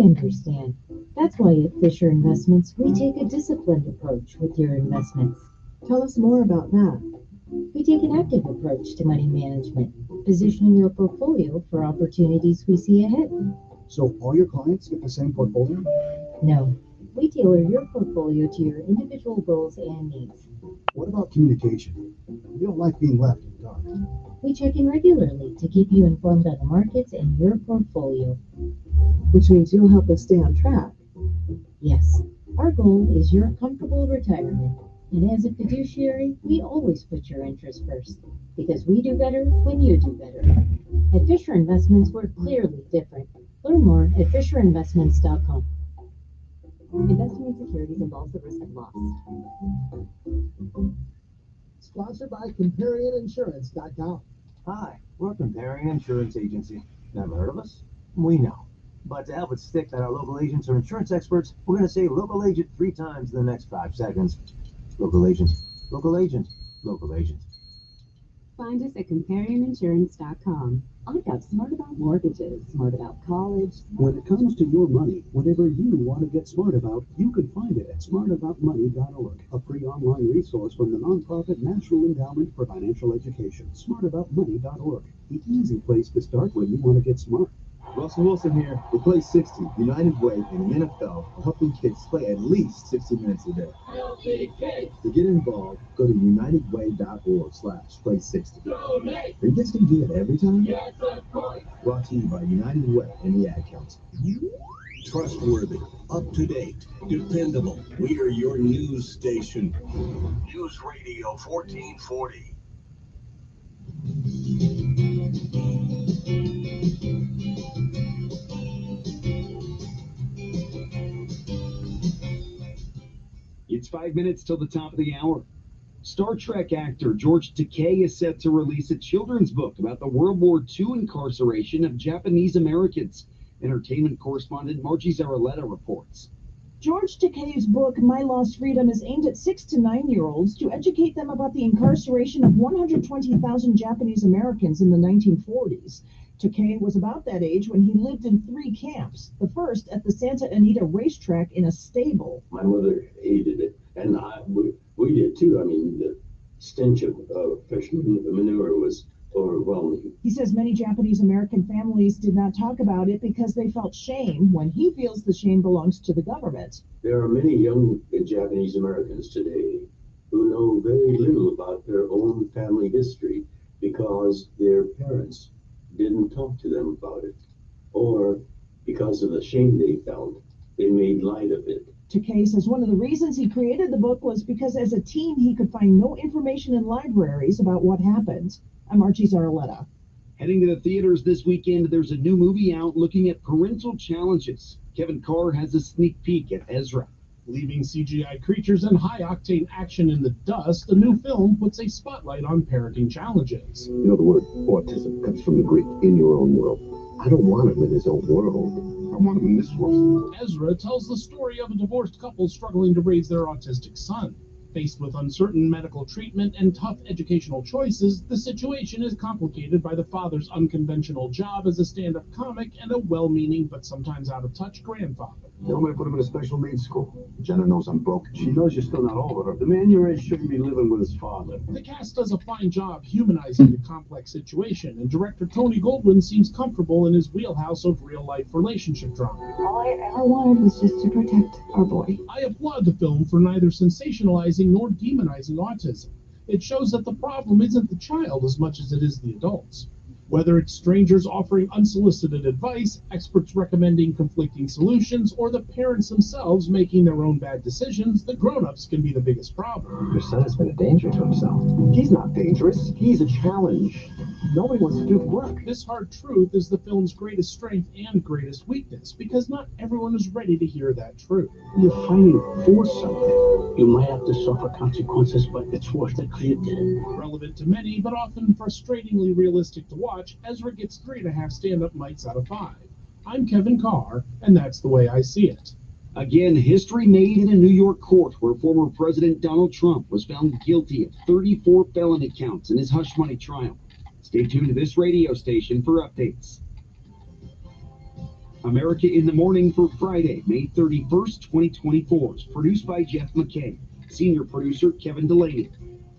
understand. That's why at Fisher Investments, we take a disciplined approach with your investments. Tell us more about that. We take an active approach to money management, positioning your portfolio for opportunities we see ahead. So all your clients get the same portfolio? No, we tailor your portfolio to your individual goals and needs. What about communication? We don't like being left in the dark. We check in regularly to keep you informed on the markets and your portfolio. Which means you'll help us stay on track. Yes, our goal is your comfortable retirement. And as a fiduciary, we always put your interests first, because we do better when you do better. At Fisher Investments, we're clearly different. Learn more at FisherInvestments.com. Investing in securities involves the risk of loss. Sponsored by ComparionInsurance.com. Hi, we're a Comparion Insurance Agency. Never heard of us? We know. But to help it stick that our local agents are insurance experts, we're going to say local agent 3 times in the next 5 seconds. Local agent, local agent, local agent. Find us at ComparionInsurance.com. I got smart about mortgages, smart about college. When it comes to your money, whatever you want to get smart about, you can find it at smartaboutmoney.org, a free online resource from the nonprofit National Endowment for Financial Education. Smartaboutmoney.org, the easy place to start when you want to get smart. Russell Wilson here. We Play 60, United Way, and the NFL are helping kids play at least 60 minutes a day. To get involved, go to unitedway.org/play60. Are you guys going to do that every time? Yes, of course. Brought to you by United Way and the Ad Council. Trustworthy, up-to-date, dependable. We are your news station. News Radio 1440. It's 5 minutes till the top of the hour. Star Trek actor George Takei is set to release a children's book about the World War II incarceration of Japanese Americans. Entertainment correspondent Margie Zaraletta reports. George Takei's book, My Lost Freedom, is aimed at 6 to 9-year-olds to educate them about the incarceration of 120,000 Japanese Americans in the 1940s. Takei was about that age when he lived in 3 camps, the first at the Santa Anita racetrack in a stable. My mother hated it, and we did too. I mean, the stench of fresh manure was overwhelming. He says many Japanese American families did not talk about it because they felt shame, when he feels the shame belongs to the government. There are many young Japanese Americans today who know very little about their own family history because their parents didn't talk to them about it, or because of the shame they felt, they made light of it. Takei says one of the reasons he created the book was because as a teen he could find no information in libraries about what happened. I'm Archie Zaraletta. Heading to the theaters this weekend, there's a new movie out looking at parental challenges. Kevin Carr has a sneak peek at Ezra. Leaving CGI creatures and high-octane action in the dust, the new film puts a spotlight on parenting challenges. You know, the word autism comes from the Greek, in your own world. I don't want him in his own world. I want him in this world. Ezra tells the story of a divorced couple struggling to raise their autistic son. Faced with uncertain medical treatment and tough educational choices, the situation is complicated by the father's unconventional job as a stand-up comic and a well-meaning but sometimes out-of-touch grandfather. You want me to put him in a special needs school? Jenna knows I'm broke. She knows you're still not over her. The man your age shouldn't be living with his father. The cast does a fine job humanizing the complex situation, and director Tony Goldwyn seems comfortable in his wheelhouse of real-life relationship drama. All I ever wanted was just to protect our boy. I applaud the film for neither sensationalizing nor demonizing autism. It shows that the problem isn't the child as much as it is the adults. Whether it's strangers offering unsolicited advice, experts recommending conflicting solutions, or the parents themselves making their own bad decisions, the grown-ups can be the biggest problem. Your son has been a danger to himself. He's not dangerous. He's a challenge. Nobody wants to do the work. This hard truth is the film's greatest strength and greatest weakness, because not everyone is ready to hear that truth. You're fighting for something. You might have to suffer consequences, but it's worth it for you did. Relevant to many, but often frustratingly realistic to watch, Ezra gets 3.5 stand-up mics out of 5. I'm Kevin Carr, and that's the way I see it. Again, history made in a New York court where former President Donald Trump was found guilty of 34 felony counts in his hush money trial. Stay tuned to this radio station for updates. America in the Morning for Friday, May 31st, 2024 is produced by Jeff McKay. Senior producer Kevin Delaney.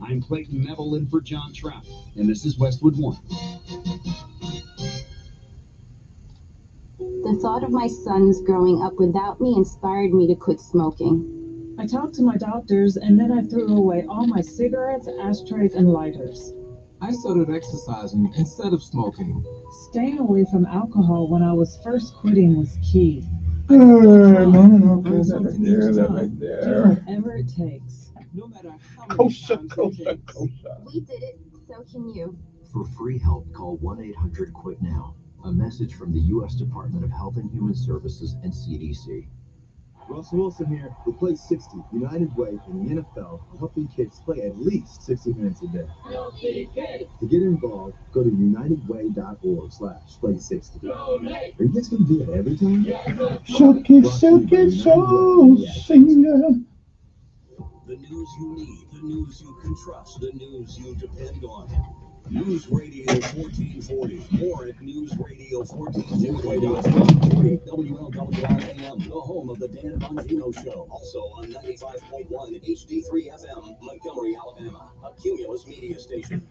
I'm Clayton Neville in for John Trout, and this is Westwood One. The thought of my sons growing up without me inspired me to quit smoking. I talked to my doctors, and then I threw away all my cigarettes, ashtrays, and lighters. I started exercising instead of smoking. Staying away from alcohol when I was first quitting was key. No. That right there. Do whatever it takes. No matter how many Kosher. We did it, so can you. For free help, call 1-800-QUIT-NOW. A message from the U.S. Department of Health and Human Services and CDC. Russell Wilson here. We play 60 United Way in the NFL, helping kids play at least 60 minutes a day. To get involved, go to unitedway.org/play60. Are you guys going to do it every time? Shook it, soul singer. The news you need, the news you can trust, the news you depend on. News Radio 1440. More at newsradio1440. WLWRAM, the home of the Dan Bongino Show. Also on 95.1 HD3 FM, Montgomery, Alabama. A Cumulus media station.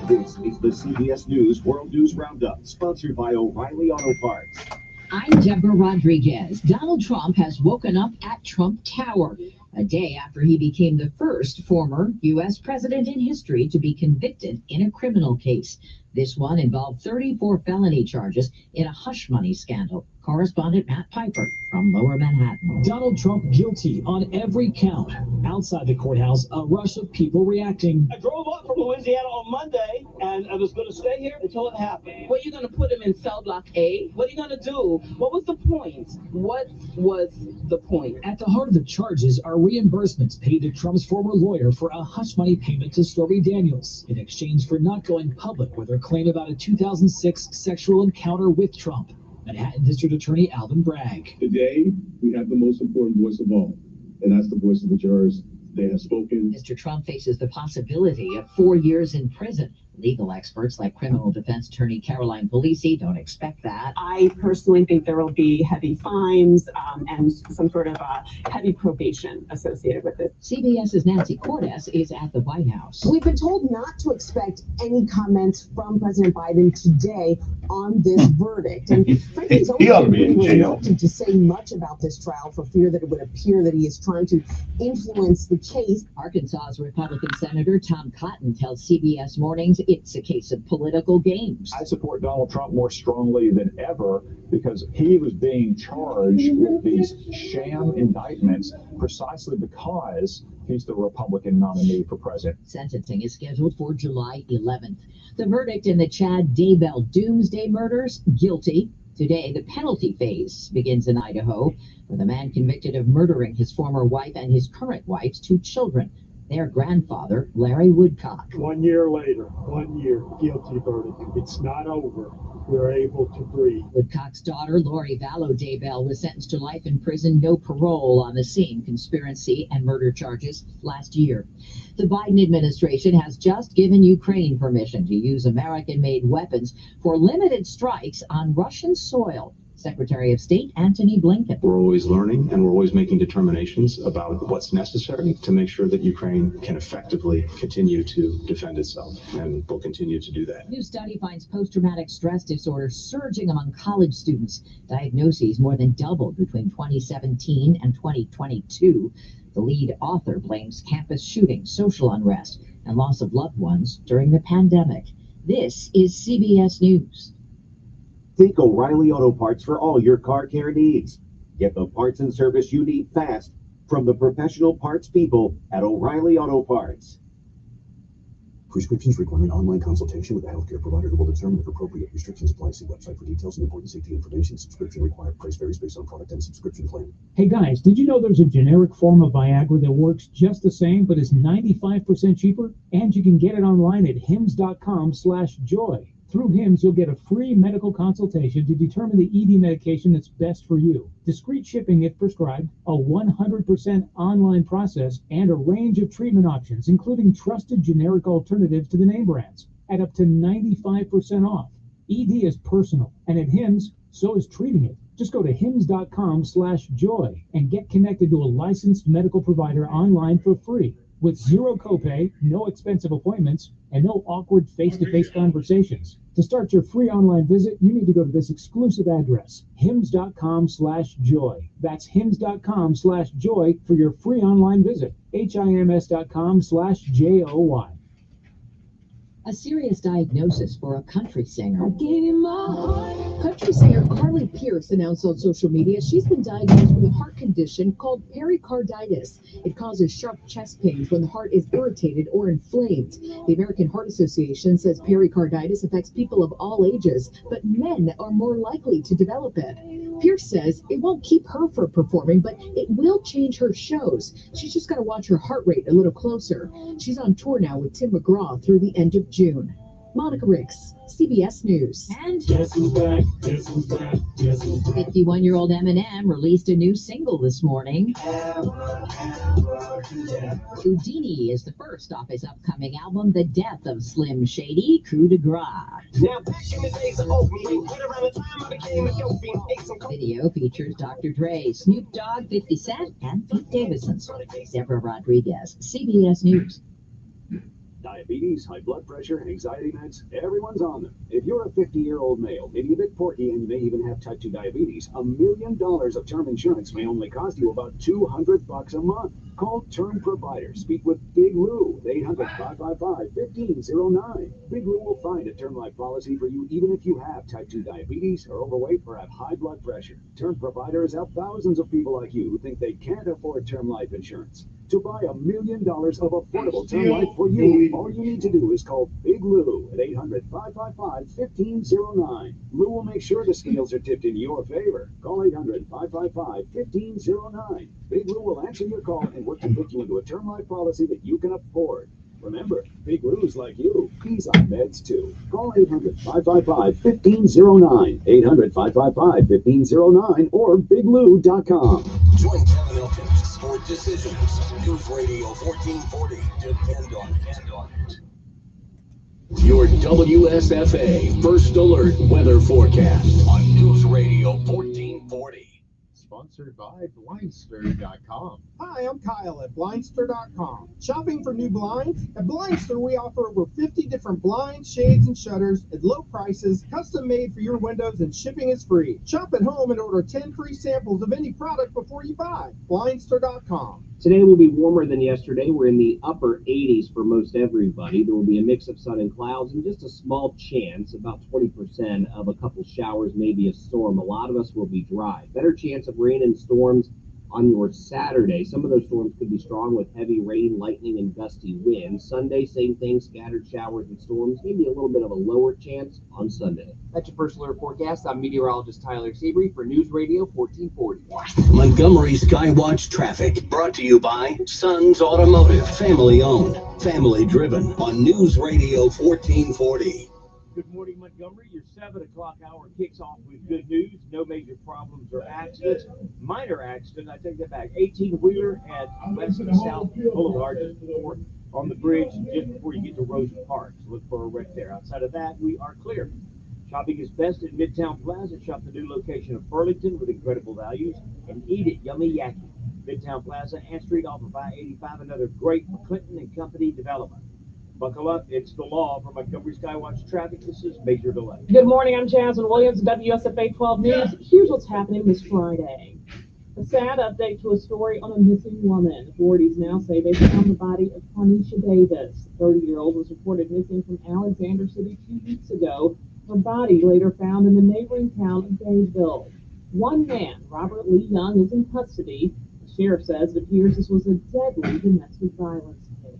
This is the CBS News World News Roundup, sponsored by O'Reilly Auto Parts. I'm Deborah Rodriguez. Donald Trump has woken up at Trump Tower, a day after he became the first former U.S. president in history to be convicted in a criminal case. This one involved 34 felony charges in a hush money scandal. Correspondent Matt Piper from Lower Manhattan. Donald Trump guilty on every count. Outside the courthouse, a rush of people reacting. I drove up from Louisiana on Monday, and I was going to stay here until it happened. What, are you going to put him in cell block A? What are you going to do? What was the point? What was the point? At the heart of the charges are reimbursements paid to Trump's former lawyer for a hush money payment to Stormy Daniels in exchange for not going public with her claim about a 2006 sexual encounter with Trump. Manhattan District Attorney Alvin Bragg. Today, we have the most important voice of all, and that's the voice of the jurors. They have spoken. Mr. Trump faces the possibility of 4 years in prison. Legal experts like criminal defense attorney Caroline Polisi don't expect that. I personally think there will be heavy fines and some sort of heavy probation associated with it. CBS's Nancy Cordes is at the White House. We've been told not to expect any comments from President Biden today on this verdict. And frankly, he's always been really reluctant to say much about this trial for fear that it would appear that he is trying to influence the case. Arkansas's Republican Senator Tom Cotton tells CBS Mornings it's a case of political games. I support Donald Trump more strongly than ever because he was being charged with these sham indictments precisely because he's the Republican nominee for president. Sentencing is scheduled for July 11th. The verdict in the Chad Daybell Doomsday murders, guilty. Today, the penalty phase begins in Idaho, with a man convicted of murdering his former wife and his current wife's 2 children. Their grandfather, Larry Woodcock. 1 year later, 1 year, guilty verdict. It's not over. We're able to breathe. Woodcock's daughter, Lori Vallow Daybell, was sentenced to life in prison, no parole, on the same conspiracy and murder charges last year. The Biden administration has just given Ukraine permission to use American-made weapons for limited strikes on Russian soil. Secretary of State Antony Blinken. We're always learning and we're always making determinations about what's necessary to make sure that Ukraine can effectively continue to defend itself, and will continue to do that. New study finds post-traumatic stress disorder surging among college students. Diagnoses more than doubled between 2017 and 2022. The lead author blames campus shootings, social unrest, and loss of loved ones during the pandemic. This is CBS News. Think O'Reilly Auto Parts for all your car care needs. Get the parts and service you need fast from the professional parts people at O'Reilly Auto Parts. Prescriptions require an online consultation with a healthcare provider who will determine if appropriate. Restrictions apply. See website for details and important safety information. Subscription required. Price varies based on product and subscription plan. Hey guys, did you know there's a generic form of Viagra that works just the same but is 95% cheaper? And you can get it online at hims.com/joy. Through HIMS, you'll get a free medical consultation to determine the ED medication that's best for you. Discreet shipping if prescribed, a 100% online process, and a range of treatment options, including trusted generic alternatives to the name brands, at up to 95% off. ED is personal, and at HIMSS, so is treating it. Just go to hims.com/joy and get connected to a licensed medical provider online for free with zero copay, no expensive appointments, and no awkward face-to-face conversations. To start your free online visit, you need to go to this exclusive address, hims.com/joy. That's hims.com/joy for your free online visit. hims.com/joy. A serious diagnosis for a country singer. Country singer Carly Pearce announced on social media she's been diagnosed with a heart condition called pericarditis. It causes sharp chest pains when the heart is irritated or inflamed. The American Heart Association says pericarditis affects people of all ages, but men are more likely to develop it. Pearce says it won't keep her from performing, but it will change her shows. She's just got to watch her heart rate a little closer. She's on tour now with Tim McGraw through the end of June. Monica Ricks, CBS News. And 51-year-old Eminem released a new single this morning. Houdini is the first off his upcoming album, The Death of Slim Shady, Coup de Grace. Video features Dr. Dre, Snoop Dogg, 50 Cent, and Pete Davidson. Deborah Rodriguez, CBS News. Diabetes, high blood pressure, anxiety meds, everyone's on them. If you're a 50-year-old male, maybe a bit porky, and you may even have type 2 diabetes, $1 million of term insurance may only cost you about $200 a month. Call Term Provider. Speak with Big Lou, 800-555-1509. Big Lou will find a term life policy for you even if you have type 2 diabetes, are overweight, or have high blood pressure. Term Provider has helped thousands of people like you who think they can't afford term life insurance. To buy $1 million of affordable term life for you, all you need to do is call Big Lou at 800-555-1509. Lou will make sure the scales are tipped in your favor. Call 800-555-1509. Big Lou will answer your call and work to put you into a term life policy that you can afford. Remember, Big Lou's like you. He's on meds too. Call 800-555-1509. 800-555-1509 or biglou.com. Join Kevin Elkins for Decisions. News Radio 1440. Depend on it. Your WSFA First Alert Weather Forecast on News Radio 1440. Sponsored by Blindster.com. Hi, I'm Kyle at Blindster.com. Shopping for new blinds? At Blindster, we offer over 50 different blinds, shades, and shutters at low prices, custom made for your windows, and shipping is free. Shop at home and order 10 free samples of any product before you buy. Blindster.com. Today will be warmer than yesterday. We're in the upper 80s for most everybody. There will be a mix of sun and clouds and just a small chance, about 20% of a couple showers, maybe a storm. A lot of us will be dry. Better chance of rain and storms on your Saturday. Some of those storms could be strong with heavy rain, lightning, and gusty winds. Sunday, same thing, scattered showers and storms. Maybe a little bit of a lower chance on Sunday. That's your First Alert forecast. I'm meteorologist Tyler Seabury for News Radio 1440. Montgomery Skywatch traffic brought to you by Sons Automotive. Family owned, family driven on News Radio 1440. Good morning, Montgomery. Your 7 o'clock hour kicks off with good news. No major problems or accidents. Minor accident, I take that back. 18-wheeler at West and South Boulevard, just before on the bridge, just before you get to Rosa Park. So look for a wreck there. Outside of that, we are clear. Shopping is best at Midtown Plaza. Shop the new location of Burlington with incredible values and eat it yummy yakky. Midtown Plaza and Street off of I-85, another great McClinton and Company development. Buckle up, it's the law. For Montgomery Skywatch traffic, this is Major Delay. Good morning, I'm Jasmine Williams, WSFA 12 News. Here's what's happening this Friday. A sad update to a story on a missing woman. Authorities now say they found the body of Tanisha Davis. The 30-year-old was reported missing from Alexander City 2 weeks ago. Her body later found in the neighboring town of Gainesville. One man, Robert Lee Young, is in custody. The sheriff says it appears this was a deadly domestic violence case.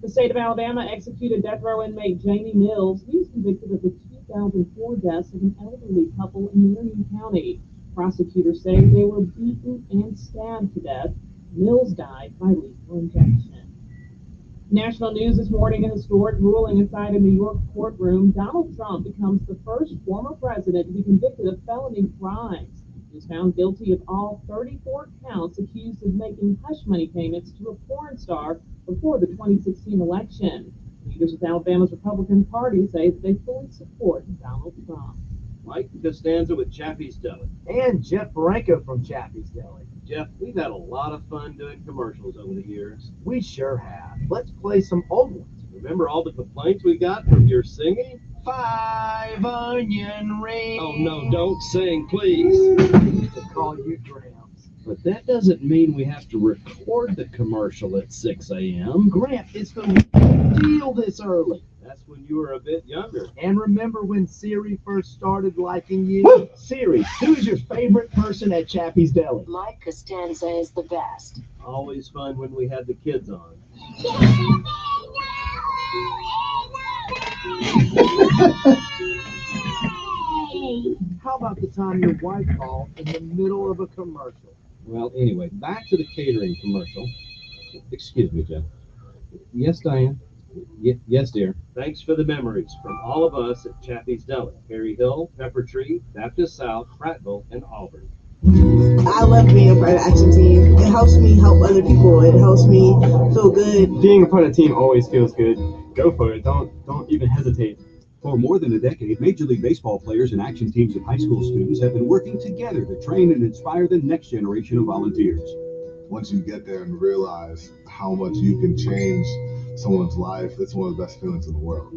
The state of Alabama executed death row inmate Jamie Mills. He was convicted of the 2004 deaths of an elderly couple in Marion County. Prosecutors say they were beaten and stabbed to death. Mills died by lethal injection. National news this morning, a historic ruling inside a New York courtroom. Donald Trump becomes the first former president to be convicted of felony crimes. He was found guilty of all 34 counts, accused of making hush money payments to a porn star before the 2016 election. He Lawmakers with Alabama's Republican Party say that they fully support Donald Trump. Mike Costanza with Chaffee's Deli. And Jeff Franco from Chaffee's Deli. Jeff, we've had a lot of fun doing commercials over the years. We sure have. Let's play some old ones. Remember all the complaints we got from your singing? 5 onion rings. Oh, no, don't sing, please. To call you Grams. But that doesn't mean we have to record the commercial at 6 a.m. Grant, it's the deal this early. That's when you were a bit younger. And remember when Siri first started liking you? Woo! Siri, who's your favorite person at Chaffee's Deli? Mike Costanza is the best. Always fun when we had the kids on. How about the time your wife called in the middle of a commercial? Well, anyway, back to the catering commercial. Excuse me, Jeff. Yes, Diane. Yes, dear. Thanks for the memories from all of us at Chaffee's Deli, Perry Hill, Pepper Tree, Baptist South, Prattville, and Auburn. I love being a part of the Action Team. It helps me help other people. It helps me feel good. Being a part of the team always feels good. Go for it. Don't even hesitate. For more than a decade, Major League Baseball players and action teams of high school students have been working together to train and inspire the next generation of volunteers. Once you get there and realize how much you can change someone's life, it's one of the best feelings in the world.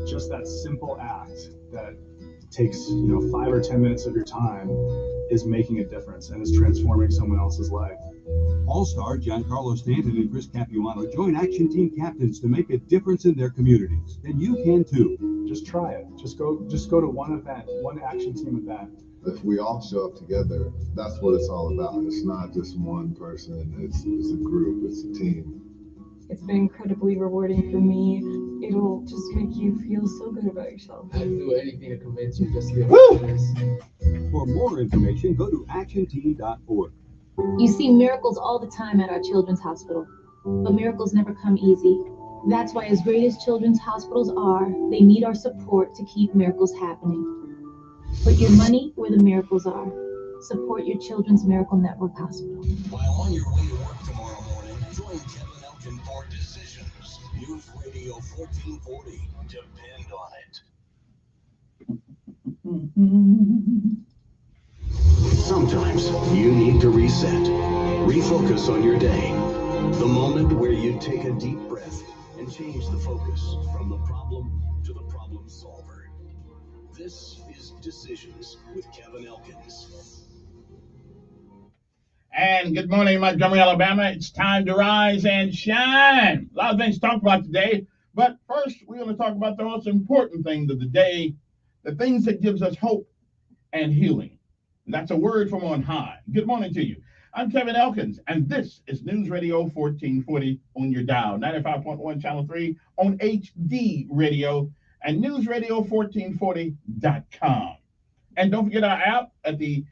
Just that simple act that takes 5 or 10 minutes of your time is making a difference and is transforming someone else's life. All-star Giancarlo Stanton and Chris Capuano join action team captains to make a difference in their communities. And you can too. Just try it. Just go to one event, one action team event. If we all show up together, that's what it's all about. It's not just one person, it's a group, it's a team. It's been incredibly rewarding for me. It'll just make you feel so good about yourself. I'd do anything to convince you just to Woo! For more information, go to actionteam.org. You see miracles all the time at our children's hospital, but miracles never come easy. That's why, as great as children's hospitals are, they need our support to keep miracles happening. Put your money where the miracles are. Support your Children's Miracle Network Hospital. While on your way to work tomorrow morning, join Kevin Elkins for Decisions. News Radio 1440. Depend on it. Sometimes you need to reset. Refocus on your day. The moment where you take a deep breath and change the focus from the problem to the problem solver. This is Decisions with Kevin Elkins. And good morning, Montgomery, Alabama. It's time to rise and shine. A lot of things to talk about today, but first we're going to talk about the most important things of the day, the things that gives us hope and healing. And that's a word from on high. Good morning to you. I'm Kevin Elkins, and this is News Radio 1440 on your dial, 95.1 Channel 3 on HD Radio, and newsradio1440.com. And don't forget our app at the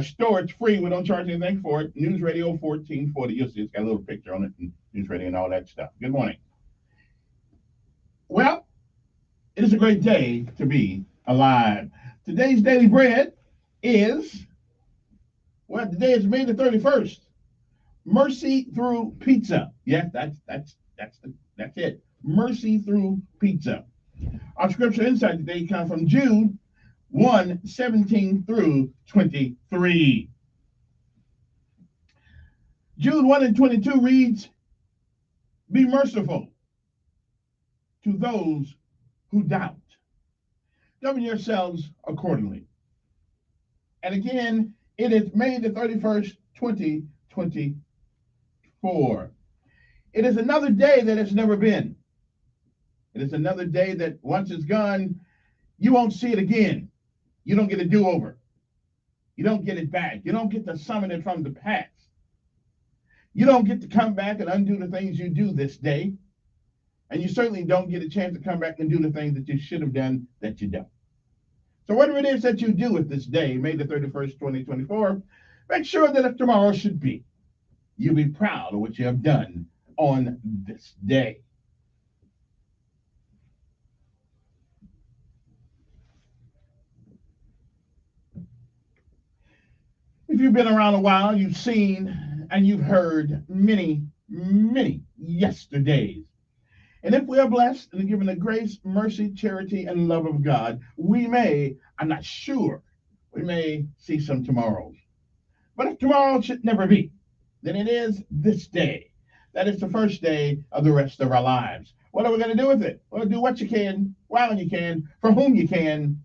store. It's free. We don't charge anything for it. News Radio 1440. You'll see it's got a little picture on it, and News Radio and all that stuff. Good morning. Well, it is a great day to be alive. Today's daily bread is, well, today is May the 31st. Mercy through pizza. Yes, that's it. Mercy through pizza. Our scripture insight today comes from Jude 1:17 through 23. Jude 1:22 reads, "Be merciful to those who doubt. Govern yourselves accordingly." And again, it is May the 31st, 2024. It is another day that has never been. It is another day that once it's gone, you won't see it again. You don't get a do-over. You don't get it back. You don't get to summon it from the past. You don't get to come back and undo the things you do this day. And you certainly don't get a chance to come back and do the things that you should have done that you don't. So whatever it is that you do with this day, May the 31st, 2024, make sure that if tomorrow should be, you'll be proud of what you have done on this day. If you've been around a while, you've seen and you've heard many, many yesterdays. And if we are blessed and given the grace, mercy, charity, and love of God, we may, I'm not sure, we may see some tomorrows. But if tomorrow should never be, then it is this day. That is the first day of the rest of our lives. What are we going to do with it? Well, do what you can, while you can, for whom you can,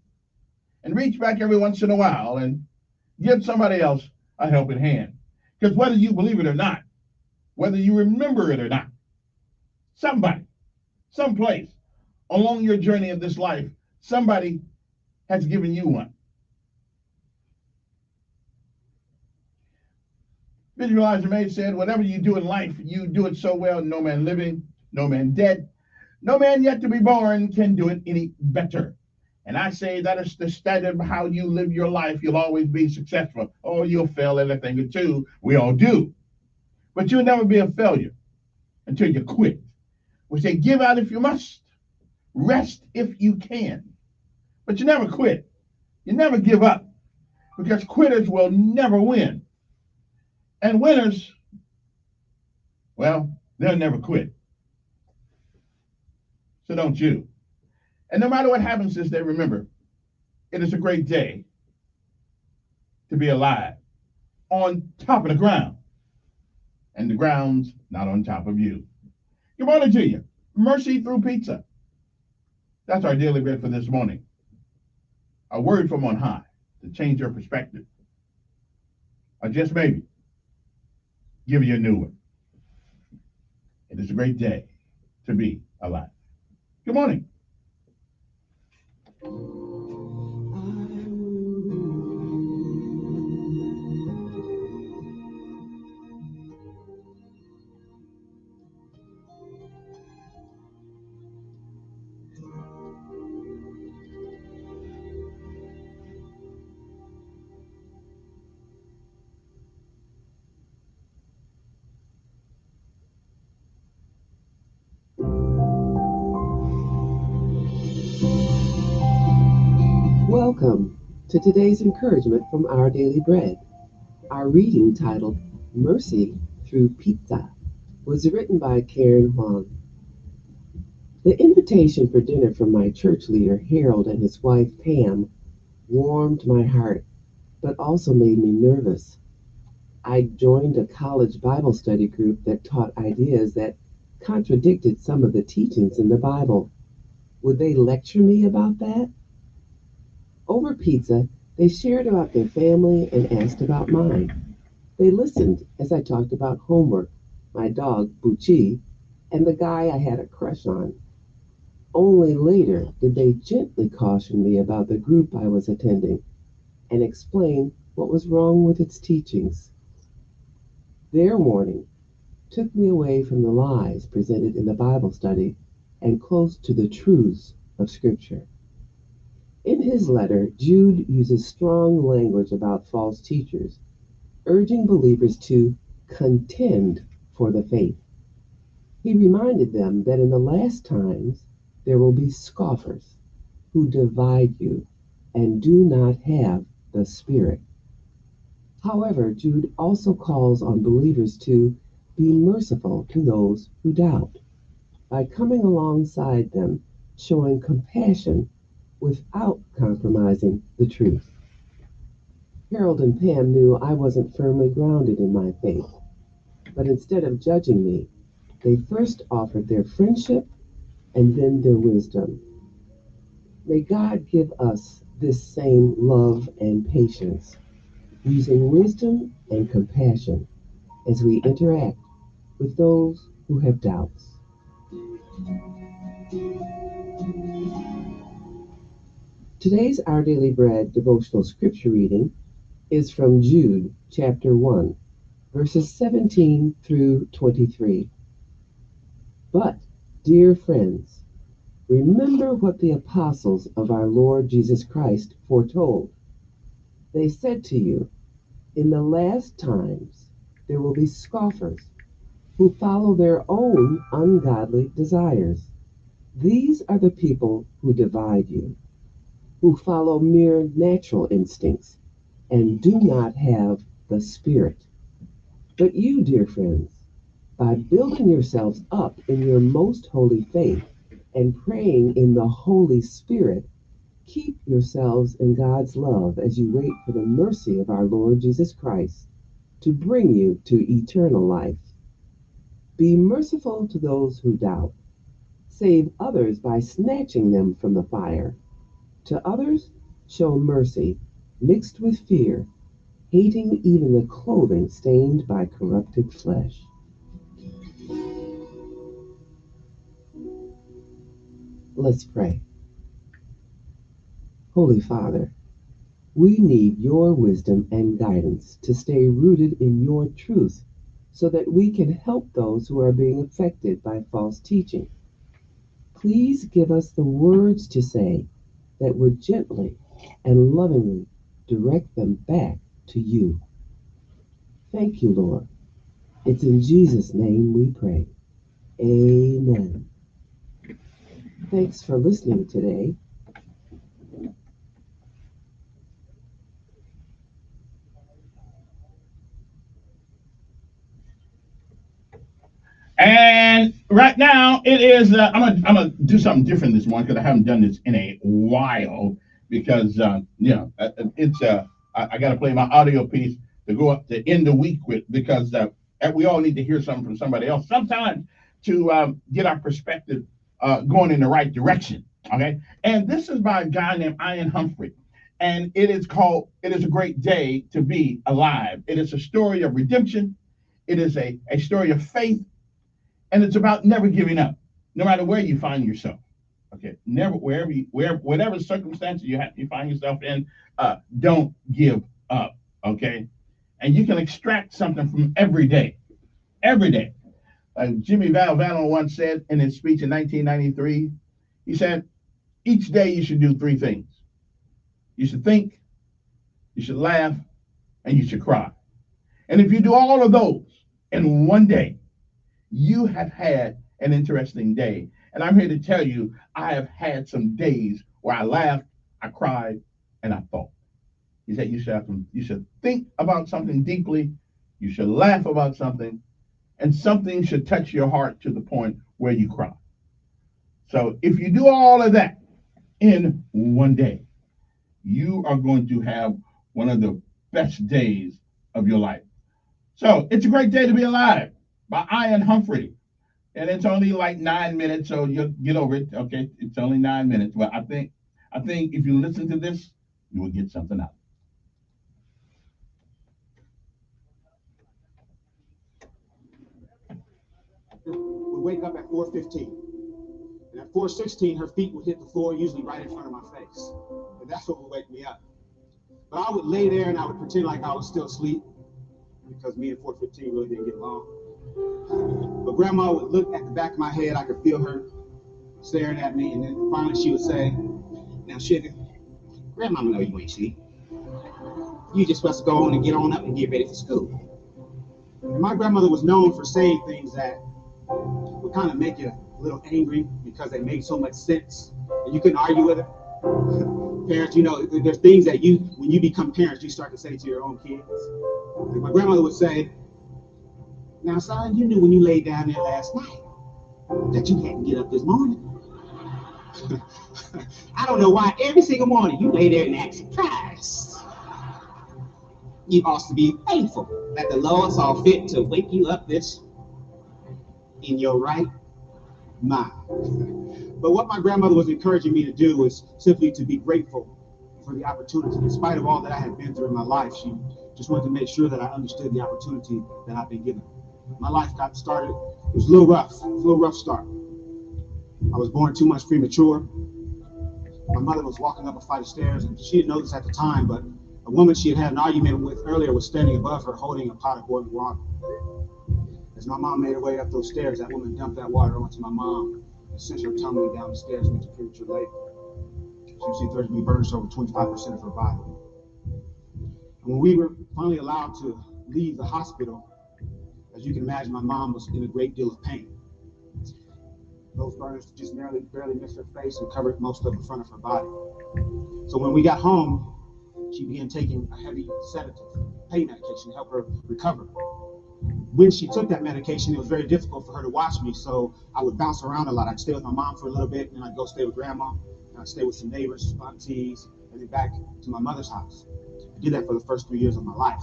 and reach back every once in a while and give somebody else a helping hand. Because whether you believe it or not, whether you remember it or not, somebody, someplace along your journey of this life, somebody has given you one. Visualizer May said, whatever you do in life, you do it so well, no man living, no man dead, no man yet to be born can do it any better. And I say that is the standard of how you live your life. You'll always be successful. Oh, you'll fail at a thing or two. We all do. But you'll never be a failure until you quit. We say, give out if you must, rest if you can. But you never quit. You never give up, because quitters will never win. And winners, well, they'll never quit. So don't you. And no matter what happens this day, remember, it is a great day to be alive on top of the ground. And the ground's not on top of you. Good morning to you. Mercy through pizza. That's our daily bread for this morning. A word from on high to change your perspective. Or just maybe give you a new one. It is a great day to be alive. Good morning. Welcome to today's encouragement from Our Daily Bread. Our reading, titled Mercy Through Pizza, was written by Karen Huang. The invitation for dinner from my church leader, Harold, and his wife, Pam, warmed my heart, but also made me nervous. I joined a college Bible study group that taught ideas that contradicted some of the teachings in the Bible. Would they lecture me about that? Over pizza, they shared about their family and asked about mine. They listened as I talked about homework, my dog, Bucci, and the guy I had a crush on. Only later did they gently caution me about the group I was attending and explain what was wrong with its teachings. Their warning took me away from the lies presented in the Bible study and close to the truths of Scripture. In his letter, Jude uses strong language about false teachers, urging believers to contend for the faith. He reminded them that in the last times there will be scoffers who divide you and do not have the Spirit. However, Jude also calls on believers to be merciful to those who doubt by coming alongside them, showing compassion without compromising the truth. Harold and Pam knew I wasn't firmly grounded in my faith, but instead of judging me, they first offered their friendship and then their wisdom. May God give us this same love and patience, using wisdom and compassion as we interact with those who have doubts. Today's Our Daily Bread devotional scripture reading is from Jude chapter 1, verses 17 through 23. But, dear friends, remember what the apostles of our Lord Jesus Christ foretold. They said to you, in the last times there will be scoffers who follow their own ungodly desires. These are the people who divide you, who follow mere natural instincts and do not have the Spirit. But you, dear friends, By building yourselves up in your most holy faith and praying in the Holy Spirit, keep yourselves in God's love as you wait for the mercy of our Lord Jesus Christ to bring you to eternal life. Be merciful to those who doubt. Save others by snatching them from the fire. To others, show mercy mixed with fear, hating even the clothing stained by corrupted flesh. Let's pray. Holy Father, we need your wisdom and guidance to stay rooted in your truth so that we can help those who are being affected by false teaching. Please give us the words to say that would gently and lovingly direct them back to you. Thank you, Lord. It's in Jesus' name we pray. Amen. Thanks for listening today. And right now it is. I'm gonna do something different this morning because I haven't done this in a while. Because it's I got to play my audio piece to go up to end the week with, because we all need to hear something from somebody else sometimes to get our perspective going in the right direction. Okay, and this is by a guy named Ian Humphrey, and it is called "It Is a Great Day to Be Alive." It is a story of redemption. It is a story of faith. And it's about never giving up, no matter where you find yourself. Okay, never whatever circumstances you find yourself in, don't give up. Okay, and you can extract something from every day, every day. Jimmy Valvano once said in his speech in 1993, he said, each day you should do three things. You should think, you should laugh, and you should cry. And if you do all of those in one day, you have had an interesting day. And I'm here to tell you, I have had some days where I laughed, I cried, and I thought. He said you should think about something deeply, you should laugh about something, and something should touch your heart to the point where you cry. So if you do all of that in one day, you are going to have one of the best days of your life. So it's a great day to be alive by Ian Humphrey. And it's only like 9 minutes, so you'll get over it. Okay, it's only 9 minutes. But I think if you listen to this, you will get something out. Would wake up at 4:15, and at 4:16, her feet would hit the floor, usually right in front of my face, and that's what would wake me up. But I would lay there and I would pretend like I was still asleep, because me and 4:15 really didn't get along. But Grandma would look at the back of my head. I could feel her staring at me, and then finally she would say, "Now, sugar, Grandmama know you ain't sleep. You just supposed to go on and get on up and get ready for school." And my grandmother was known for saying things that would kind of make you a little angry because they made so much sense, and you couldn't argue with her. Parents, there's things that when you become parents, you start to say to your own kids. Like my grandmother would say, "Now, son, you knew when you laid down there last night that you had to get up this morning. I don't know why every single morning you lay there and act surprised. You ought to be thankful that the Lord saw fit to wake you up in your right mind." But what my grandmother was encouraging me to do was simply to be grateful for the opportunity. In spite of all that I had been through in my life, she just wanted to make sure that I understood the opportunity that I've been given. My life got started, it was a little rough start. I was born 2 months premature. My mother was walking up a flight of stairs, and she didn't know this at the time, but a woman she had an argument with earlier was standing above her holding a pot of boiling water. As my mom made her way up those stairs, that woman dumped that water onto my mom and sent her tumbling down the stairs into premature labor. She received third-degree burns to over 25% of her body. And when we were finally allowed to leave the hospital, as you can imagine, my mom was in a great deal of pain. Those burns just barely missed her face and covered most of the front of her body. So when we got home, she began taking a heavy sedative, pain medication to help her recover. when she took that medication, it was very difficult for her to watch me, so I would bounce around a lot. I'd stay with my mom for a little bit, and then I'd go stay with grandma, and I'd stay with some neighbors, aunties, and then back to my mother's house. I did that for the first 3 years of my life.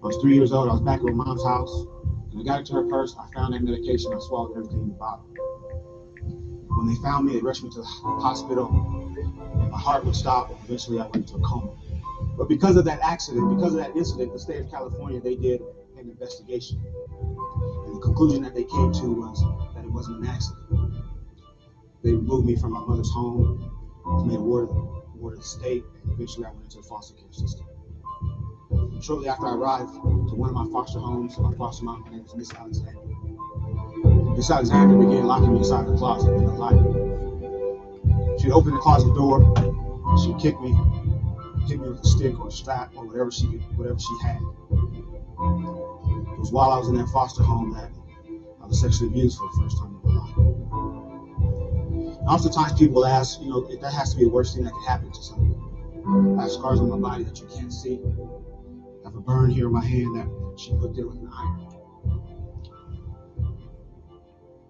I was 3 years old, I was back at my mom's house, and I got into her purse, I found that medication, I swallowed everything in the bottle. When they found me, they rushed me to the hospital, and my heart would stop, and eventually I went into a coma. But because of that accident, because of that incident, the state of California, they did an investigation. And the conclusion that they came to was that it wasn't an accident. They removed me from my mother's home, was made a ward of the state, and eventually I went into the foster care system. Shortly after I arrived to one of my foster homes, my foster mom, her name was Miss Alexander. Miss Alexander began locking me inside the closet in the light. She'd open the closet door, she'd kick me, hit me with a stick or a strap or whatever she had. It was while I was in that foster home that I was sexually abused for the first time in my life. And oftentimes people will ask, if that has to be the worst thing that could happen to someone. I have scars on my body that you can't see. I have a burn here in my hand that she put there with an iron.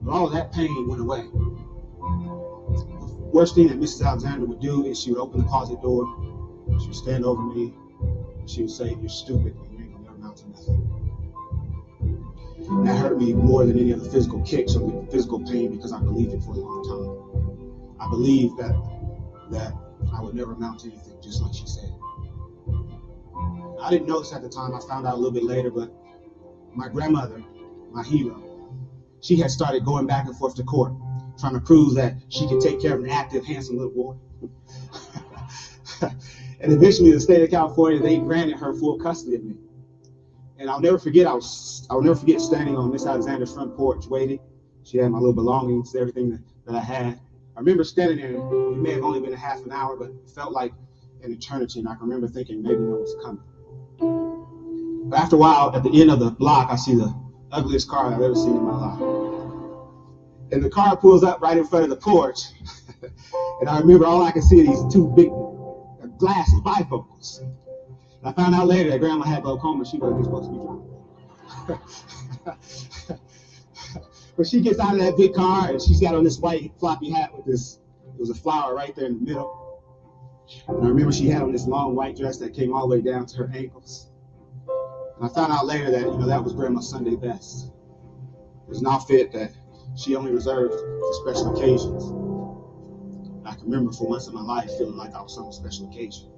But all of that pain went away. The worst thing that Mrs. Alexander would do is she would open the closet door, she would stand over me, and she would say, "You're stupid, and you ain't gonna never amount to nothing." And that hurt me more than any of the physical kicks or the physical pain because I believed it for a long time. I believed that I would never amount to anything, just like she said. I didn't notice at the time, I found out a little bit later, but my grandmother, my hero, she had started going back and forth to court, trying to prove that she could take care of an active, handsome little boy. And eventually the state of California, they granted her full custody of me. And I'll never forget standing on Miss Alexander's front porch waiting. She had my little belongings, everything that I had. I remember standing there, it may have only been a half an hour, but it felt like an eternity. And I can remember thinking maybe no one's coming. But after a while, at the end of the block, I see the ugliest car I've ever seen in my life. And the car pulls up right in front of the porch. And I remember all I could see are these two big glasses, bifocals. And I found out later that grandma had glaucoma. She wasn't supposed to be driving. But she gets out of that big car and she's got on this white floppy hat with this, it was a flower right there in the middle. And I remember she had on this long white dress that came all the way down to her ankles. And I found out later that, that was Grandma's Sunday best. It was an outfit that she only reserved for special occasions. I can remember for once in my life feeling like I was some special occasion.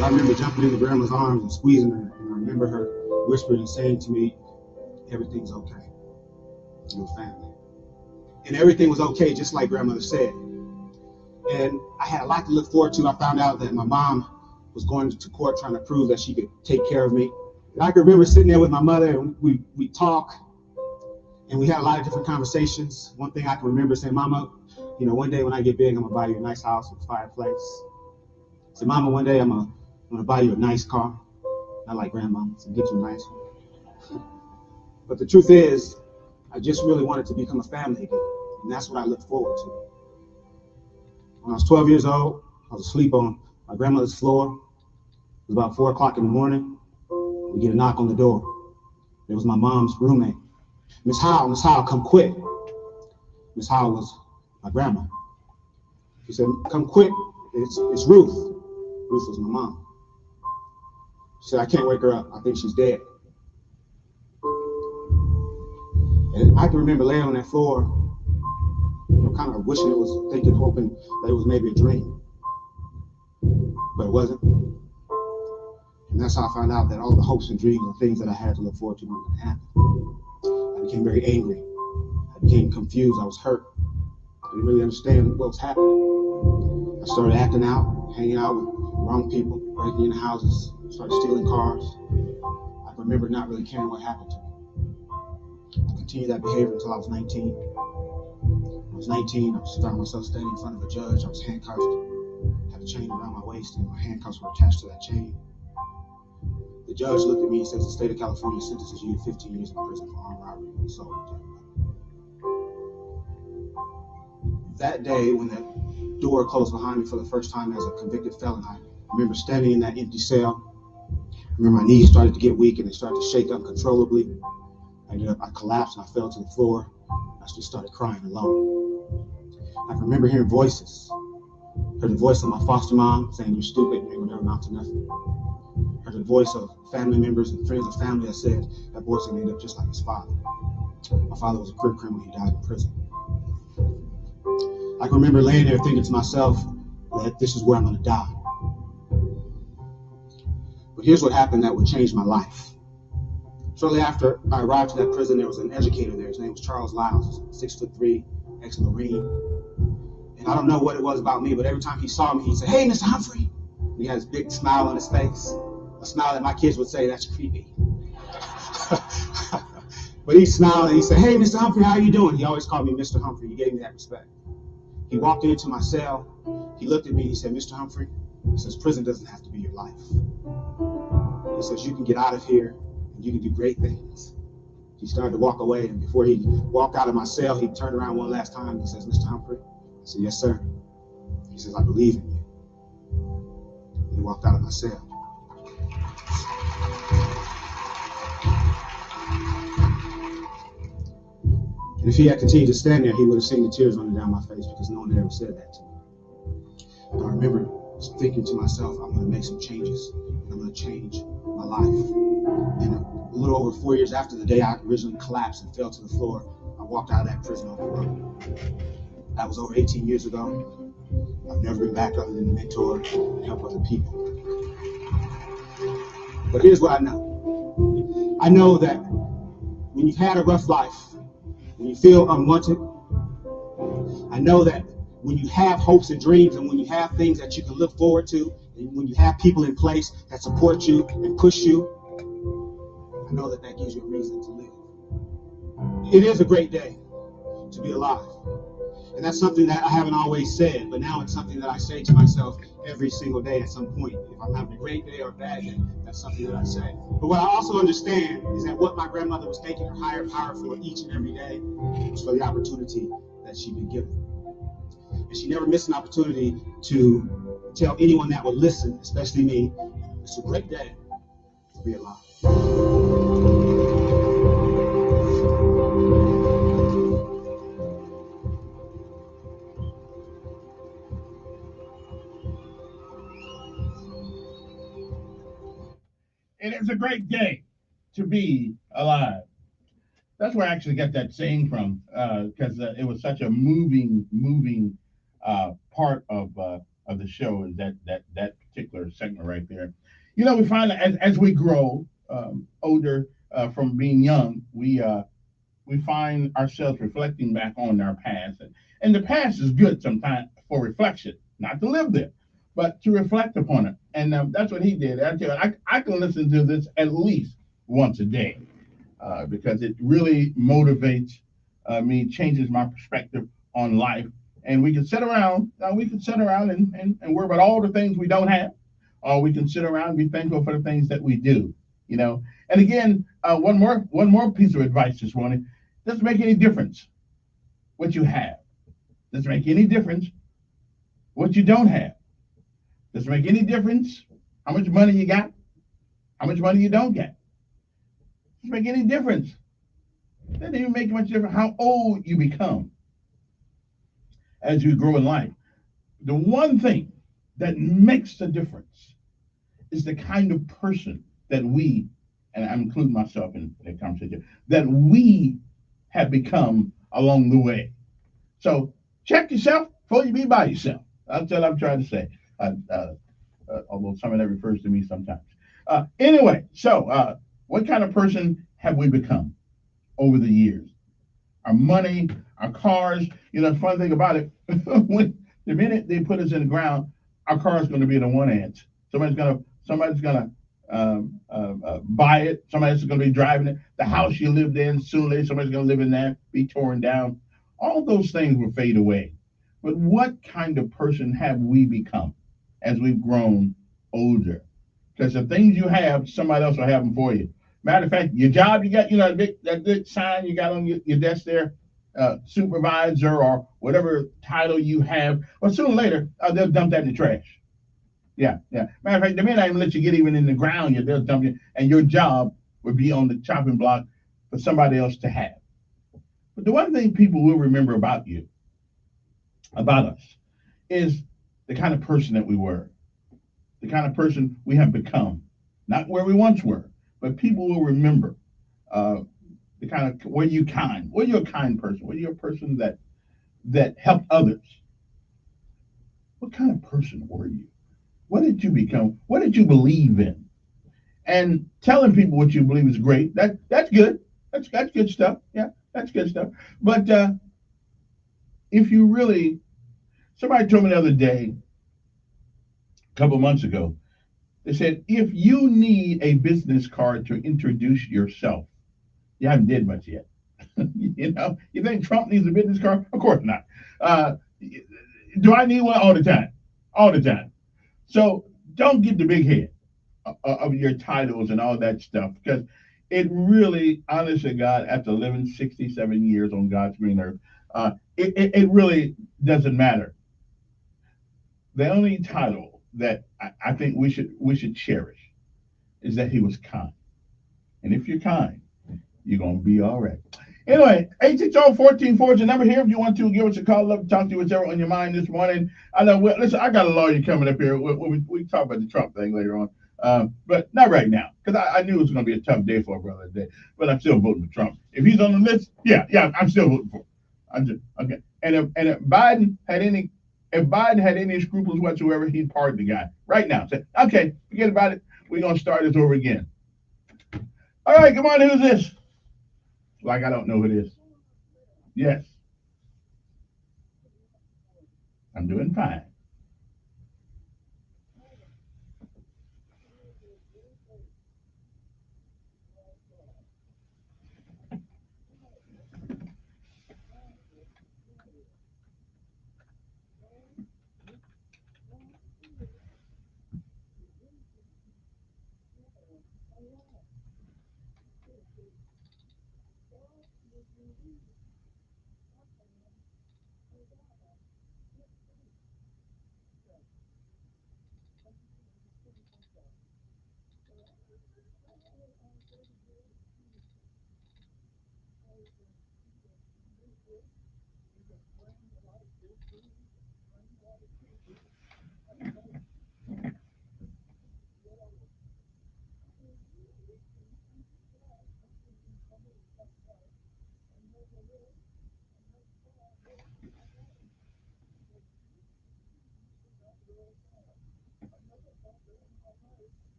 I remember jumping into Grandma's arms and squeezing her, and I remember her whispering and saying to me, "Everything's okay. Your family." And everything was okay, just like Grandmother said. And I had a lot to look forward to. I found out that my mom was going to court trying to prove that she could take care of me. And I can remember sitting there with my mother, and we talk, and we had a lot of different conversations. One thing I can remember saying, "Mama, one day when I get big, I'm gonna buy you a nice house with a fireplace." I said, "Mama, one day I'm gonna buy you a nice car." Not like Grandma, so get you a nice one. But the truth is, I just really wanted to become a family again, and that's what I look forward to. When I was 12 years old, I was asleep on my grandmother's floor. It was about 4 o'clock in the morning. We get a knock on the door. It was my mom's roommate. Miss Howell, come quick." Miss Howell was my grandma. She said, "Come quick, it's Ruth." Ruth was my mom. She said, "I can't wake her up. I think she's dead." And I can remember laying on that floor, kind of wishing hoping that it was maybe a dream. But it wasn't. And that's how I found out that all the hopes and dreams and things that I had to look forward to weren't going to happen. I became very angry. I became confused. I was hurt. I didn't really understand what was happening. I started acting out, hanging out with wrong people, breaking into houses, started stealing cars. I remember not really caring what happened to me. I continued that behavior until I was 19. When I was 19, I found myself standing in front of a judge. I was handcuffed, had a chain around my waist, and my handcuffs were attached to that chain. The judge looked at me and says, "The state of California sentences you to 15 years in prison for armed robbery and assault." That day, when the door closed behind me for the first time as a convicted felon, I remember standing in that empty cell, remember my knees started to get weak and they started to shake uncontrollably. I collapsed and I fell to the floor. I just started crying alone. I can remember hearing voices. Heard the voice of my foster mom saying, "You're stupid, you ain't gonna never amount to nothing." Heard the voice of family members and friends of family that said, "That boy's gonna end up just like his father." My father was a career criminal, he died in prison. I can remember laying there thinking to myself that this is where I'm gonna die. But here's what happened that would change my life. Shortly after I arrived to that prison, there was an educator there. His name was Charles Lyles, 6'3", ex-Marine. And I don't know what it was about me, but every time he saw me, he'd say, "Hey, Mr. Humphrey." And he had this big smile on his face, a smile that my kids would say, "That's creepy." But he smiled and he said, "Hey, Mr. Humphrey, how are you doing?" He always called me Mr. Humphrey. He gave me that respect. He walked into my cell. He looked at me. He said, "Mr. Humphrey," he says, "prison doesn't have to be your life." He says, "You can get out of here and you can do great things." He started to walk away, and before he walked out of my cell, he turned around one last time. He says, "Mr. Humphrey?" I said, "Yes, sir." He says, "I believe in you." He walked out of my cell. And if he had continued to stand there, he would have seen the tears running down my face because no one had ever said that to me. But I remember thinking to myself, I'm going to make some changes. And I'm going to change my life. And a little over 4 years after the day I originally collapsed and fell to the floor, I walked out of that prison on the road. That was over 18 years ago. I've never been back other than to mentor and help other people. But here's what I know. I know that when you've had a rough life, when you feel unwanted, I know that when you have hopes and dreams and when you have things that you can look forward to, and when you have people in place that support you and push you, I know that that gives you a reason to live. It is a great day to be alive. And that's something that I haven't always said, but now it's something that I say to myself every single day at some point. If I'm having a great day or a bad day, that's something that I say. But what I also understand is that what my grandmother was thanking her higher power for each and every day was for the opportunity that she'd been given. And she never missed an opportunity to tell anyone that would listen, especially me, it's a great day to be alive. It is a great day to be alive. That's where I actually got that saying from, because it was such a moving part of the show. Is that particular segment right there? You know, we find that as we grow older from being young, we find ourselves reflecting back on our past, and the past is good sometimes for reflection, not to live there, but to reflect upon it. And that's what he did. I can listen to this at least once a day because it really motivates me, changes my perspective on life. And we can sit around. And worry about all the things we don't have, or we can sit around and be thankful for the things that we do. You know. And again, one more piece of advice this morning. Doesn't make any difference what you have. Doesn't make any difference what you don't have. Doesn't make any difference how much money you got, how much money you don't get. Doesn't make any difference. Doesn't even make much difference how old you become as you grow in life. The one thing that makes the difference is the kind of person that we, and I'm including myself in that conversation, that we have become along the way. So check yourself before you be by yourself. That's what I'm trying to say. Although some of that refers to me sometimes. Anyway, so what kind of person have we become over the years? Our money, our cars. You know, the fun thing about it, when the minute they put us in the ground, our car is going to be in a one ant. Somebody's gonna buy it. Somebody's going to be driving it. The house you lived in, soon later somebody's going to live in there, be torn down. All those things will fade away. But what kind of person have we become as we've grown older? Because the things you have, somebody else will have them for you. Matter of fact, your job you got, you know, that big sign you got on your desk there, supervisor or whatever title you have, well, sooner or later, they'll dump that in the trash. Yeah, yeah. Matter of fact, they may not even let you get even in the ground yet. They'll dump you, and your job would be on the chopping block for somebody else to have. But the one thing people will remember about you, about us, is the kind of person that we were, the kind of person we have become. Not where we once were, but people will remember the kind of were you kind? Were you a kind person? Were you a person that helped others? What kind of person were you? What did you become? What did you believe in? And telling people what you believe is great. That's good. That's good stuff. Yeah, that's good stuff. But if you really, somebody told me the other day, a couple months ago, they said if you need a business card to introduce yourself, you haven't did much yet. You know, you think Trump needs a business card? Of course not. Uh, do I need one all the time? All the time. So don't get the big head of your titles and all that stuff, because it really, honest to God, after living 67 years on God's green earth, it really doesn't matter. The only title that I think we should cherish is that he was kind. And if you're kind, you're gonna be all right. Anyway, 860-1440 is the number here. If you want to give us a call, love to talk to you, whatever on your mind this morning. I know. Well, listen, I got a lawyer coming up here. We talk about the Trump thing later on, but not right now, because I knew it was going to be a tough day for a brother today. But I'm still voting for Trump. If he's on the list, yeah, I'm still voting for him. I'm just okay. And if Biden had any scruples whatsoever, he'd pardon the guy right now. Say, okay, forget about it. We're gonna start this over again. All right, come on. Who's this? Like I don't know who it is. Yes, I'm doing fine.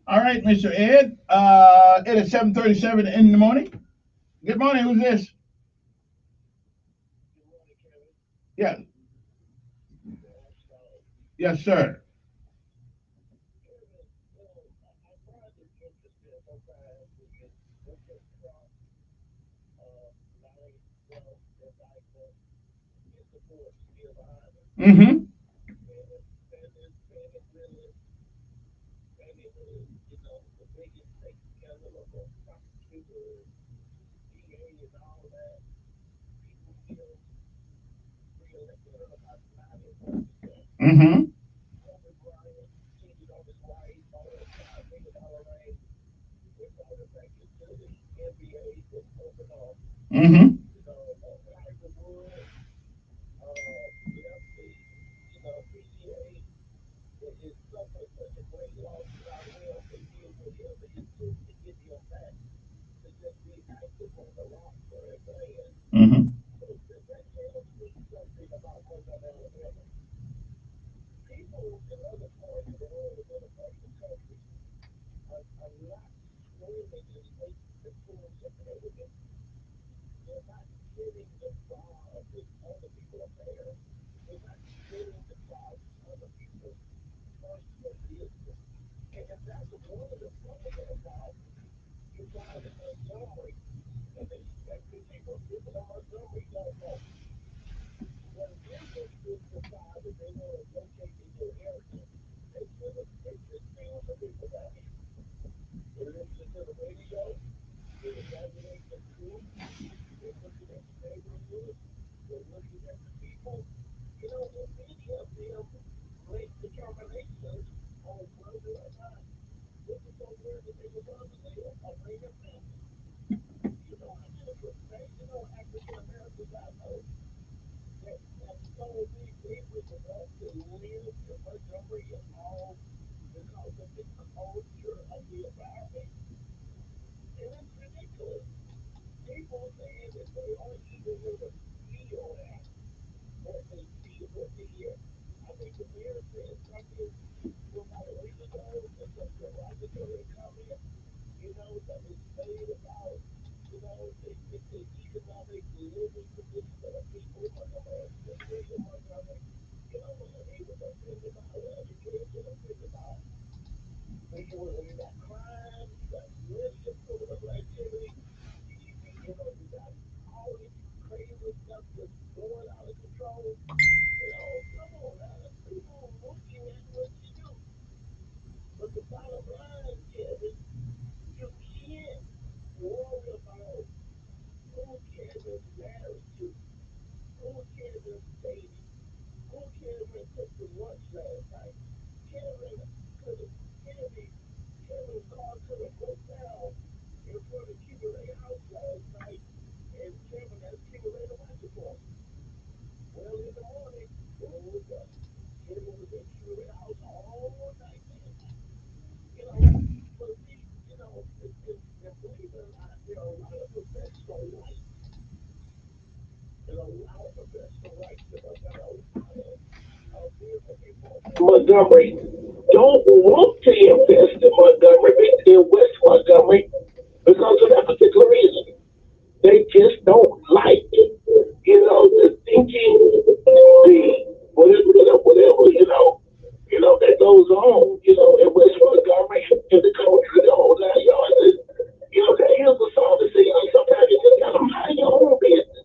All right, Mr. Ed. It is 7:37 in the morning. Good morning. Who's this? Yeah. Yes, sir. Mm-hmm. Mm-hmm. Mm-hmm. Montgomery don't want to invest in Montgomery, in West Montgomery, because of that particular reason. They just don't like, the thinking, the whatever, that goes on, in West Montgomery, in the country, the whole 9 yards. And, there is a song that says, sometimes you just gotta mind your own business,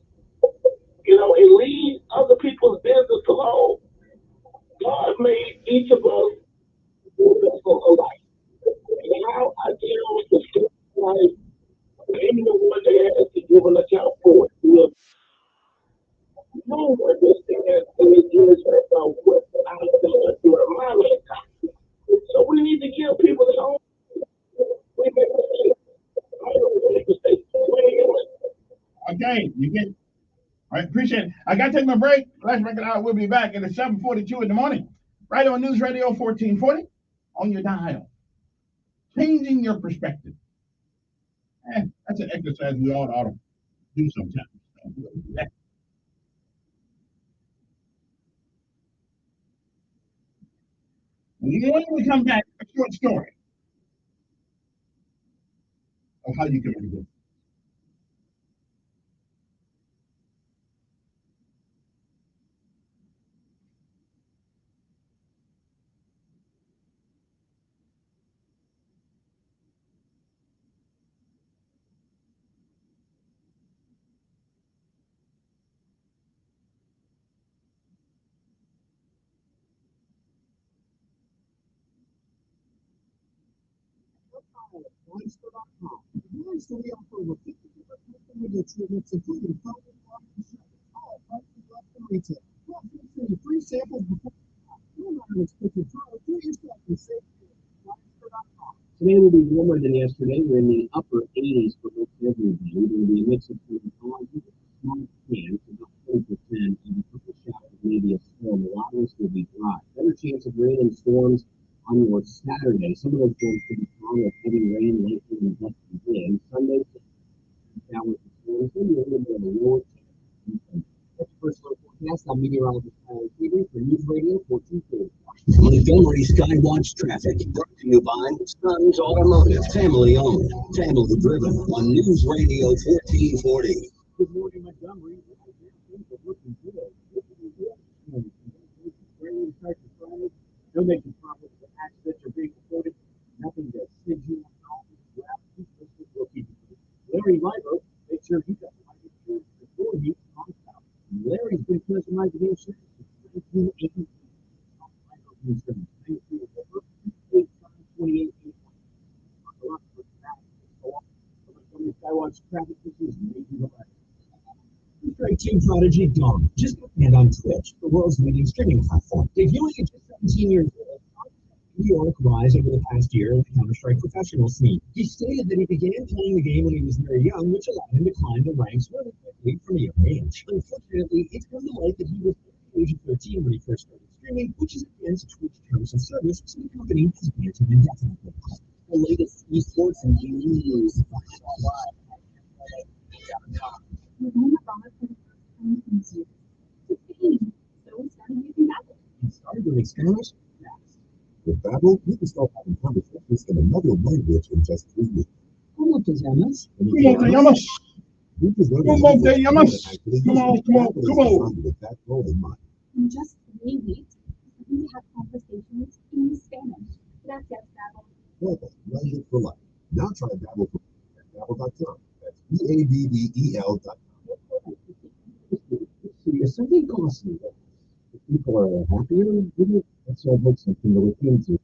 and leave other people's business alone. God made each of us alike. Now I choose to stay life, being the one that has to give an account for it. No one understands any judgment about what I've done during my lifetime. So we need to give people their own. We make mistakes. I don't make mistakes. Okay, you get. All right, appreciate it. I got to take my break. Last record out. We'll be back at 7:42 in the morning, right on News Radio 1440 on your dial. Changing your perspective. That's an exercise we all ought to do sometimes. When we come back, a short story of how you can make it. Blindster.com. Blindster, we offer over 50 different video treatments, including foaming, blocking, all prices less than retail. Plus, we'll send you free samples before you're not an expensive trial. Do it yourself and save Blindster.com. Today will be warmer than yesterday. We're in the upper 80s for most everybody. There will be a mix of clouds chance of rain and storms on your Saturday. Some of those storms could be strong with heavy rain, lightning, and gusty wind. Sunday, showers and storms, maybe a little bit of a lower chance. That's your first look forecast. I'm meteorologist Tyler Seabury for News Radio 1440. Montgomery Skywatch Traffic, brought to you by Sons Automotive, family owned, family driven, on News Radio 1440. Good morning, Montgomery. Things are looking good. Rain starts to Friday. No major problems or accidents are being reported. Nothing to send you on off the ground. We'll keep you moving. Larry Liber, make sure you got life insurance before you on top. Larry's been customized against since 1980. Skywatch traffic. This is Team Prodigy Dawn, just and on Twitch, the world's leading streaming platform. Debuting at just 17 years old, New York rise over the past year in the Counter-Strike professional scene. He stated that he began playing the game when he was very young, which allowed him to climb the ranks really quickly from a young age. Unfortunately, it's come to light that he was at the age of 13 when he first started streaming, which is against Twitch terms of service, so the company has banned him indefinitely. The latest esports and gaming news. Started learning Spanish fast. With Babbel, you can start having conversations in another language in just 3 weeks. ¿Cómo te llamas? Come on. With that goal in mind. In just 3 weeks, we have conversations in Spanish. Gracias, Babbel. Babbel, language for life. Now try Babbel for at Babbel.com. That's BABBEL.com. Is something costly that people are happier with it? That's what makes something to look into.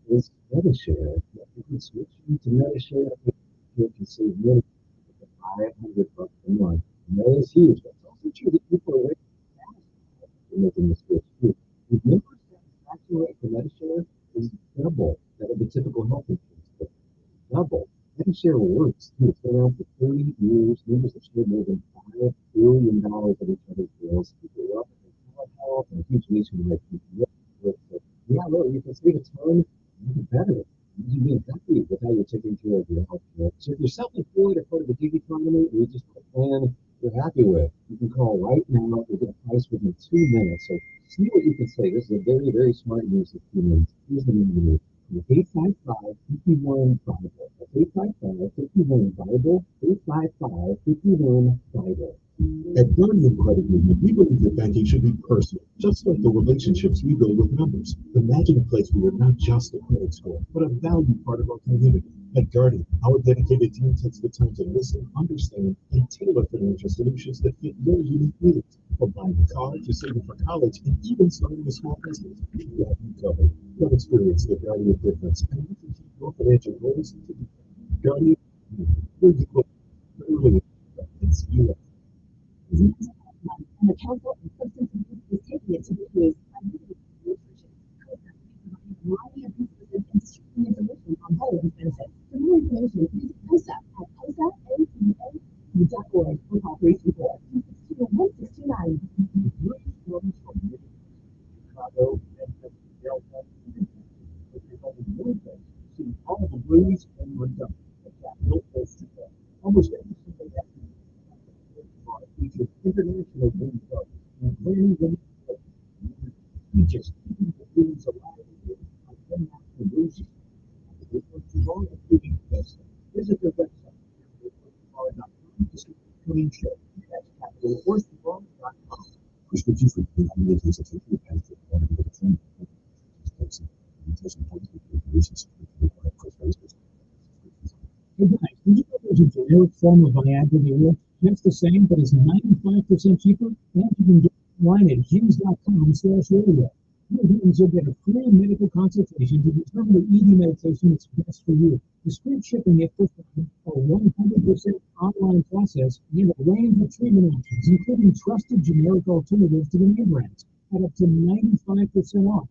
Is MetaShare. You can switch to MetaShare. You can save money $500 a month. And that is huge. That's also true that people are waiting for making the switch too. The member satisfaction rate for MetaShare is double that of the typical health insurance. Double. MetaShare works too. It's been around for 30 years. Members have shared more than $5 billion of each other's bills. People love it. Health and a huge nationwide people. Yeah, look, you can save a ton, make it better. You can be happy with how you're taking care of your health care. So if you're self-employed or part of the gig economy, or you just have a plan you're happy with, you can call right now to get a price within 2 minutes. So see what you can say. This is a very, very smart use of 2 minutes. Here's the number. 855-51-BIBLE. That's 855-51-BIBLE. 855-51-BIBLE. At Guardian Credit Union, we believe that banking should be personal, just like the relationships we build with members. Imagine a place where we're not just a credit score, but a valued part of our community. At Guardian, our dedicated team takes the time to listen, understand, and tailor financial solutions that fit your unique needs. From buying a car to saving for college and even starting a small business, we've got you covered. You'll experience the Guardian difference, and you can keep your financial goals to be Guardian. We're the early and see you later. And the council and substance abuse is taking it to the news by nutrition. COSA providing a variety of resources and distributing information on all of these benefits. For more information, visit COSA at COSAACA.org or call 324-262-1629. Chicago and Delta. See all the blues in Montgomery, the capital of Chicago. Almost every single day features international blues artists, including the just keeping the blues alive with international blues. Strong including best. Visit their website, to see the coming show. That's capitalhorsestrong.com. Prescription for medications are taken advantage of one of the training. Hey guys, did you know there's a generic form of Viagra that works just the same, but is 95% cheaper? And you can get it online at hughes.com/radio. Here, you'll get a free medical consultation to determine the ED medication that's best for you. Discreet shipping if prescribed, a 100% online process, and a range of treatment options, including trusted generic alternatives to the name brands, at up to 95% off.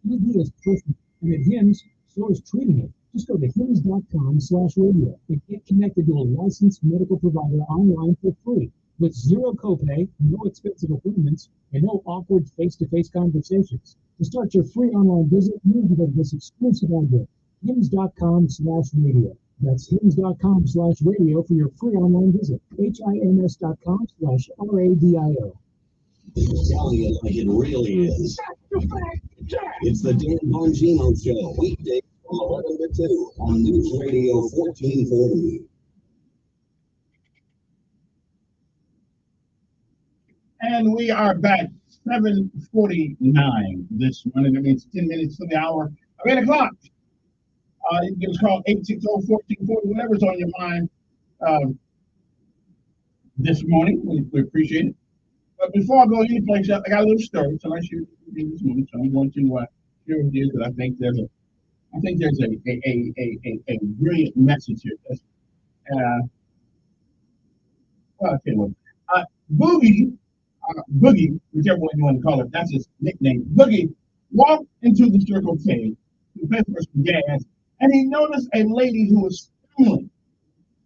ED is personal, and at HIMSS, so is treating it. Just go to hims.com/radio and get connected to a licensed medical provider online for free. with zero copay, no expensive appointments, and no awkward face-to-face conversations. To start your free online visit, you need to go to this exclusive address, hims.com/radio. That's hims.com/radio for your free online visit. HIMS.com/RADIO. Telling it like it really is. It's the Dan Bongino Show, weekdays from 11 to 2 on News Radio 1440. And we are back 7:49 this morning. That means 10 minutes to the hour of 8 o'clock. You can give us a call 860-1440, whatever's on your mind this morning. We appreciate it. But before I go any place else, I got a little story. So I should read this morning. So I'm going to share with you because I think there's a brilliant message here. Well, I'll tell you what. Boogie, whichever one you want to call it, that's his nickname. Boogie walked into the Circle K to pay for some gas, and he noticed a lady who was stumbling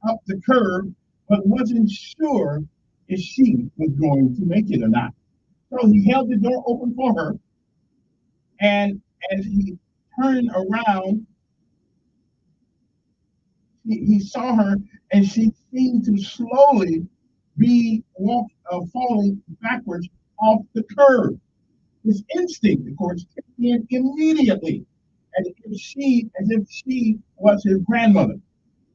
up the curb, but wasn't sure if she was going to make it or not. So he held the door open for her, and as he turned around, he saw her, and she seemed to slowly be falling backwards off the curb. His instinct, of course, kicked in immediately, as if she was his grandmother.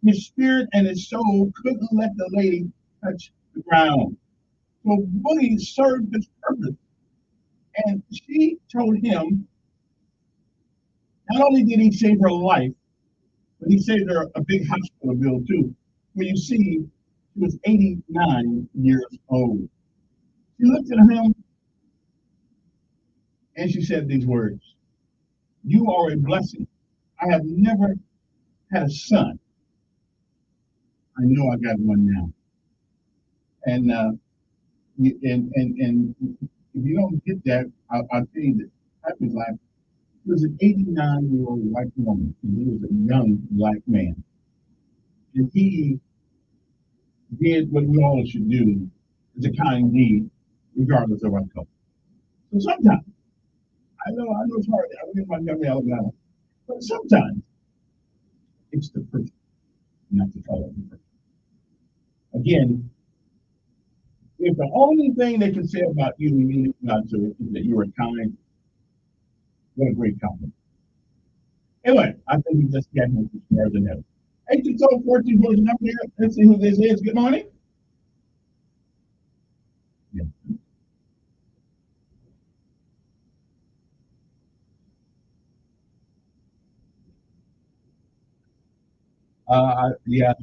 His spirit and his soul couldn't let the lady touch the ground. So Boogie served his purpose, and she told him not only did he save her life, but he saved her a big hospital bill too. Well, you see, she was 89 years old. She looked at him and she said these words: "You are a blessing. I have never had a son. I know I got one now." And if you don't get that, I'll tell you that Happy's life. She was an 89-year-old white woman, and he was a young black man. And he did what we all should do as a kind deed, regardless of our color. So sometimes, I know it's hard. I live in Montgomery, Alabama, but sometimes it's the person, not the color of the person. Again, if the only thing they can say about you and you not to it is that you are kind, what a great compliment. Anyway, I think we just got him more than ever. 860-1440 number here. Let's see who this is. Good morning. Yeah.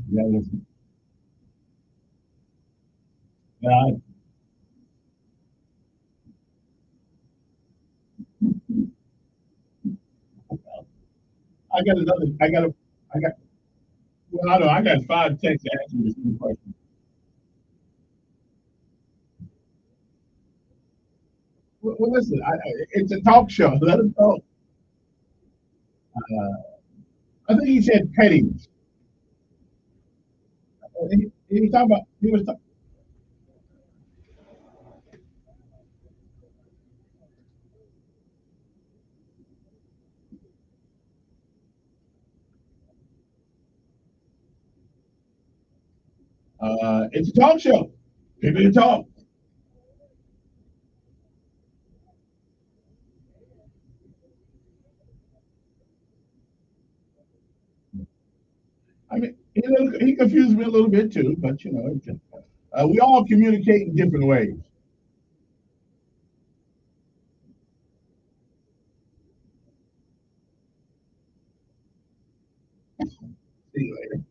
Listen. I got, well, I know, I got 5 texts asking me some questions. Well, listen, it's a talk show. Let him talk. I think he said pettiness. He was talking about, it's a talk show. People can talk. I mean, he confused me a little bit too, but you know, we all communicate in different ways. See you later.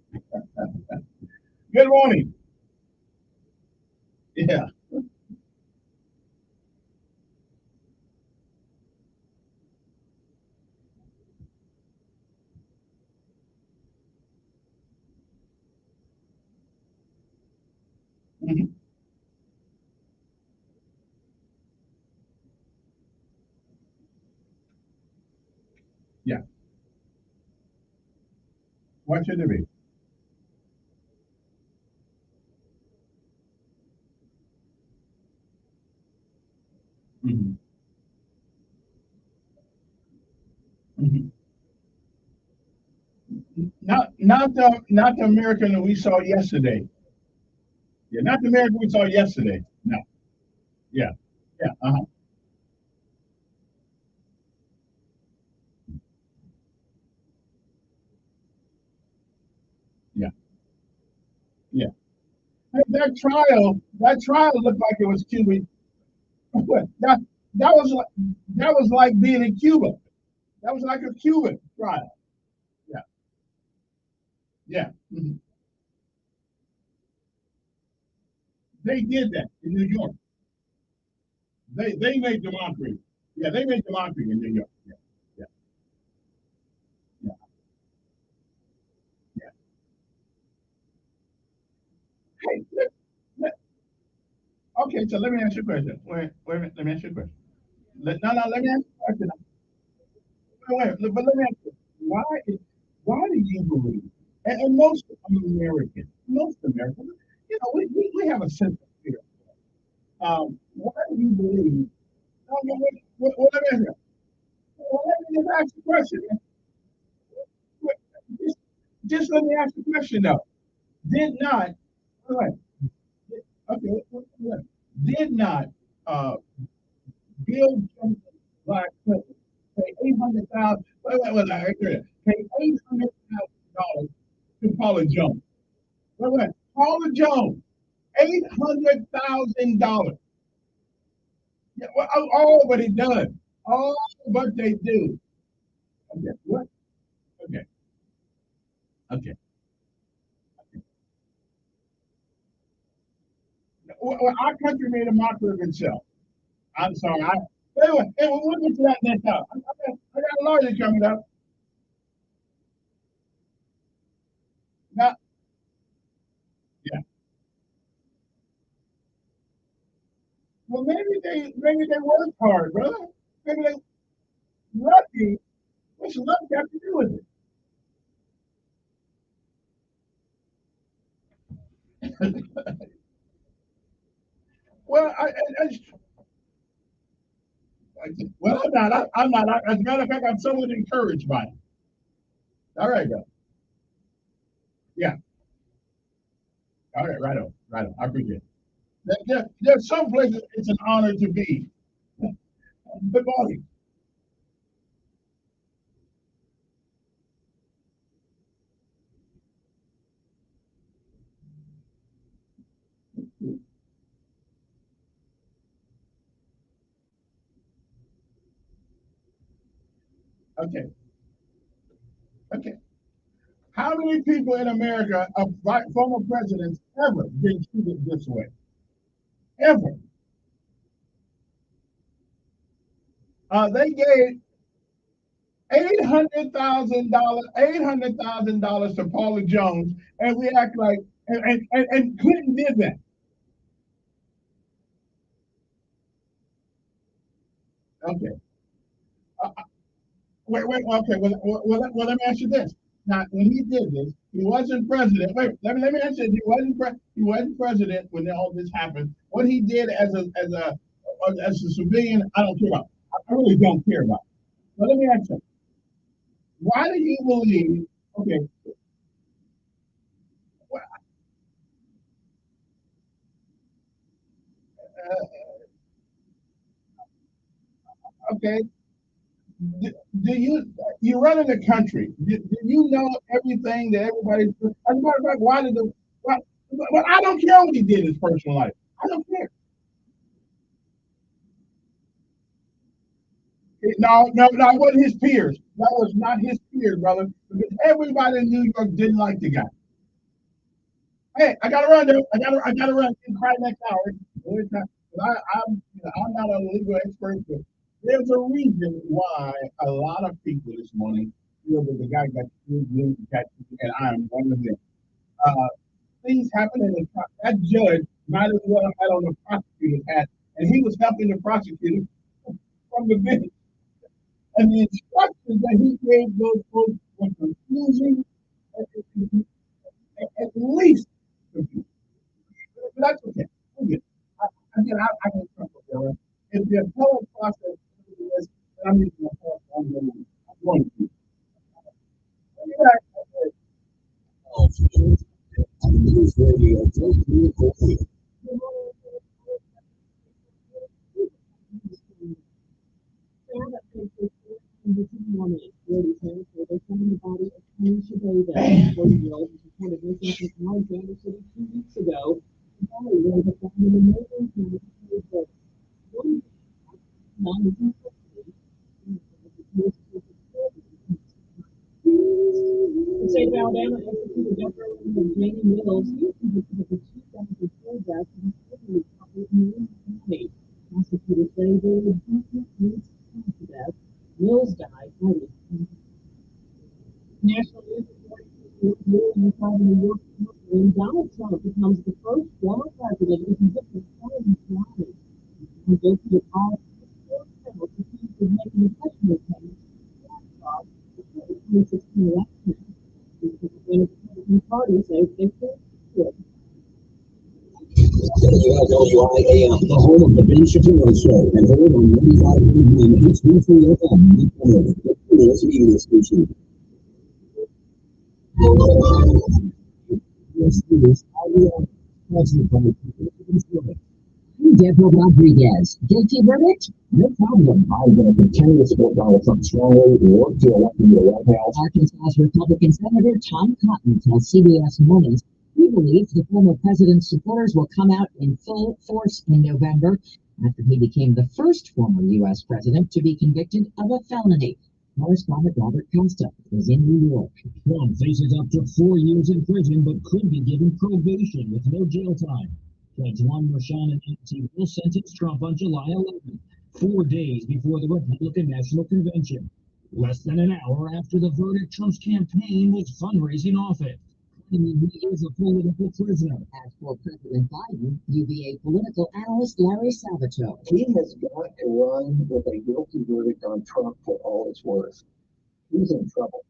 Good morning. Yeah. Mm-hmm. Yeah. What should it be? Mhm. Mhm. Not the American that we saw yesterday. Yeah, not the American we saw yesterday. No. Yeah. Yeah. Uh-huh. Yeah. Yeah. That trial looked like it was Cuban. that that was like being in Cuba. That was like a Cuban trial. Yeah. Yeah. Mhm. They did that in New York. They made democracy. Yeah, they made democracy in New York. Yeah. Yeah. Yeah. Yeah. Hey, okay, so let me ask you a question. Wait a minute. Let me ask you a question. No, let me ask you a question. But let me ask you, why why do you believe, and most Americans, we have a sense of fear. Why do you believe? No, let me ask you. Let me just ask you a question. Wait, Just, just let me ask you a question though. Did not, wait, okay, did not uh, Bill Clinton, Black Clinton, pay 800,000? Pay $800,000 to Paula Jones. Wait. Paula Jones, $800,000. Yeah, well, all but it done. All but they do. Okay. What? Okay. Okay. Well, our country made a mockery of itself. I'm sorry. Anyway, we'll get to that next time. I got a lawyer coming up. Now, yeah. Well, maybe they worked hard, brother. Maybe they lucky. What's luck got to do with it? Well, well, I'm not. I'm not. As a matter of fact, I'm somewhat encouraged by it. All right, bro. Yeah. All right. Right on. I appreciate it. There's some places it's an honor to be. Good morning. Okay. Okay. How many people in America, former presidents, ever been treated this way? Ever? They gave $800,000 to Paula Jones, and we act like and Clinton did that. Okay. Uh, wait. Okay. Let me ask you this. Now, when he did this, he wasn't president. Wait, let me answer this. He wasn't president when all this happened. What he did as a civilian, I don't care about. I really don't care about. But let me ask you, why do you believe? Okay, okay. Do you run in the country? Do you know everything that everybody? As a matter of fact, why did the? Why, but I don't care what he did in his personal life. I don't care. No, it wasn't his peers. That was not his peers, brother. Because everybody in New York didn't like the guy. Hey, I gotta run, dude. I gotta run. You can cry next hour. I'm not a legal expert, but there's a reason why a lot of people this morning feel that the guy got killed, and I am one of them. Uh, Things happen, and that judge might as well have had on the prosecutor's hat, and he was helping the prosecutor from the bench. And the instructions that he gave those folks were confusing, at least confusing. But that's okay. I can trust with that. If the appellate process is, I'm using the appellate one. I'm going to. News Radio 1440. The state of Alabama executed death row of Jamie Mills, the 2004 death in County. Prosecutors say they would to death. Mills died early. National news reporting from New York, when Donald Trump becomes the first former president to convict of felony crime. He goes to all penalties for making a questionable claim. 2016 election. The party says they could. WIAM, the home of the Ben Shapiro Show, and heard on 95.9 H3 FM. This media station. Deborah Rodriguez. Guilty verdict? No problem. I'm going to continue to support Donald Trump strongly and work to elect him to the White House. Arkansas Republican Senator Tom Cotton tells CBS Mornings he believes the former president's supporters will come out in full force in November after he became the first former U.S. president to be convicted of a felony. Correspondent Robert Costa is in New York. Trump faces up to 4 years in prison but could be given probation with no jail time. Judge Juan Merchan and Nancy will sentence Trump on July 11th, 4 days before the Republican National Convention. Less than an hour after the verdict, Trump's campaign was fundraising off it. He is a political prisoner. As for President Biden, UVA political analyst Larry Salvato. He has got to run with a guilty verdict on Trump for all it's worth. He's in trouble.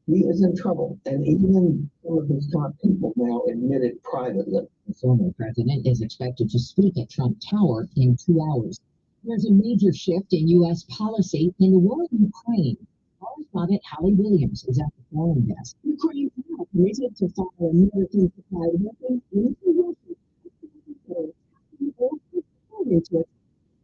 He is in trouble, and even some of his top people now admit it privately. The former president is expected to speak at Trump Tower in 2 hours. There's a major shift in U.S. policy in the war in Ukraine. Correspondent Holly Williams is at the foreign desk. Ukraine now committed to fire American supplied weapons into Russia.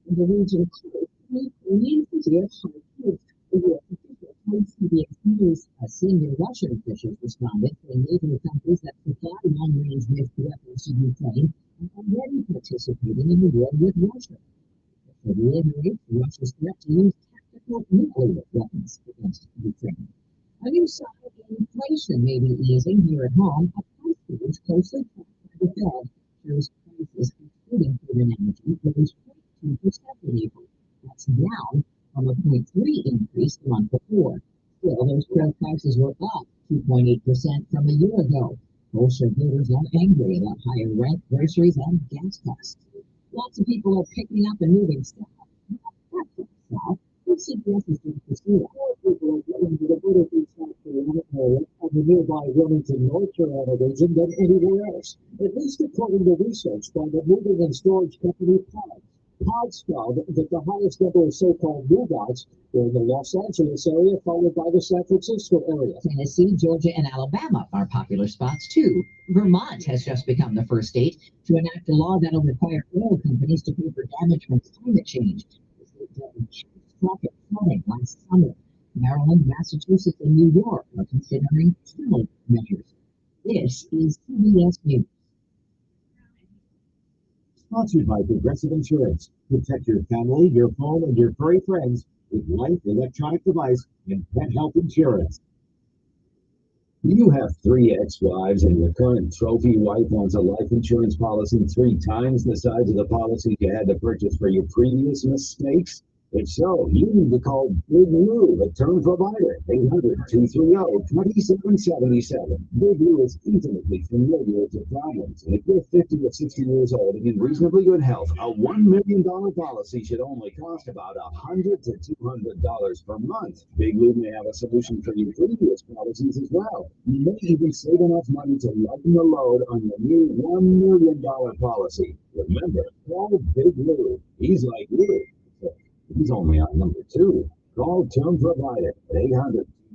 In the region close to the Ukrainian city of Kharkiv. The U.S. official told CBS News senior Russian officials responded to NATO countries that supply long-range weapons to Ukraine and already participating in the war with Russia. It reiterates Russia's threat to use tactical nuclear weapons against Ukraine. A new sign of inflation may be easing here at home. A price gauge closely tracked by the Fed shows prices, including food and energy, rose 0.2% in April. That's down from a 0.3% increase the month before. Still, those prices were up 2.8% from a year ago. Wholesale voters are angry about higher rent, groceries, and gas costs. Lots of people are picking up and moving south. South, CBS is going to pursue. More people are getting to the Butterfield, South Carolina area of the nearby Wilmington, North Carolina region than anywhere else, at least according to research by the moving and storage company Pods. Pods found that the highest number of so-called move-outs were in the Los Angeles area, followed by the San Francisco area. Tennessee, Georgia, and Alabama are popular spots, too. Vermont has just become the first state to enact a law that will require oil companies to pay for damage from climate change. The state dealt with catastrophic flooding last summer. Maryland, Massachusetts, and New York are considering similar measures. This is CBS News. Sponsored by Progressive Insurance. Protect your family, your home, and your furry friends with life, electronic device, and pet health insurance. You have 3 ex-wives and your current trophy wife wants a life insurance policy 3 times the size of the policy you had to purchase for your previous mistakes? If so, you need to call Big Lou, a term provider, 800-230-2777. Big Lou is intimately familiar with your problems, and if you're 50 or 60 years old and in reasonably good health, a $1 million policy should only cost about $100 to $200 per month. Big Lou may have a solution for your previous policies as well. You may even save enough money to lighten the load on your new $1 million policy. Remember, call Big Lou. He's like you. He's only on number 2. Call Term Provider at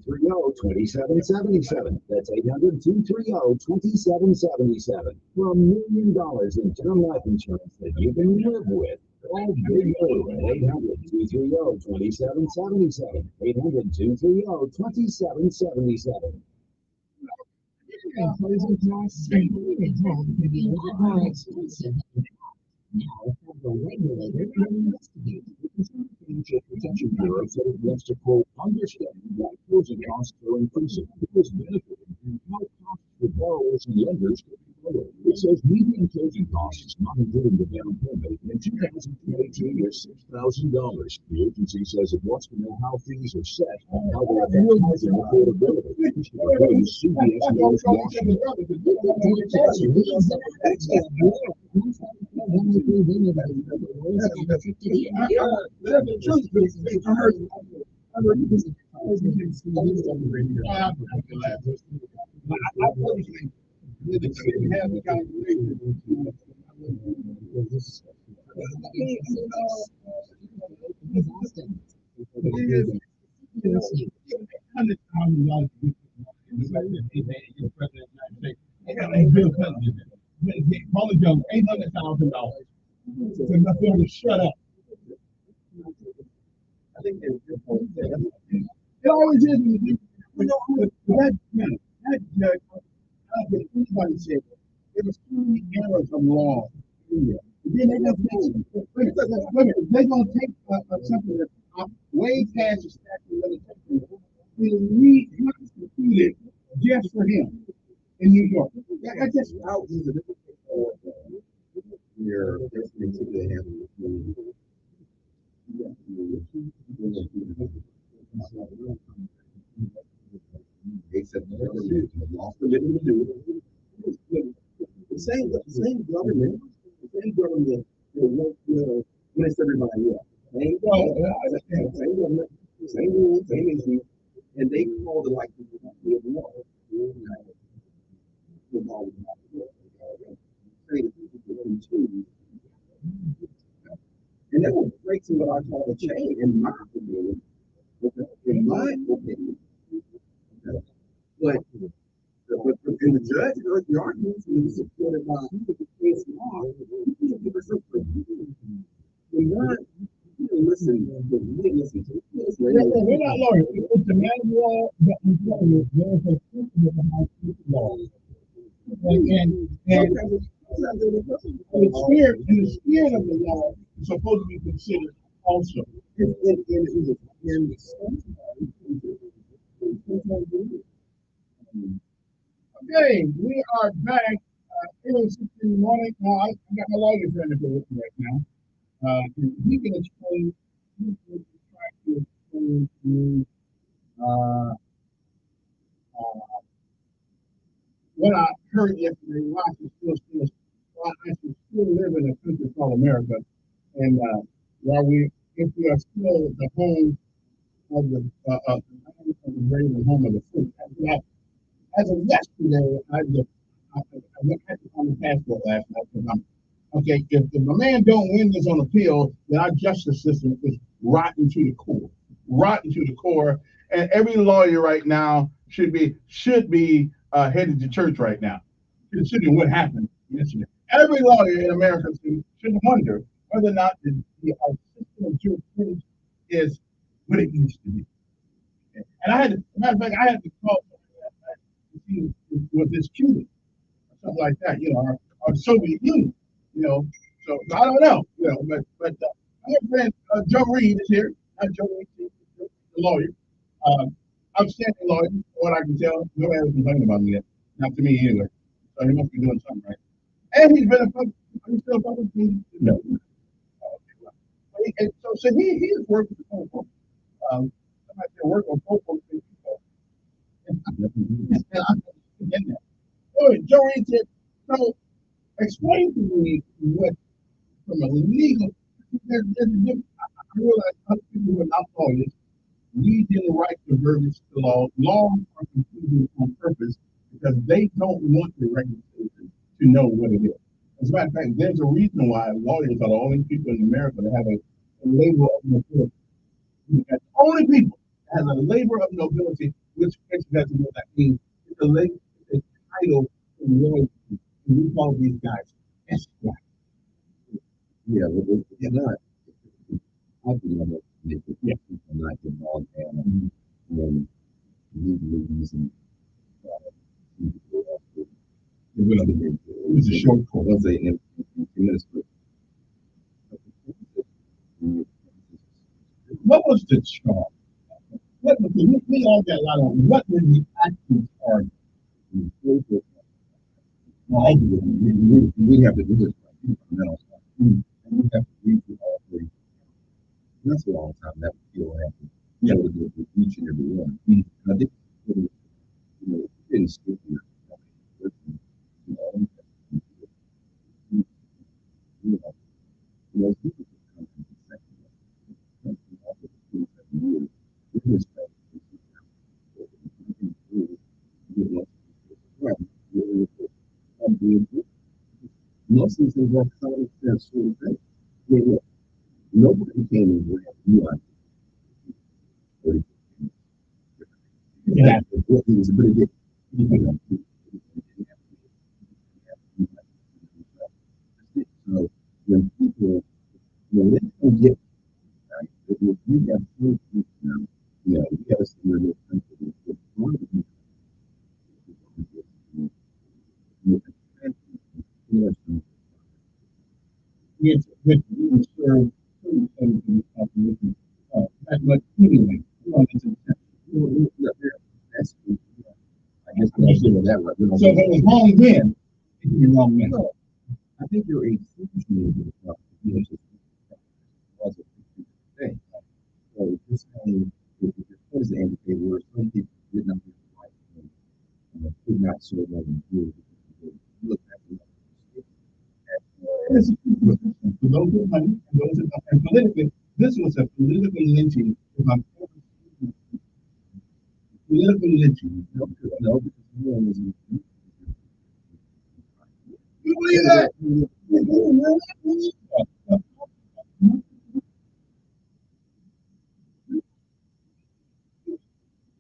800-230-2777. That's 800-230-2777 for $1 million in term life insurance that you can live with. Call Big Lou at 800-230-2777. 800-230-2777. Closing costs and moving home can be a lot more expensive than now. A federal regulator will investigate. The Consumer Financial Protection Bureau said it wants to, quote, understand why closing costs are increasing, because benefiting and how costs for borrowers and lenders could be lower. It says median closing costs, not including the down payment, in 2022 is $6,000. The agency says it wants to know how fees are set and how they affect housing affordability. CBS News Washington. Molly Jones, $800,000. So enough for him to shut up. I think it always is. That judge, I don't think anybody said there was too many errors of law. Then they're going to take something that's way past the statute of limitations and reconstitute it just for him in New York. I just out is a different you're listening to the the same government will work with mess everybody up. Same government, same rules, same issue, and they call the like the law. And that will break some what I call the chain, in my opinion. But in the judge, the arguments will be supported by the case law. Listen, we're not lawyers. It's the manual that we follow. There's a principle behind law. And the spirit of the law is supposed to be considered also. Okay, we are back. 8:06 in the morning. I got my lawyer friend with me right now. He can explain. He can try to explain to me what I heard yesterday. Why I should still live in a country called America, and if we are still the home of the brave and home of the free. As of yesterday, I had to find the passport last night because if my man don't win this on appeal, then our justice system is rotten to the core, and every lawyer right now should be headed to church right now, considering what happened yesterday. Every lawyer in America should wonder whether or not our system of jurisprudence is what it used to be. And I had to call with this Cuban or something like that, or Soviet Union, So I don't know, but my friend Joe Reed is here. Joe Reed, the lawyer, outstanding lawyer. From what I can tell, nobody ever complained about me yet, not to me anyway. So he must be doing something right. And he's been he's still a public defender? No. And so he's working for Coco. Somebody said work on Coco. Joe Reed said, so explain to me what, from a legal, I realize other people who are not lawyers, we didn't write the verbiage to law. Laws are confusing on purpose because they don't want the regulation to know what it is. As a matter of fact, there's a reason why lawyers are the only people in America that have a labor of nobility. That's the only people that has a labor of nobility, which gets back to what that means. It's a labor, it's a title in royalty. And we call these guys esquire. Yeah, but it's not. I can never make it. Yeah. People not get bogged down in legalese and it was a short course. Let's say in ministry. What was the charge? What was we all got a lot on what was the actual charge? We have to do this fundamental stuff. And we have to read through all three. That's a long time that we feel happy. Yeah, to do with each and every one. And I think didn't stick here. Most people come from the second year. Most of these things are common sense sort of thing. I mean, look, nobody came and grabbed you on 30. Yeah. It was a pretty big, so when people, when they don't get right, if you have two people now, we got to see where this country is. One of the Which we serve that much anyway. That's, I guess we'll say that right. So if it was wrong then, it could be wrong now. No, I think you're a huge movement of today. So this thing, if the president indicated where some people did not get the right thing and could not serve as a good, look at the for those with money and those that don't. And politically, this was a political lynching. If I'm political lynching. No, because no one was in. You believe that?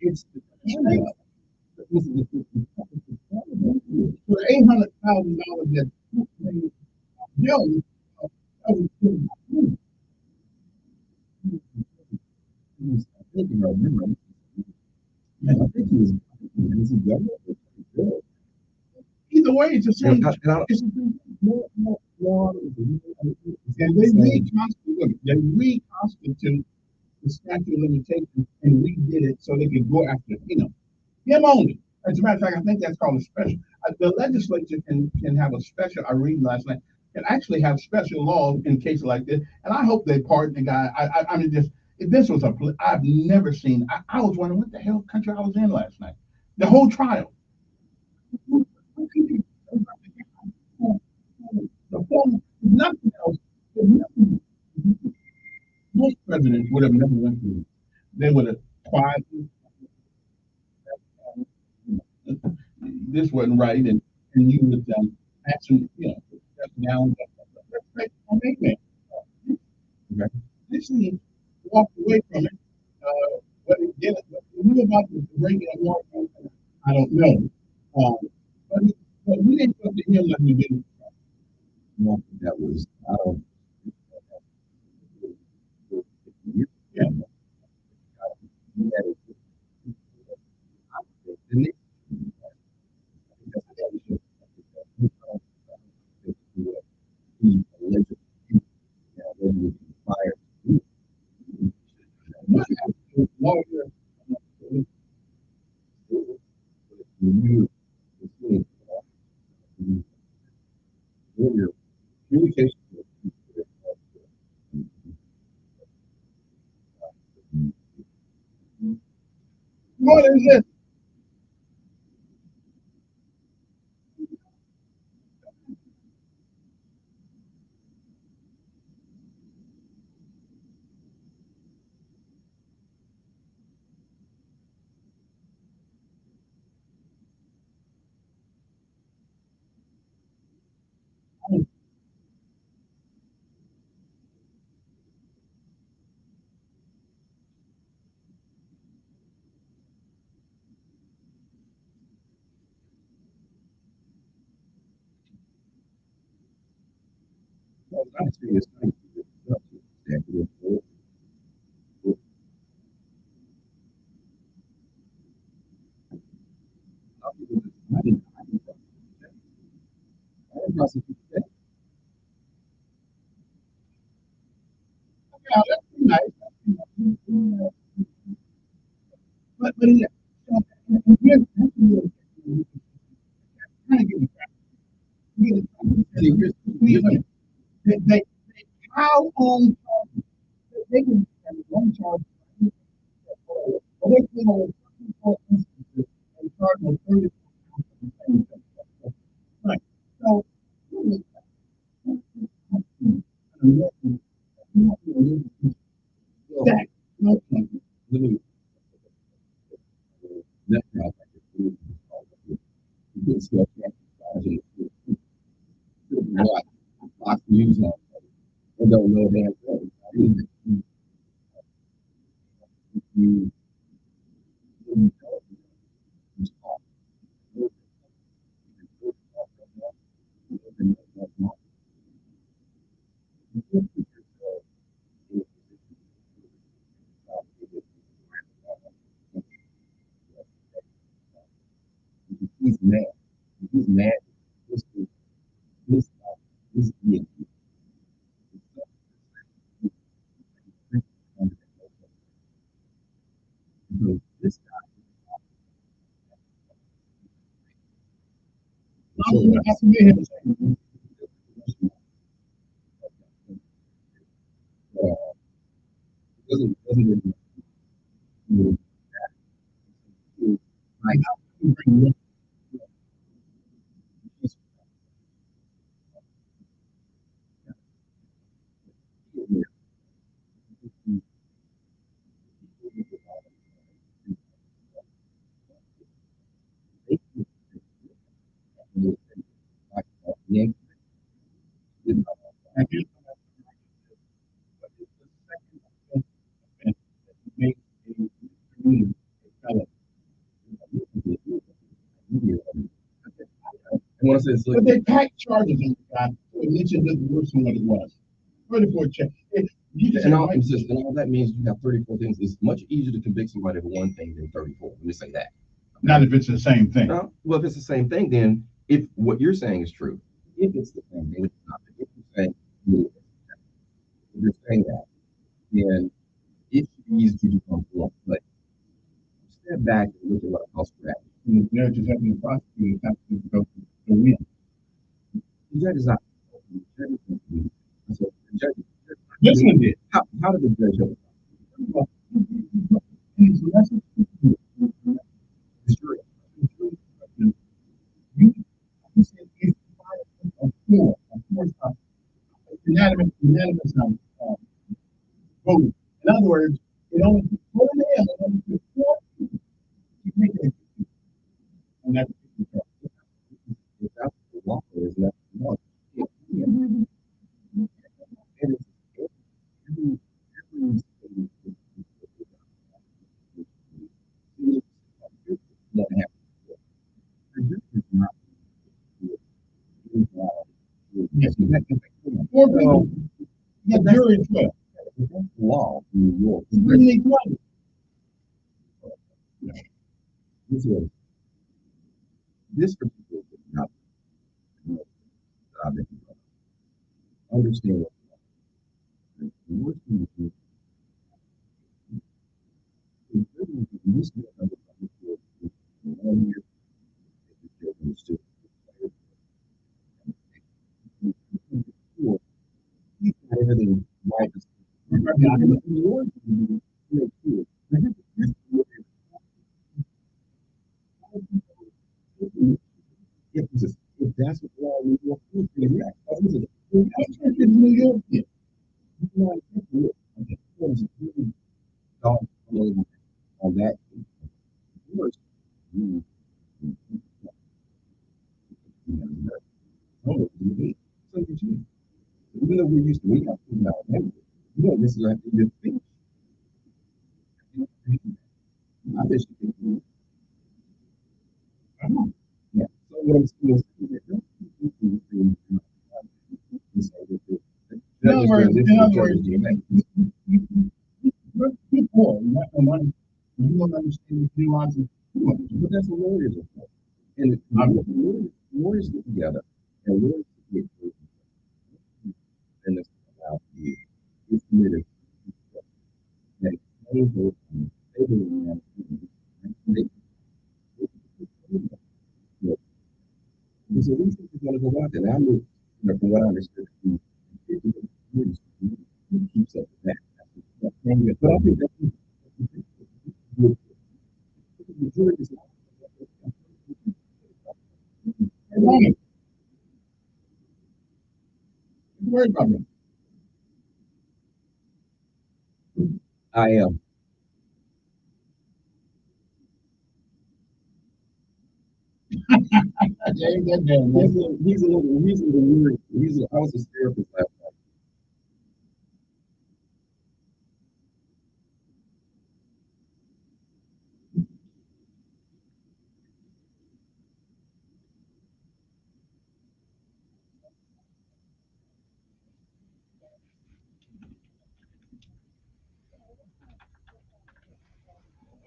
It's for $800,000 that Joe, I think I remember. I think he was a governor. Either way, it's the same. And they reconstitute the statute of limitations and redid it so they could go after him only. As a matter of fact, I think that's called a special. The legislature can have a special. I read last night can actually have special laws in cases like this, and I hope they pardon the guy. I mean, this was I've never seen. I was wondering what the hell country I was in last night. The whole trial. Nothing else. Most presidents would have never went through it. They would have quietly. This wasn't right, and you would actually, down. This he walked away from it. What he did, what he knew about the breaking and walk, I don't know. But we didn't come to him like we did. No, that was I don't. Yeah. Communication. What is it? Yeah, that's nice. But yeah, so, and here's kind of getting back. They how on they can have one charge, but they can hold 24 instances and charge them 30 for the same thing. Right. So that okay. I don't know that. He's mad. He's mad. He's yeah. This doesn't like yeah. But they packed charges on the guy, so it makes it look worse than what it was. 34 check. And all that means you have 34 things. It's much easier to convict somebody of one thing than 34. Let me say that. Not if it's the same thing. No, well, if it's the same thing, then if what you're saying is true, if it's the same thing, it's not. If you're saying that, then it should be easy to come along. But step back and look at what I call strategy. And the judge is having the prosecutor have to go to win. The judge is not. So the judge. This one did. How did the judge help? His message to the jury. He said it's a four unanimous vote. In other words, it only took 4 days, it only took 4 people to make it. And that's the charge. If that's the law, is that the law? Yes, exactly. 4 people. Yeah, jury 12. Law in New York. Really 12. This particular not understand the worst thing is this 1 year he's got everything right. If that's what law in New York is, that's in New York. Yeah. On that, worse. Even though we're used to we have to now, this is actually a good thing. I bet you yeah. So what I'm saying is other words, people, you don't understand the nuances. But that's what lawyers are for. And lawyers get together and lawyers get and it's about you. It's committed. And they will so these things are going to go out there. And I know, from what I understood, he keeps up with that. But I think that's the majority is don't worry about me. I am. James, that damn man. He's a little weird. I was his therapist last night.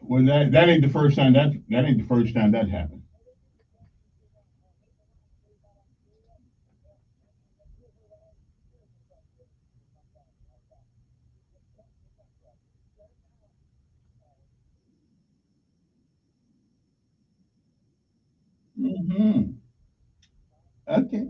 Well, that ain't the first time that ain't the first time that happened. Mm-hmm. Okay.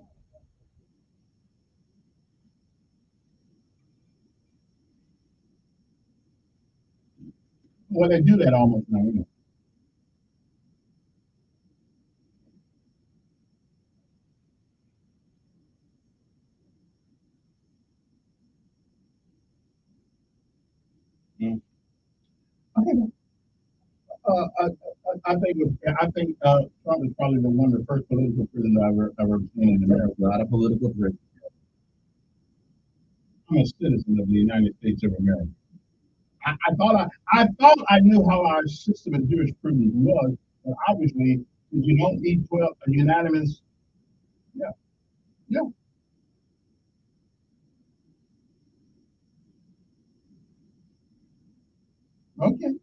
Well, they do that almost now. Mm. I think Trump is probably one of the first political prisoners I've ever seen in America. Not a political prisoner. I'm a citizen of the United States of America. I thought I knew how our system of jurisprudence was, but obviously, if you don't need 12 unanimous, yeah, yeah. Okay.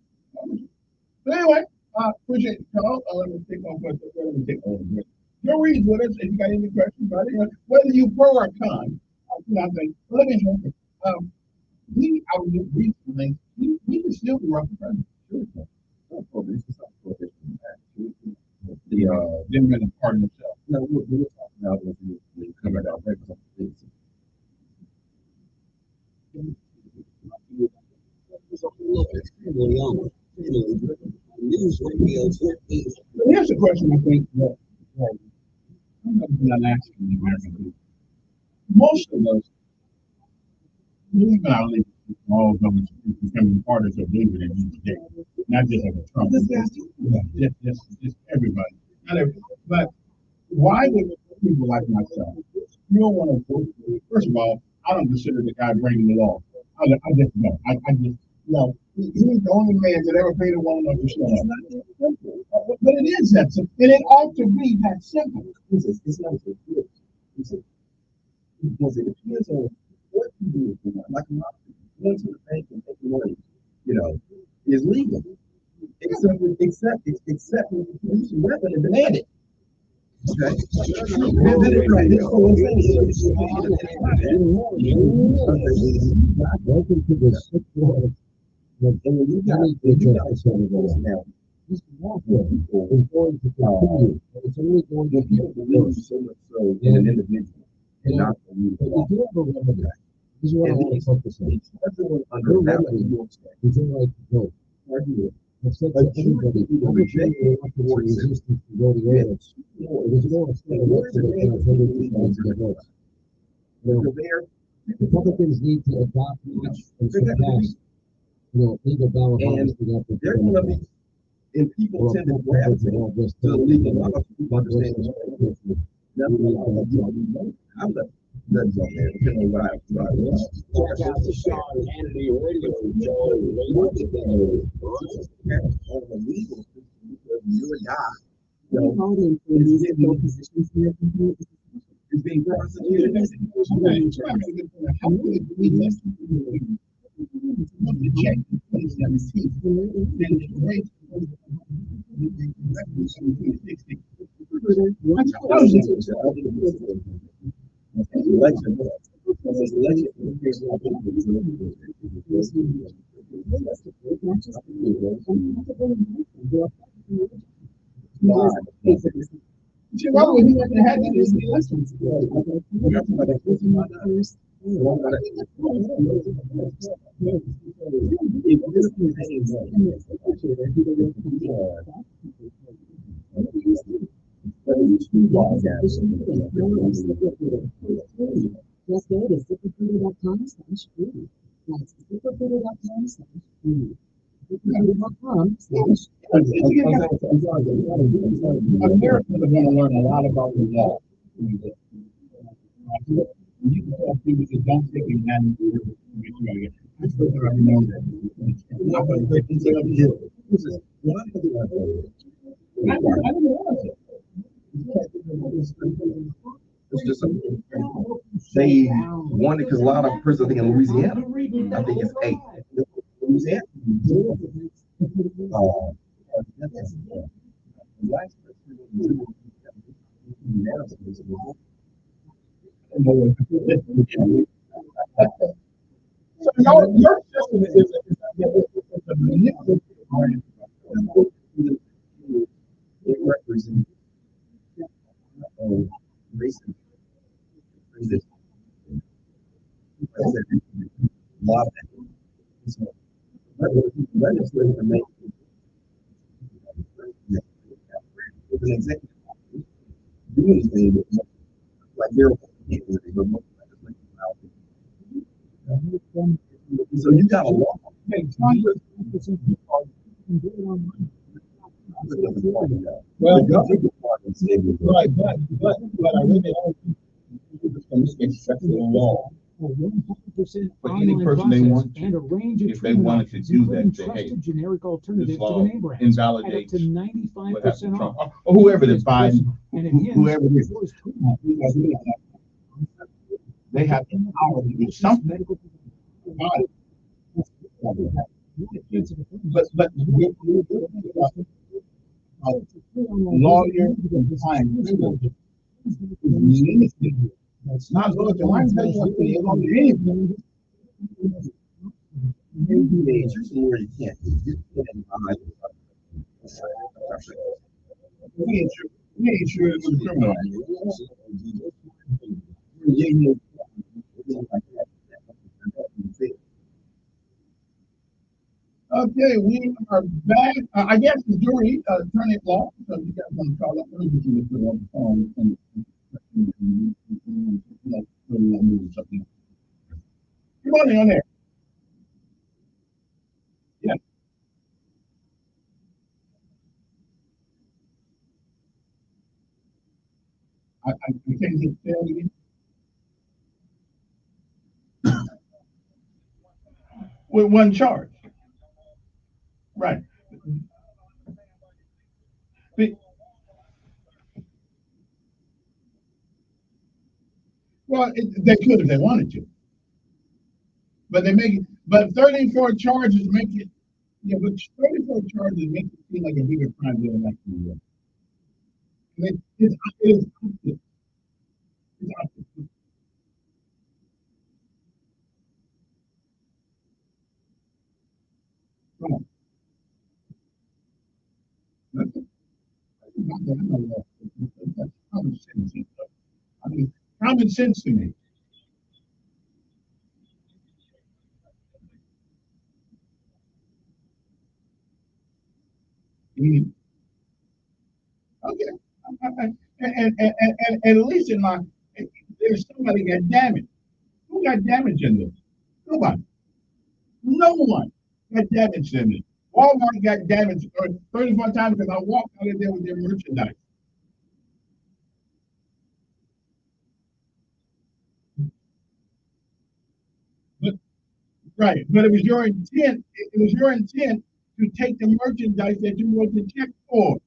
But anyway, appreciate the call. Let me take on what Joe Reed's with us. If you got any questions about it, whether you pro or con, I think. Let me know. I was just recently, he can still be running for president. The Democratic Party himself. No, we were talking about when you come out right with things. Here's the question I think that I'm not asking the American people. Most of us, even our leaders, all of them becoming part of the believing in each day, not just like a Trump. Just everybody. Not everybody. But why would people like myself still want to vote for me? First of all, I don't consider the guy breaking the law. I just don't. I just, he's the only man that ever paid a woman up to shut up. But it is that simple. And it ought to be that simple. It's not so good. Because it depends on what you do. Like a lot of people going to the bank and making money, is legal. Except when you produce a weapon and demand it. Okay. Welcome to the sixth world. And when you got now, this warfare is going to continue. It's only going to get so much so in an individual. And not for you. But you do have a remedy. This is what I want to focus on. Everyone Your remedy is your right to vote. I've said to everybody, every day they want to resistance to go to war. It is going to stand up to the hundreds of votes. Republicans need to adopt and surpass, legal ballot and they're going to be, and people tend to gravitate to the legal ballot. People understand I'm the nuts on there, depending on what I was. Check out the Sean Hannity radio show. On the legal system, because you're a guy. is being prosecuted. Just go to ZipRecruiter.com/free. That's ZipRecruiter.com/free. ZipRecruiter.com/free. Americans are going to learn a lot about the law. You can tell people that don't take advantage of it. I'm supposed to know that. It's just they wanted because a lot of prisons, I think in Louisiana, I think it's 8. Louisiana. So your system is a manipulative. It represents racism. Law legislature makes an executive do anything like they're so you got a law. Well, right, but I really don't think it's the law. For any person they want to, if they wanted to do that, say, hey, this law invalidates what happened to Trump, or whoever the Biden, whoever it is. They have the power to do something about it. But lawyer time. It's not good. The one thing you're going to do anything. Maybe where you can't. We ain't sure it's a criminal. Okay, we are back. I guess the jury turn it off. So you guys want to call up? Let me get you to put it on the phone. Good morning on there. Yeah. I can't say it again. With one charge. Right. Well, they could if they wanted to. But they make it, but 34 charges make it, yeah, but 34 charges make it seem like a bigger crime than it actually is. It's opposite. It's opposite. Come on. That's common sense. I mean, common sense to me. Mm-hmm. Okay. And at least in my, there's somebody got damaged. Who got damaged in this? Nobody. No one got damaged in this. Walmart got damaged 34 times because I walked out of there with their merchandise. But, right, but it was your intent. It was your intent to take the merchandise that you wrote the check for.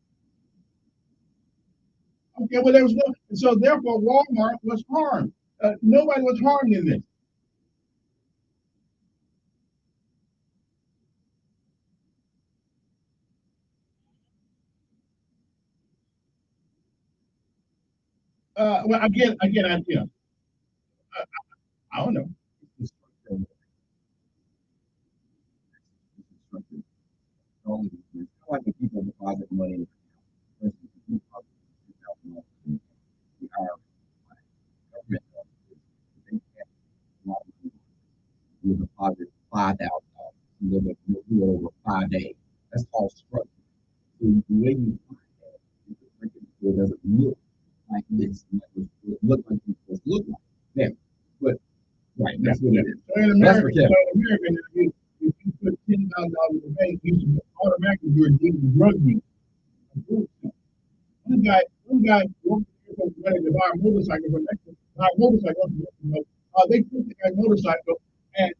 Okay, well, there was no, so therefore Walmart was harmed. Nobody was harmed in this. Well, I don't know. Like when people deposit money, for instance, if you deposit $2,000 the government, they have a lot of money. You deposit $5,000. You live over 5 days. That's called structure. So the way you find that is to break it so it doesn't look like this, it look like it's supposed to look like. Yeah, but right, that's what it is. So in America, if you put $10,000 in the bank, you should automatically you're dealing drug use. One guy walked ready to buy a motorcycle from Mexico. They took the guy's motorcycle, and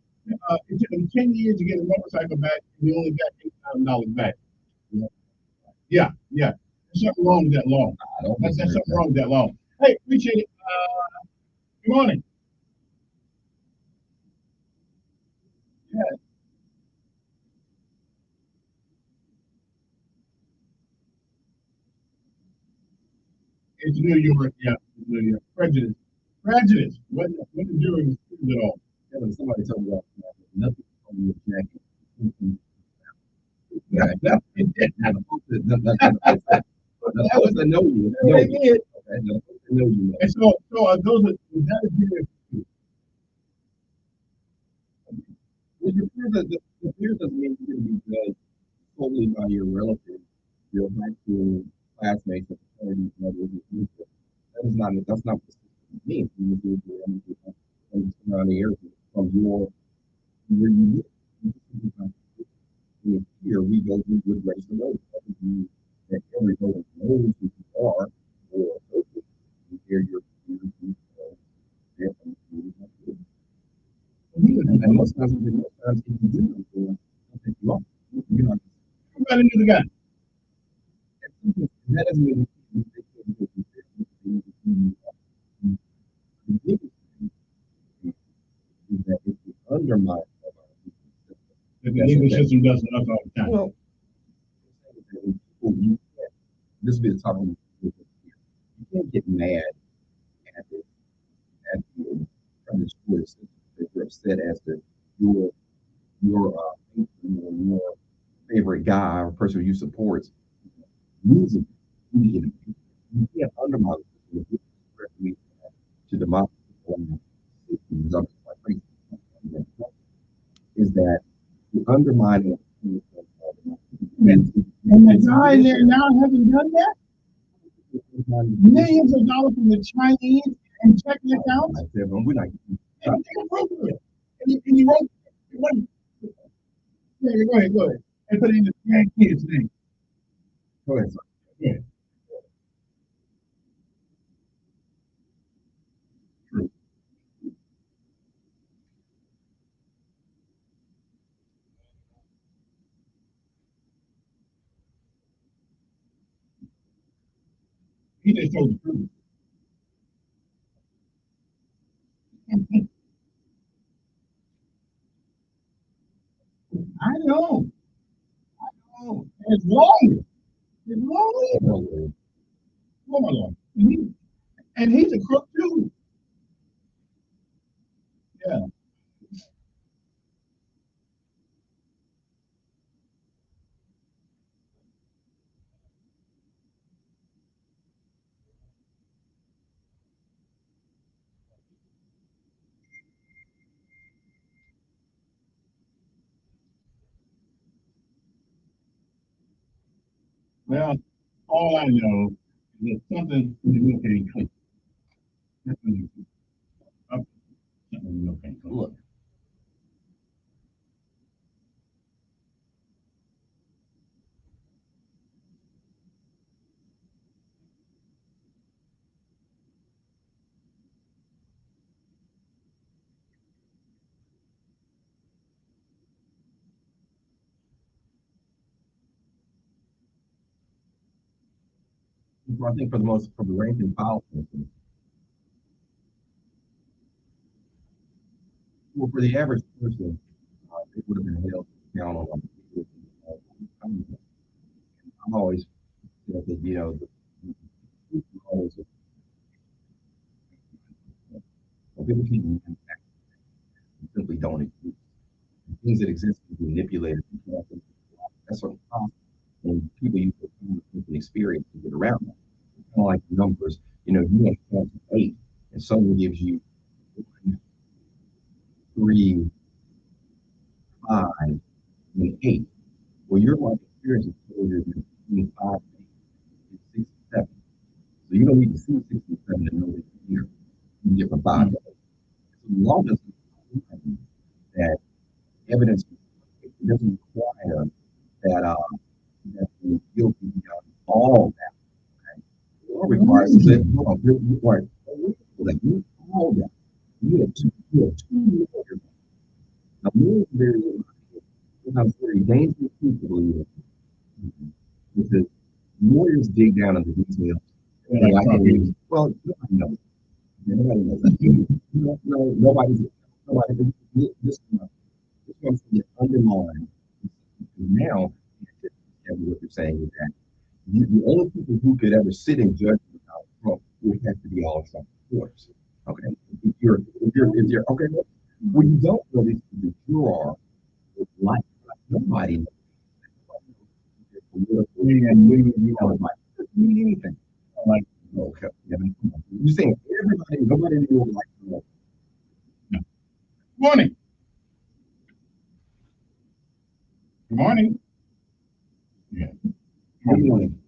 it took him 10 years to get a motorcycle back, and he only got $8,000 back. Yeah. There's something wrong with that law. There's something wrong with that law. Hey, appreciate it. Good morning. Yeah. It's New York, yeah. New York. Prejudice. What the jury is at all. Yeah, when somebody told me that, nothing on your jacket. That was the know you. And so those are that is the fear doesn't mean you're going to be judged solely by your relatives, your high school classmates, and fraternities and others. That's not what it means. You do it around the area from your where you live. And here we go, we would raise the road. That doesn't mean that every voter knows who you are or you hear your and most times if you do they'll pick you up. You know, everybody knew the guy. That doesn't mean the biggest thing is that it's the undermine of our The legal system does enough all the time. Well, this will be the topic. You can't get mad at the from the school system that you're upset as to your your favorite guy or person you support using you can't undermine the system to democracy is that the undermining and the guy there now hasn't done that. Millions of dollars from the Chinese and checking accounts. We're not. And he wrote. Go ahead. And put it in the grandkids' name. Go ahead, sir. Yeah. True. He just told the truth. I know. It's long. It's long. Oh my Lord. And he's a crook too. Yeah. Well, all I know is that something in the milk ain't clean. Something in the milk ain't clean. Look. I think for the rank and file person, well, for the average person, it would have been held down on like, I'm always said that, always people keep simply don't exist. Things that exist can be manipulated. That's what and people use an experience to get around that. It's kind of like numbers. You have count to 8, and someone gives you 1, 3, 5, and 8. Well, your life experience is totally between 5, 8, and 6, 7. So you don't need to see 6 and 7 to know that you're here. You can get from 5 to 8. So the law doesn't require that evidence. It doesn't require that the guilty beyond all that. Okay? The law requires that you all that. You have two lawyers. Now, sometimes very dangerous people believe it. Because lawyers dig down into details. Well, nobody knows. Nobody knows. This comes to get undermined. Now, what you're saying is that the only people who could ever sit in judgment without Trump would have to be all Trump supporters. Okay, if you're okay, well, you don't know these people. You are like nobody knows. You mean anything. Like, okay, you're saying nobody knew like Trump. Good morning. Good morning. Yeah. Good morning.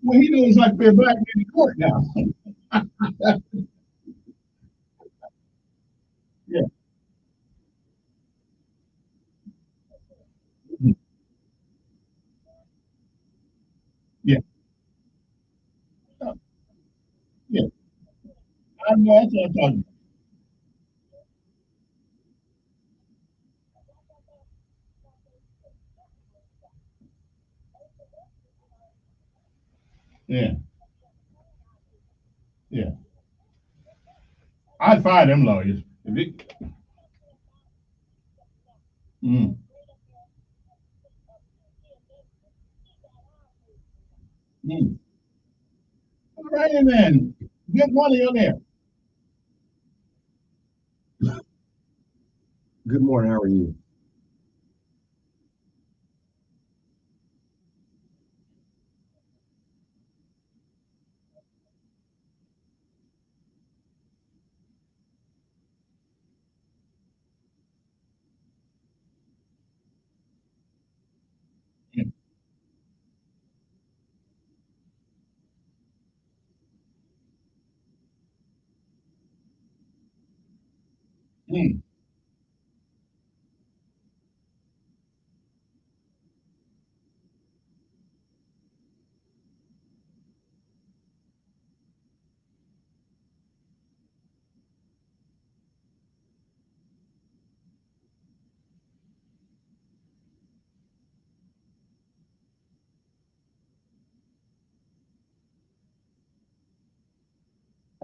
Well, he knows like we're black in court now. Yeah. Yeah. Yeah. I know that's what I'm talking about. Yeah. Yeah. I'd fire them lawyers. Mm. Mm. All right, then. Good morning on there. Good morning. How are you? Mm. Mm.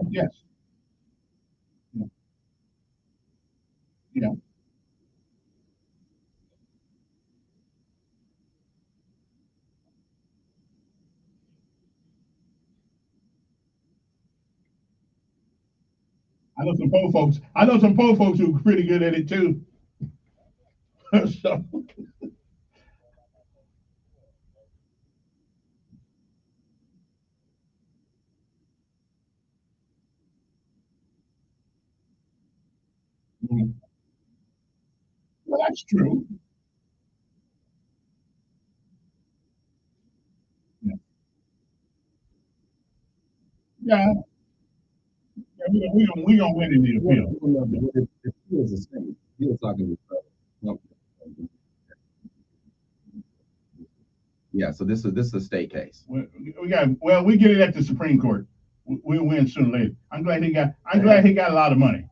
Yes. Yeah. Yeah. I know some poor folks. I know some poor folks who are pretty good at it too. So, mm. Well, that's true. Yeah. Yeah, we gonna win in the appeal. No, but if he was the same, he was talking to yeah. So this is a state case. We get it at the Supreme Court. We'll win sooner or later. I'm glad he got a lot of money.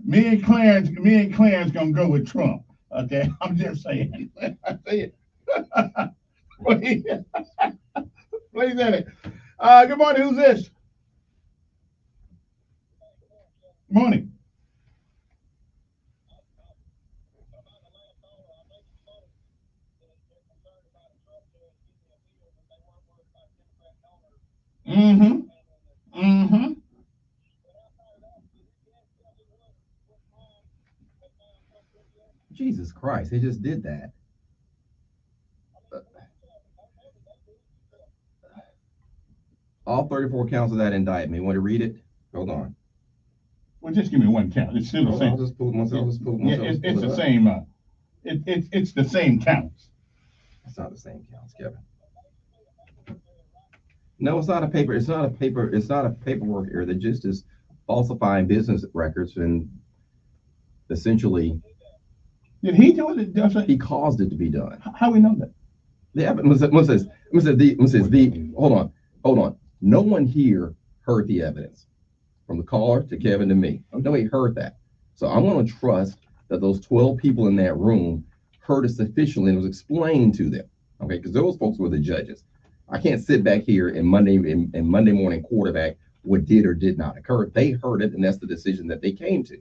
me and Clarence gonna go with Trump. Okay, I'm just saying. I say it. Please at it. Good morning. Who's this? Morning. Mm-hmm. Mm-hmm. Jesus Christ, they just did that. All 34 counts of that indictment. You want to read it? Hold on. Well, just give me one count. It's still the same. I'll just pull it myself. It's the same. It's the same counts. It's not the same counts, Kevin. No, it's not a paper. It's not a paper. It's not a paperwork error. That just is falsifying business records and essentially. Did he do it? He caused it to be done. How we know that? The evidence says hold on. No one here heard the evidence, from the caller to Kevin to me. Nobody heard that. So I'm going to trust that those 12 people in that room heard it sufficiently and it was explained to them. Okay, because those folks were the judges. I can't sit back here and Monday morning quarterback what did or did not occur. They heard it, and that's the decision that they came to.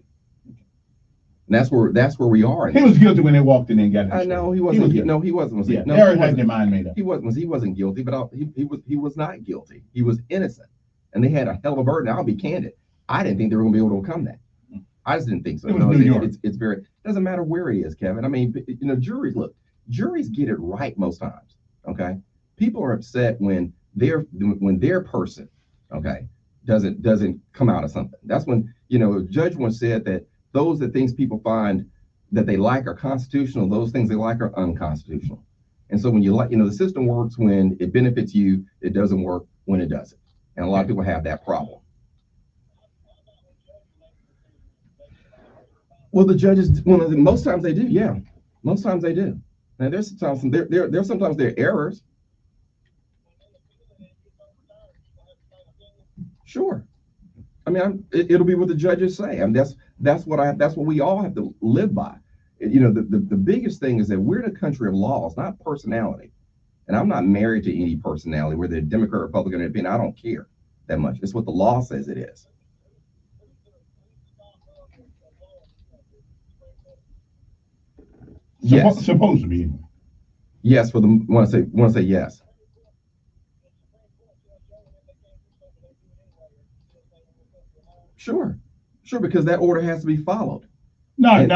And that's where we are. He was guilty when they walked in and got it. I know he wasn't. No, he wasn't. Yeah, they already had their mind made up. He wasn't guilty, but he was not guilty. He was innocent, and they had a hell of a burden. I'll be candid. I didn't think they were going to be able to overcome that. I just didn't think so. It was New York. It's very. Doesn't matter where he is, Kevin. I mean, juries get it right most times. Okay, people are upset when their person, okay, doesn't come out of something. That's when a judge once said that. Those that things people find that they like are constitutional, those things they like are unconstitutional. And so when you like, the system works when it benefits you, it doesn't work when it doesn't. And a lot of people have that problem. Well, the judges, most times they do, yeah. Most times they do. Now there's sometimes there are errors. Sure. I mean, it'll be what the judges say. I mean, that's what we all have to live by. The biggest thing is that we're in a country of laws, not personality. And I'm not married to any personality, whether they're Democrat, Republican, or Independent. I don't care that much. It's what the law says it is. Yes. Supposed to be. Yes, for them. Want to say yes. Sure, because that order has to be followed. Not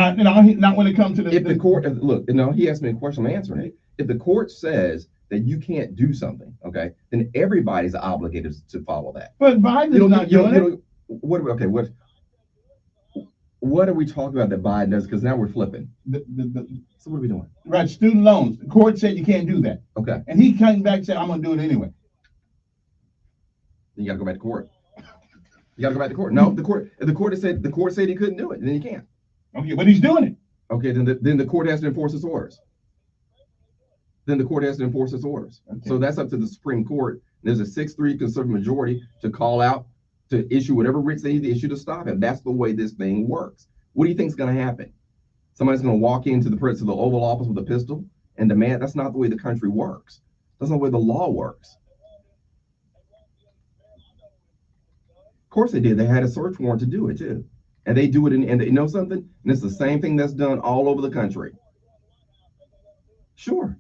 when it comes to the court. Look, he asked me a question. I'm answering it. If the court says that you can't do something, okay, then everybody's obligated to follow that. But Biden's not doing it. What are we talking about that Biden does? Because now we're flipping. So what are we doing? Right, student loans. The court said you can't do that. Okay. And he came back and said, I'm going to do it anyway. Then you got to go back to court. You got to go back to court. No, the court said he couldn't do it. Then he can't. Okay, but he's doing it. Okay, then the court has to enforce its orders. Okay. So that's up to the Supreme Court. There's a 6-3 conservative majority to call out, to issue whatever writs they need to issue to stop him. That's the way this thing works. What do you think is going to happen? Somebody's going to walk into the Oval Office with a pistol and demand? That's not the way the country works. That's not the way the law works. Of course they did. They had a search warrant to do it too. And they do it and you know something? And it's the same thing that's done all over the country. Sure.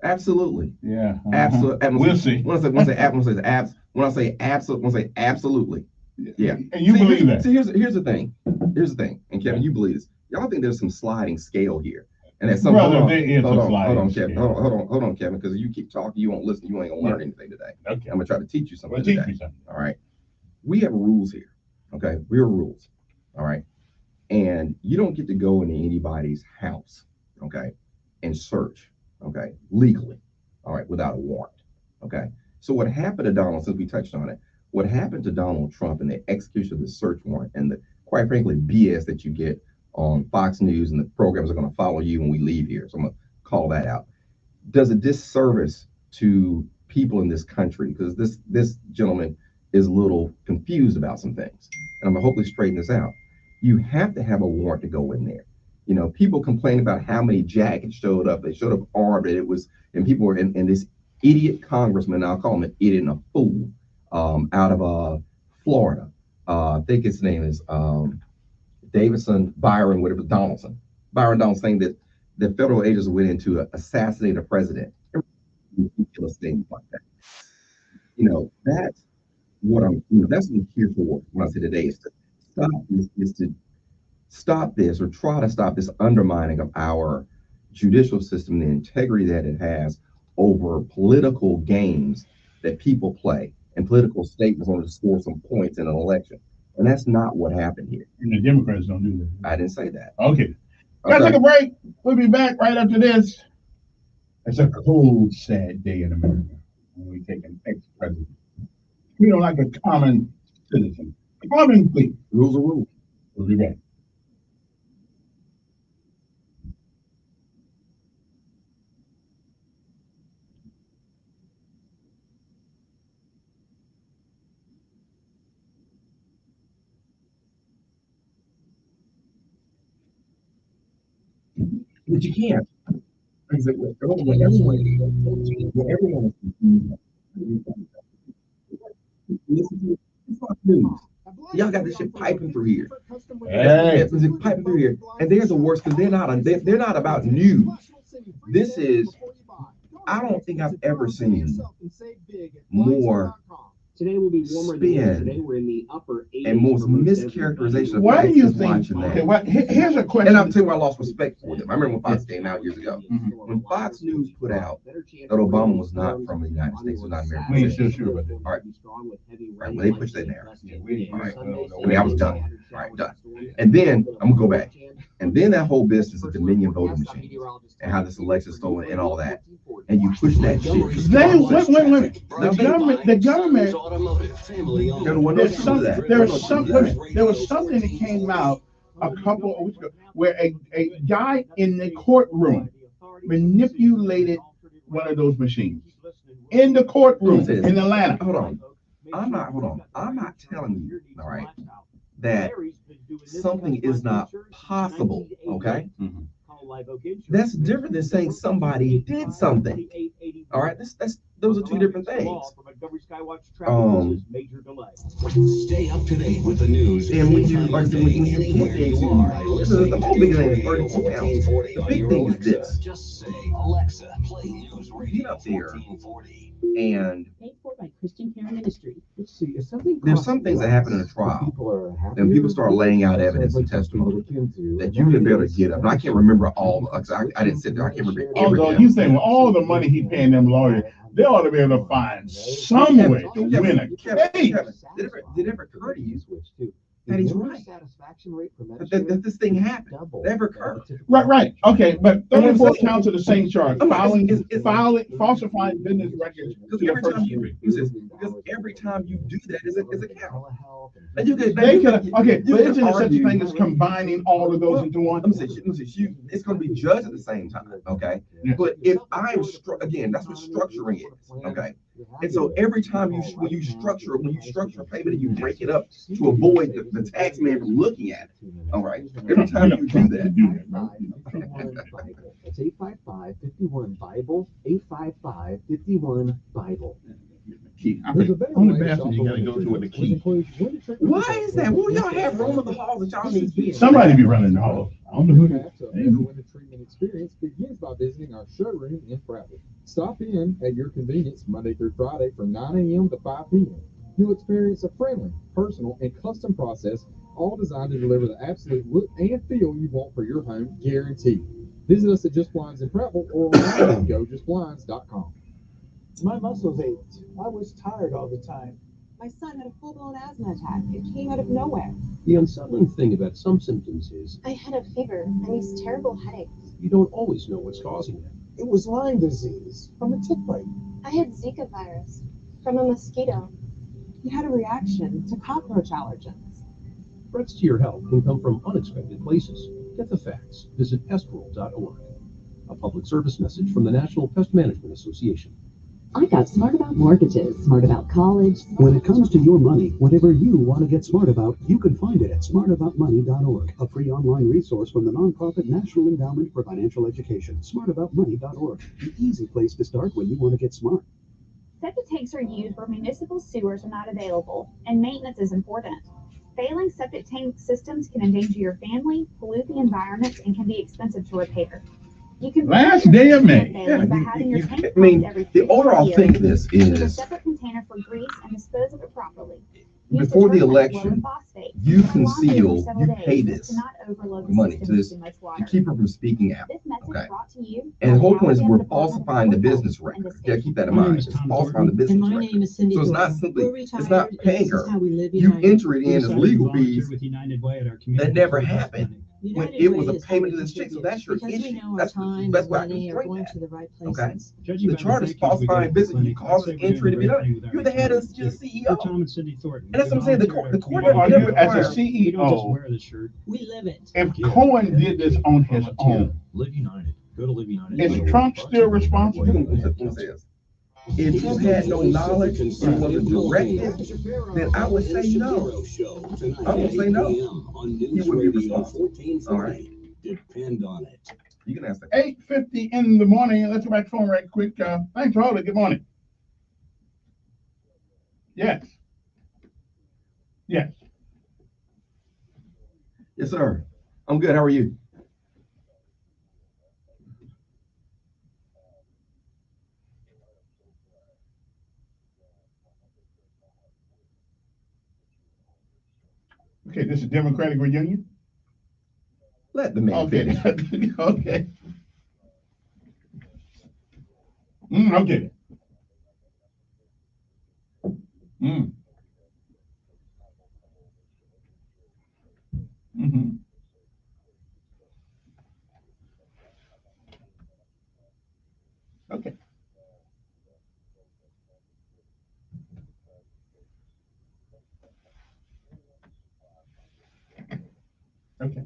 Absolutely. Yeah. Absolutely. We'll see. When I say absolutely. Yeah. And you believe that. See, here's the thing. And Kevin, you believe this. Y'all think there's some sliding scale here. And at some point, hold on, Kevin. Hold on, Kevin, because you keep talking, you won't listen, you ain't gonna learn anything today. Okay. I'm gonna try to teach you something. Teach me something. All right. We have rules here. Okay. We have rules. All right. And you don't get to go into anybody's house, okay, and search, okay, legally, all right, without a warrant. Okay. So what happened to Donald, since we touched on it, what happened to Donald Trump and the execution of the search warrant and the, quite frankly, BS that you get on Fox News and the programs are going to follow you when we leave here. So I'm going to call that out. Does a disservice to people in this country, because this gentleman is a little confused about some things. And I'm going to hopefully straighten this out. You have to have a warrant to go in there. You know, people complain about how many jackets showed up. They showed up armed, and it was, and people were in this idiot congressman, I'll call him an idiot and a fool, out of Florida. I think his name is Davidson, Byron, whatever, Donaldson. Byron Donaldson, saying that the federal agents went in to assassinate a president. Ridiculous things like that. You know, that's what that's what I'm here for when I say today is to stop this or try to stop this undermining of our judicial system, the integrity that it has over political games that people play and political statements in order to score some points in an election. And that's not what happened here. And the Democrats don't do that. I didn't say that. Okay. Gotta take a break. We'll be back right after this. It's a cold, sad day in America when we take an ex-president. We don't like a common citizen. Common please. Rules are rules. We'll be back. But you can't. Everyone y'all got this shit piping through here. Hey. It's piping through here, and they're the worst because they're not about news. This is. I don't think I've ever seen more. Today will be warmer than yesterday. We're in the upper 80s. And most mischaracterization of why do you think? watching that. Okay, here's a question. And I'll tell you why I lost respect for them. I remember when Fox came out years ago. When Fox News put out that Obama was not from the United States, was not American. We ain't still sure about that. All right, well, they pushed that narrative. All right. I mean, I was done. All right, done. And then I'm gonna go back. And then that whole business of Dominion voting machines and how this election is stolen and all that. And you push that shit. Wait. The government. There was something that came out a couple of weeks ago where a guy in the courtroom manipulated one of those machines in the courtroom in Atlanta. Hold on. I'm not telling you, all right, that something is not possible, okay? That's different than saying somebody did something. All right, those are two different things. Stay up to date with the news. And when you like when you get into the whole big thing is 34 pounds. The big thing is this. Just say, Alexa, play News Radio up there 1440. and Paid for by Christian Care Ministry. there's some things that happen in a trial, and people start laying out evidence and testimony that you can be able to get up. And I can't remember all. I didn't sit there. I can't remember everything. Although you think with all the money he paying them lawyers, they ought to be able to find some way to win a case. Did it ever occur to you that he's right? That this thing happened. Never occurred. Right. Okay, but 34 counts of the same charge: falsifying business records. Because every time you do that is a count. And you but isn't there such a thing as combining all of those into one? It's going to be judged at the same time, okay? But if I'm again, that's what structuring is, okay? And so every time when you structure a payment and you break it up to avoid the tax man from looking at it, all right? Every time you do that. That's 855-51-BIBLE, 855-51-BIBLE. Only bathroom you gotta go to with the key. Why is that? Well, y'all have room in the hall that y'all need. Somebody be running the hall. I don't know who it is. Winter treatment experience begins by visiting our showroom in Prattville. Stop in at your convenience Monday through Friday from 9 a.m. to 5 p.m. You'll experience a friendly, personal, and custom process, all designed to deliver the absolute look and feel you want for your home, guaranteed. Visit us at Just Blinds in Prattville or online at gojustblinds.com. My muscles ached. I was tired all the time. My son had a full-blown asthma attack. It came out of nowhere. The unsettling thing about some symptoms is I had a fever and these terrible headaches. you don't always know what's causing it. It was Lyme disease from a tick bite. I had Zika virus from a mosquito. He had a reaction to cockroach allergens. Threats to your health can come from unexpected places. Get the facts. Visit pestworld.org. A public service message from the National Pest Management Association. I got smart about mortgages, smart about college. When it comes to your money, whatever you want to get smart about, you can find it at smartaboutmoney.org, a free online resource from the nonprofit National Endowment for Financial Education. Smartaboutmoney.org, the easy place to start when you want to get smart. Septic tanks are used where municipal sewers are not available, and maintenance is important. Failing septic tank systems can endanger your family, pollute the environment, and can be expensive to repair. You can last day of May. Yeah, by having your tank I mean, pumped every the 3 to 5 overall years. thing of this Use a is separate container for grease and dispose of it properly. Use before the detergent, low in election, phosphate. you Leave it on laundry for conceal, several you days pay just this to not overload the money system to with this too much to water. keep her from speaking out. This message Okay. brought to you And the whole by point is Alabama we're Department of falsifying the Public Health business and record. the Yeah, state. keep that in My name mind. is It's Tom falsifying the Thornton, business and my record. name is Cindy So it's not Thornton. simply, We're it's not retired, paying and this is her. how we live You United. enter it We in as decided to legal volunteer fees with United Way at our that community never service happened clinic. when United it Way was a is how payment we to this chick. So contribute, that's your because we issue. know our That's time that's and why I can money are straighten going that. to the right Okay. places. The Judging by the charge is thank yous we get falsifying at the business. You clinic, cause I'd us say we're entry to doing be the right done. thing with our You're the head of retirement you're the too. CEO. We're Tom and Cindy Thornton. And that's We what I'm saying. The, volunteer at our the court community never Well, did as a require. We don't just CEO, wear the shirt, we live it. if Yeah. Cohen did this on his Volunteer. own, Live United. Go to Live United. is Trump still responsible? Let me say this. If you had no knowledge and was a directive, then I would say no. I would say no. He would be responsible. All right. Depend on it. You can ask that. 8:50 in the morning. Let's go back to phone right quick. Thanks for holding. Good morning. Yes. Yes. Yes, sir. I'm good. How are you? Okay, this is Democratic reunion. Let the man Okay. finish. Okay. Okay. Mm-hmm. Okay. Okay.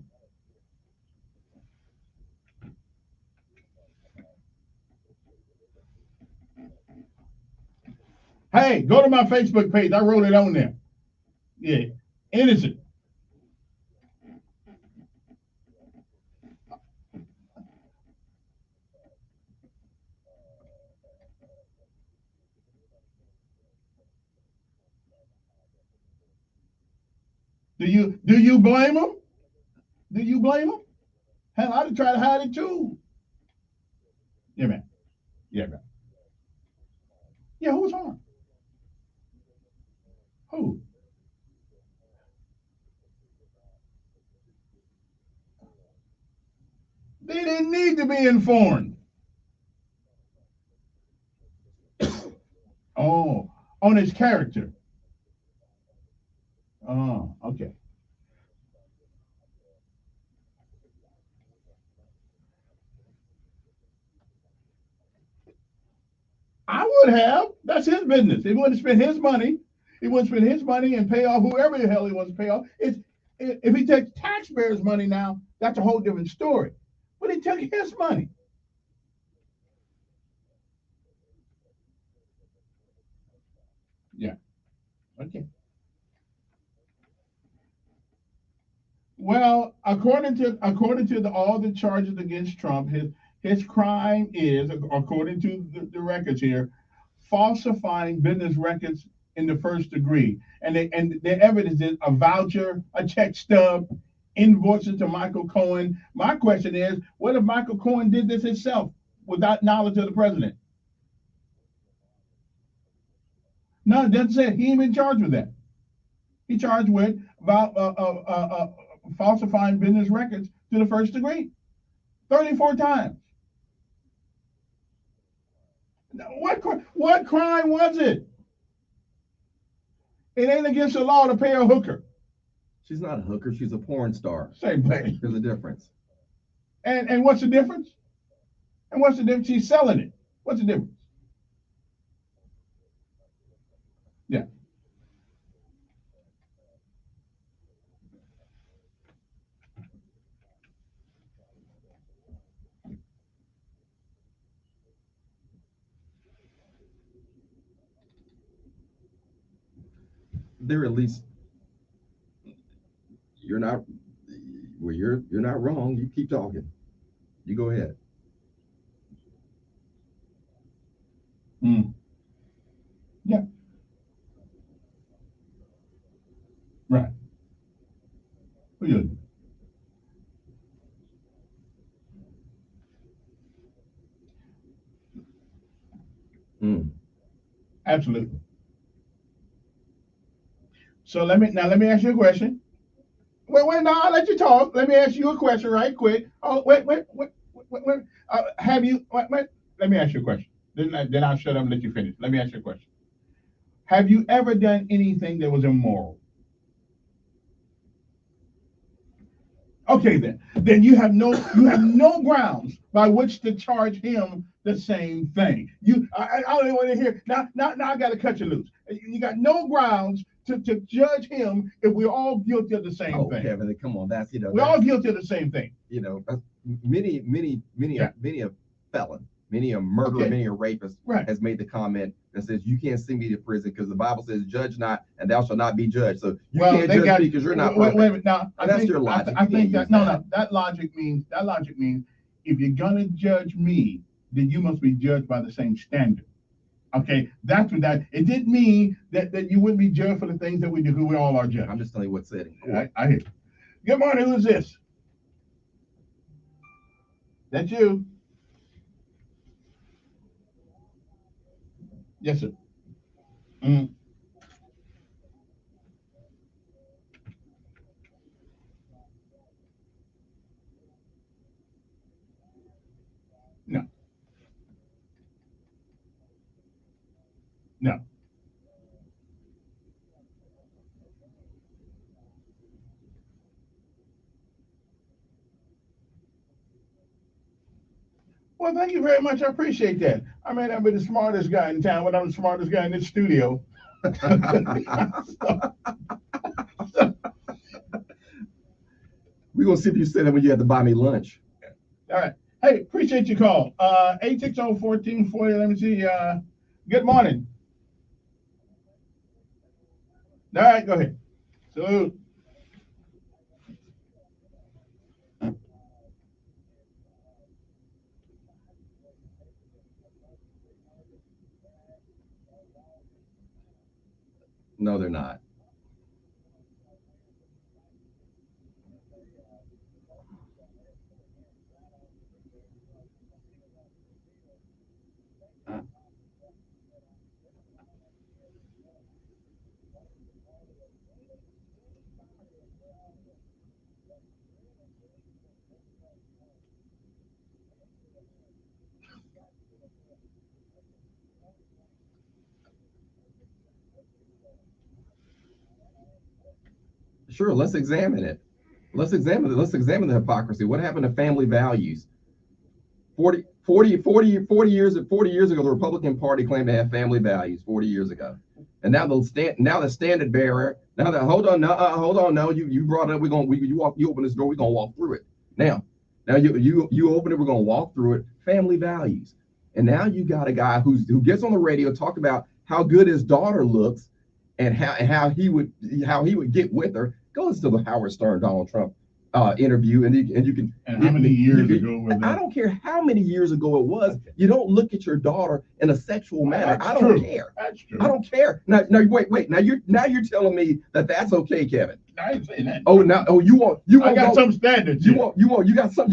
Hey, go to my Facebook page. I wrote it on there. Yeah. Innocent. Do you blame him? Do you blame him? Hell, I'd try to hide it too. Yeah, man. Yeah, man. Yeah, who was harmed? Who? They didn't need to be informed. Oh, on his character. Oh, okay. I would have. That's his business. He wouldn't spend his money. He wouldn't spend his money and pay off whoever the hell he wants to pay off. If he takes taxpayers' money now, that's a whole different story. But he took his money. Yeah. Okay. Well, according to all the charges against Trump, his crime is, according to the records here, falsifying business records in the first degree, and the evidence is a voucher, a check stub, invoices to Michael Cohen. My question is, what if Michael Cohen did this himself without knowledge of the president? No, it doesn't say it. He ain't been charged with that. He charged with about falsifying business records to the first degree, 34 times. What crime was it? It ain't against the law to pay a hooker. She's not a hooker. She's a porn star. Same thing. There's a difference. And what's the difference? And what's the difference? She's selling it. What's the difference? Yeah. they're at least, you're not wrong. You keep talking. You go ahead. Yeah. Right. Yeah. Absolutely. So let me ask you a question. Wait, no, I'll let you talk. Let me ask you a question right quick. Oh, wait. Have you, let me ask you a question. Then I'll shut up and let you finish. Let me ask you a question. Have you ever done anything that was immoral? Okay, then you have no grounds by which to charge him the same thing. I don't even want to hear now. I got to cut you loose. You got no grounds to judge him if we're all guilty of the same thing. Kevin, come on, that's we're all guilty of the same thing. Many a felon, many a murderer, many a rapist has made the comment that says you can't send me to prison because the Bible says judge not and thou shalt not be judged. So you can't judge me because you're not perfect. Wait a minute. Now, that's your logic. I think that that logic means if you're gonna judge me, then you must be judged by the same standard. Okay, that's what that. It didn't mean that you wouldn't be judged for the things that we do, because we all are judged. I'm just telling you what's said. I hear you. Good morning. Who's this? That's you. Yes, sir. No. Well, thank you very much. I appreciate that. I may not be the smartest guy in town, but I'm the smartest guy in this studio. We're going to see if you say that when you have to buy me lunch. All right. Hey, appreciate your call. 860-1440. Let me see. Good morning. All right, go ahead. Salute. No, they're not. Sure, let's examine it. Let's examine the hypocrisy. What happened to family values? 40 years ago, the Republican Party claimed to have family values 40 years ago. And now the standard bearer, hold on, no, you brought it up, you open this door, we're gonna walk through it. Now you open it, we're gonna walk through it, family values. And now you got a guy who gets on the radio, talk about how good his daughter looks and how he would get with her. Goes to the Howard Stern, Donald Trump interview, and you can. And how many years ago was that? I don't care how many years ago it was. You don't look at your daughter in a sexual manner. That's I don't true. care. That's true. I don't care. Now wait. Now you're telling me that's okay, Kevin. I ain't saying that. You I got some standards. You got some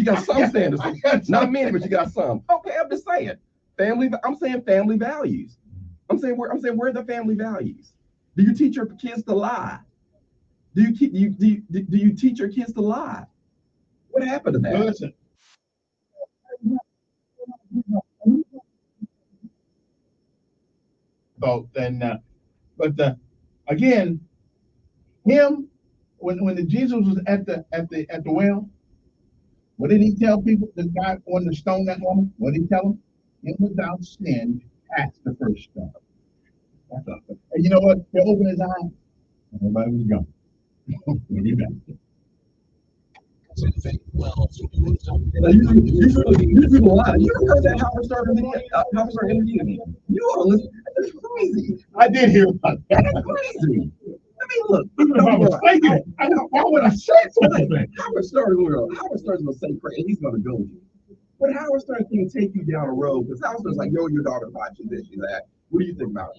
standards. Not many, but you got some. Okay, I'm just saying I'm saying family values. I'm saying where are the family values? Do you teach your kids to lie? Do you teach your kids to lie? What happened to that? Well, listen. So then, again, him when Jesus was at the well, what did he tell people? The guy wanted to stone that woman. What did he tell him? Him without sin, cast the first stone. That's all. And you know what? He opened his eyes. Everybody was gone. We'll be back. You do a lot. You heard that Howard Stern interview? You ought to listen. That's crazy. I did hear about that. That's crazy. Let look, why would I say something? Howard Stern's gonna say crazy. He's gonna go. But Howard Stern's gonna take you down the road because Howard Stern's like, yo, your daughter watching this, she's that. What do you think about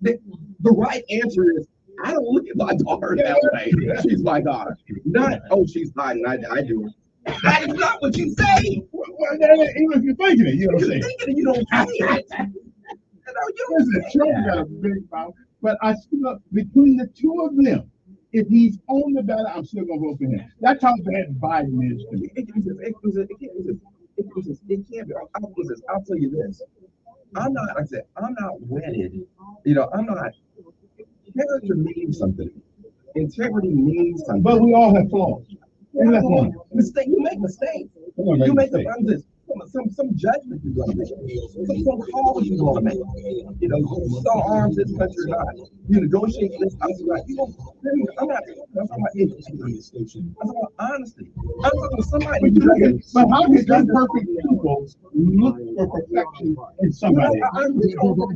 it? The right answer is, I don't look at my daughter that way. She's my daughter. Not, oh, she's hiding. I do. That is not what you say. Well, even if you're thinking it, you know what I'm saying? Thinking it, you don't say it. Listen, Trump got a big power, but I still, between the two of them, if he's on the ballot, I'm still gonna vote for him. That's how bad Biden is to me. It can't be. I'll tell you this. I'm not, like I said, I'm not wedded. You know, I'm not. Character means something. Integrity means something. But we all have flaws. Mistake. You make mistakes. You make some judgment you're gonna make. Some calls you're gonna make. You know, you saw arms this country or not. You negotiate this. I'm not talking about education. I'm talking about honesty. I'm talking about somebody. But how can two perfect people look for perfection in somebody? We all got to.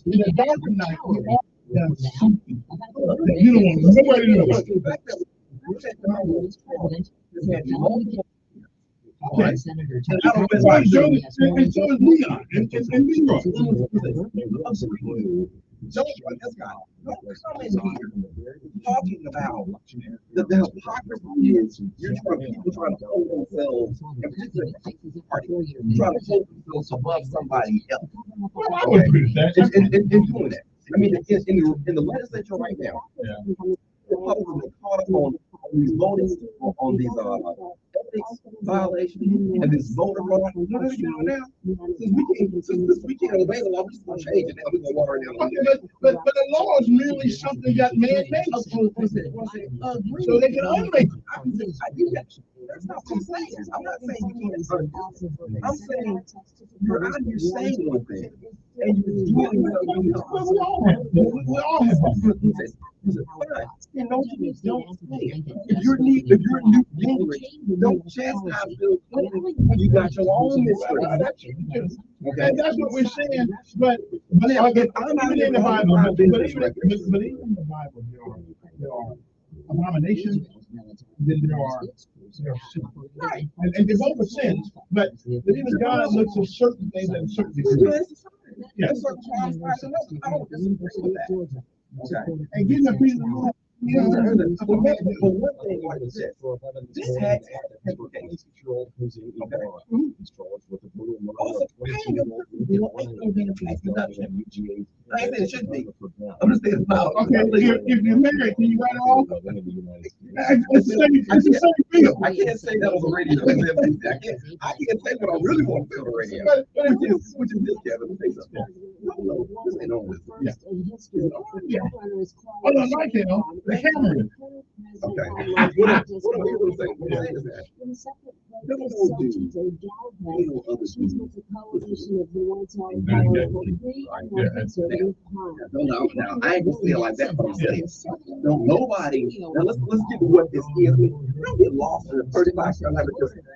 In the dark of night, we all got something. You don't want nobody to know. Okay. Senator and so is Leon in New York. This guy, come in here talking about the hypocrisy is people trying to hold themselves, and particularly trying to hold themselves above somebody else. I would agree with that. In doing that. I mean, in the legislature right now, Republicans are caught up on these voting, on these ethics violations and this voter fraud. You know what we're doing now? Since we can't obey the law, we're just going to change it now. We're going to water it down. But the law is merely something that man-made. So they can unmake it. That's not what I'm saying. I'm not saying you can't. I'm saying you're out here saying one thing and you're doing something else. We all have and don't say it. If you're Newt Gingrich, don't chastise Bill Clinton. You got your own mystery. Okay, and that's what we're saying. But even in the Bible, there are abominations. Then there are sins. Right. And they're both sins, but even God looks at certain things and certain degrees. Yes. And getting the people but one thing like this had implications. Also, paying a person ain't gonna be a production. I ain't saying it should be. I'm just saying about. Okay, if you're married, can you write it off? It's the same deal. I can't say that on the radio. I can't say what I really want to say on the radio. Which is this, Kevin. Let me say something. No, this ain't on this. Yeah. Oh, no, I can't. The camera. Okay. What I'm going to say is that now, I ain't gonna say it like that, but I'm saying nobody. Now let's get to what this is. Don't get lost in the 35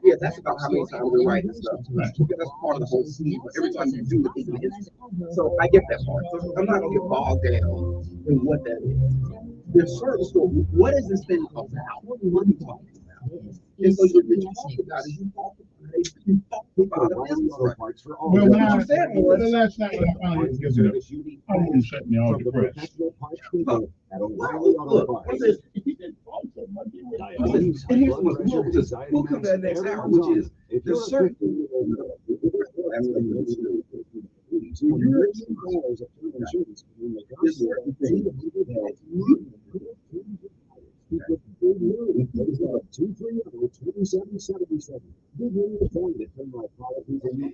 because that's about how many times we're writing stuff. Because that's part of the whole scene. Every time you do it, so I get that part. So I'm not gonna get bogged down in what that is. There's certain story. What is this thing about? What are you talking about? And so you're talking about it. You talk about it. Well, now, the last night when I finally get it, I wouldn't shut me all depressed. Look, what's this? And here's we'll come to that next hour, which is there's certain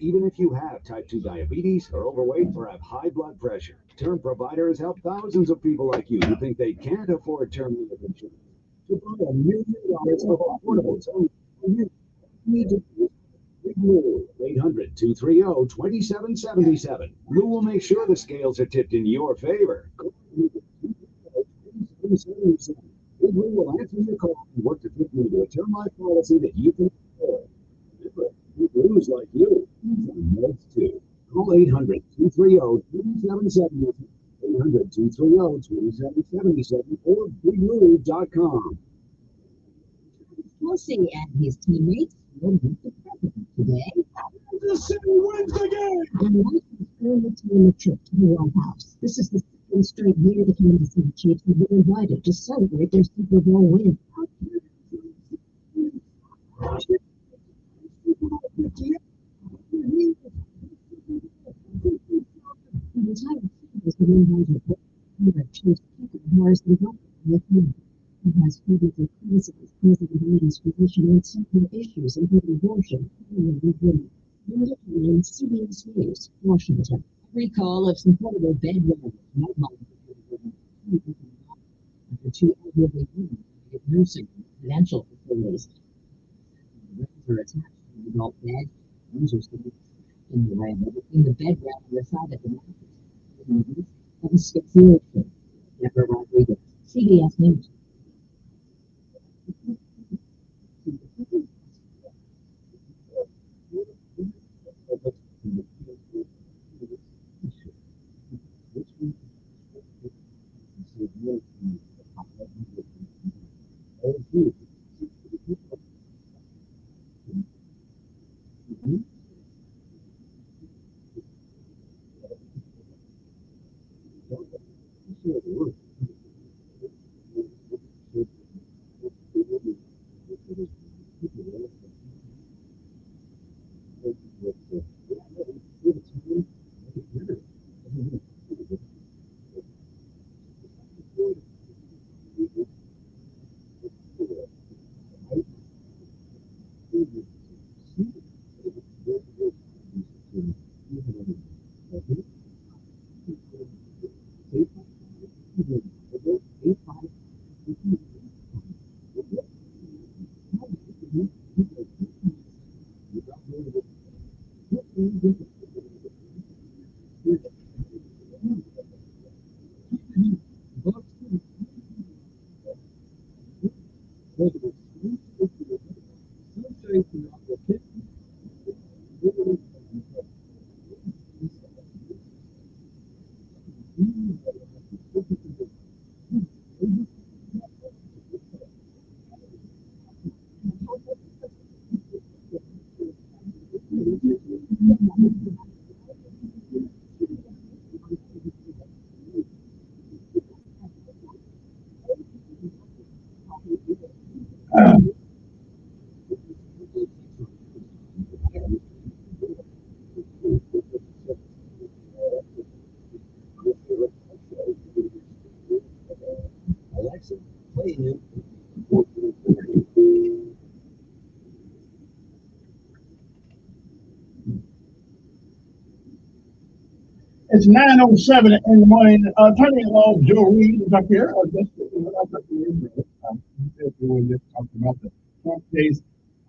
even if you have type 2 diabetes, are overweight, or have high blood pressure, Term Provider has helped thousands of people like you who think they can't afford term life insurance. To buy $1 million of affordable term, you need to 800-230-2777. Lou will make sure the scales are tipped in your favor. Lou will answer your call and work to fit you into a term life policy that you can afford. Lou's like you. Meds too. Call 800-230-2777. 1-800-230-2777 or bigmove.com. Kelsey and his teammates will meet the president today. The city wins again! And White House earned the team a trip to the White House. This is the second straight year the Kansas City Chiefs have been invited to celebrate their Super Bowl win. The entire team has been invited to Chiefs kicker Harrison with him. He has previously criticized President Biden's position on several issues, including abortion, and women. In CBS News, Washington. Recall of some portable bedrooms after two elderly women at nursing residential facilities. The rooms are attached to an adult bed. Rooms are still in the room between the bed rail and the side of the mattress. And asphyxiation. Deborah Rodriguez, CBS News. It's 9:07 in the morning. Attorney at law Joe Reed is up here. Just talking about the Trump case.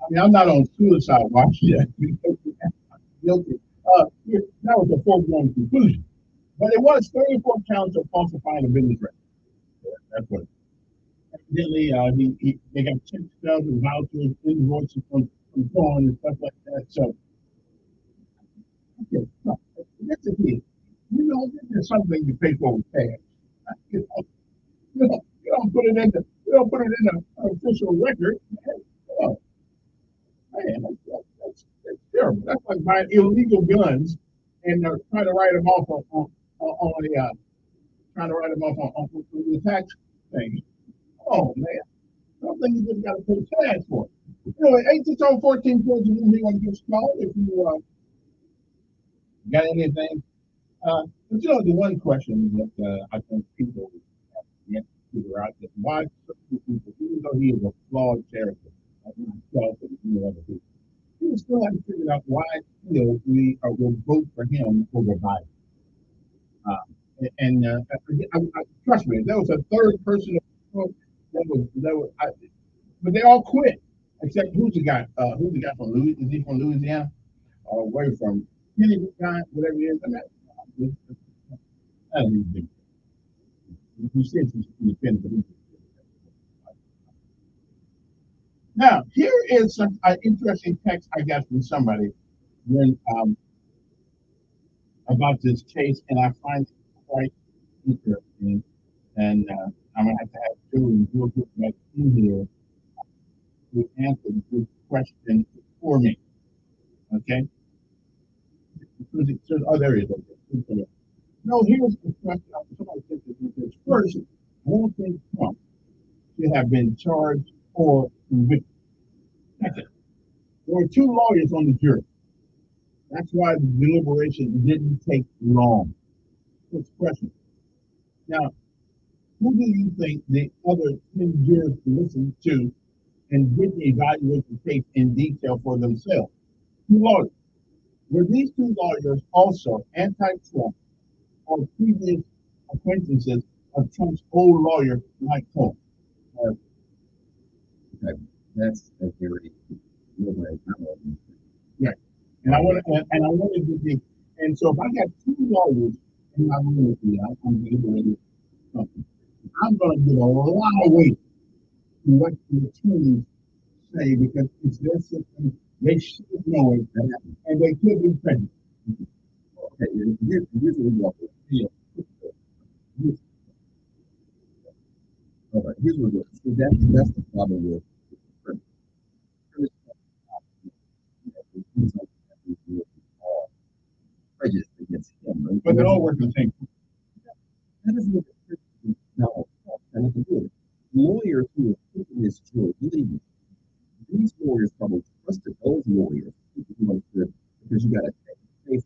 I mean, I'm not on suicide watch yet because I'm guilty. That was a foregone conclusion. But it was 34 counts of falsifying a business record. That's what. Evidently, they got check stubs and vouchers, invoices from phone and stuff like that. So, okay, no, that's the key. You know, there's something you pay for with cash. You don't put it in the official record. Oh, man, that's terrible. That's like buying illegal guns and trying to write them off on the tax thing. Oh man, something you just got to pay cash for. Anyway, 860-1414, you want to give us a call if you got anything. But you know, the one question that I think people have yet to figure out is why certain people, even though he is a flawed character, like himself and other people, people still haven't figured out why we will vote for him over Biden. Trust me, there was a third person but they all quit except who's the guy? Who's the guy from Louisiana? Is he from Louisiana or where from? Any guy, whatever it is. I don't think he says he's independent. Now, here is some interesting text I got from somebody when about this case, and I find it quite interesting, and I'm gonna have to have Julie real quick back in here to answer this question for me. Okay? Oh, there he is. Okay. No, here's the question. Somebody said this. First, I don't think Trump should have been charged or convicted. Second, there were two lawyers on the jury. That's why the deliberation didn't take long. First question. Now, who do you think the other 10 jurors listened to and didn't evaluate the case in detail for themselves? Two lawyers. Were these two lawyers also anti-Trump or previous acquaintances of Trump's old lawyer, Mike Cohen? Okay. That's a very right. And I wanted to be, and so if I got two lawyers in my room with me, I'm deliberating something. I'm going to give a lot of weight to what the attorneys say because it's their system. They should know it, and they could be prejudiced. Okay, here's what we walk with. Yeah. All right, here's what we do. So that's the problem with prejudice against him. Right? But they all work the same. That doesn't make it no, and it's good. Lawyers who are taking this jury, these lawyers probably trusted those lawyers because you got to take the case.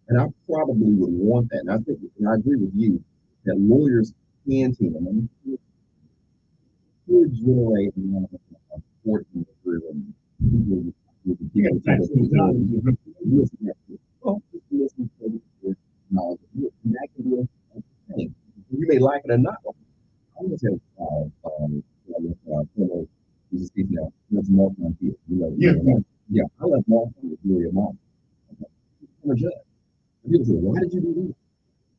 And I probably would want that. And I think, and I agree with you, that lawyers can team them. Could generate a court in the room. Well, listen to knowledge. And that can be a thing. You may like it or not. I'm going to say, let's Mark on here. Yeah, I left Mark on the jury of mom. I'm a judge. And people say, why did you do this?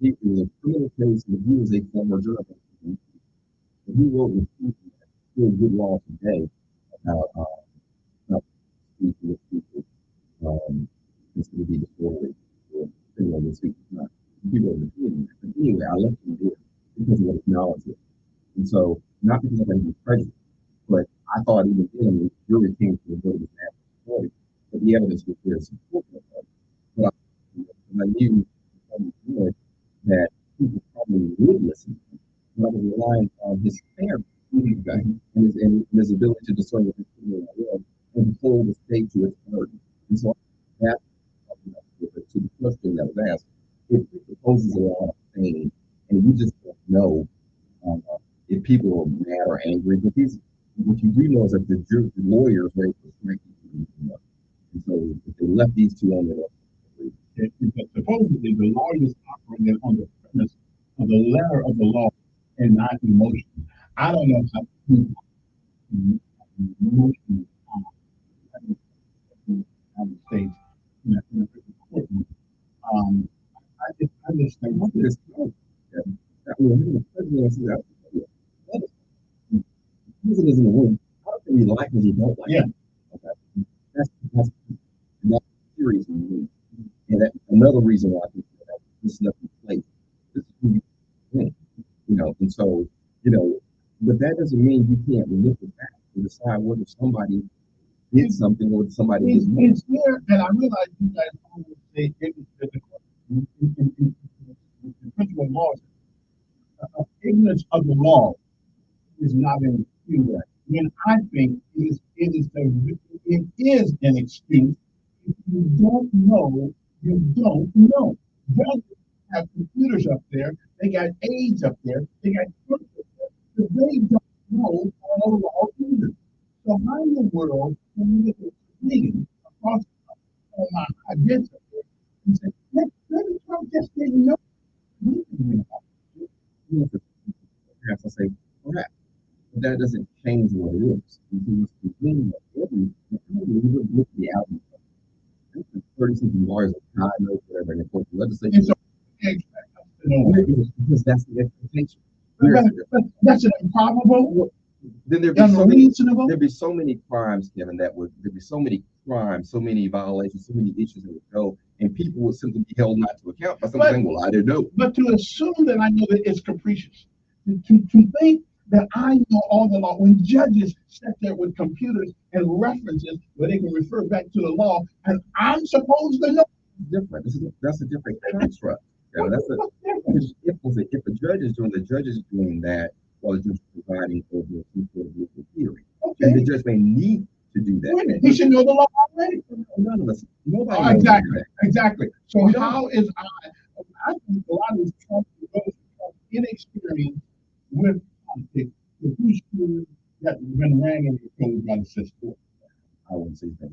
He was a criminal case, and he was a former judge. And he wrote a good law today about speaking with people. It's going to be disorderly or criminal this week. People are repeating that. But anyway, I left him do it because of what his knowledge is. And so, not because I'm going to be prejudiced, but I thought even then the jury came to the vote of national but the evidence was very supportive of it. But I knew that people probably would listen to him. And I was relying on his fairness and his ability to discern what his criminal was and hold the state to its burden. And so that to the question that was asked, it poses a lot of pain, and you just don't know if people are mad or angry. But what you do know is that the lawyers very frustrated. And so if they left these two on the supposedly the lawyers operated on the premise of the letter of the law and not emotion. I don't know how emotion United States in a courtroom. I just think what is the president is in the room. How can we like what you don't like? Yeah. Okay. That's serious. And that's another reason why I think that this is nothing place. This is who you and so, but that doesn't mean you can't look at that and decide whether somebody did something or somebody did not. It's there, and I realize you guys always say in principle laws, ignorance of the law is not an excuse. When I think it is an excuse. If you don't know, you don't know. Judges have computers up there, they got aides up there, they got clerks up there, but they don't know all law either. So how in the world can you look at me across my identity and say, maybe Trump just didn't know? Perhaps I say, perhaps. But that doesn't change what it is. You must begin that every look at the outcome. 30-something lawyers are tied up, whatever, and enforce the legislation. Because that's the expectation. That's an improbable. Then there'd be so many crimes, Kevin, there'd be so many crimes, so many violations, so many issues that would go, and people would simply be held not to account by something saying, well, I didn't know. But to assume that I know that it's capricious, to think that I know all the law, when judges sit there with computers and references where they can refer back to the law, and I'm supposed to know. Different. That's a different construct. If a judge is doing that while the judge is presiding over a legal theory, and the judge may need to do that. He should know the law already. None of us. Nobody. Exactly. So how is I think a lot of these Trump inexperienced with politics, the two schools that have been ran and controlled by the system. I wouldn't say that.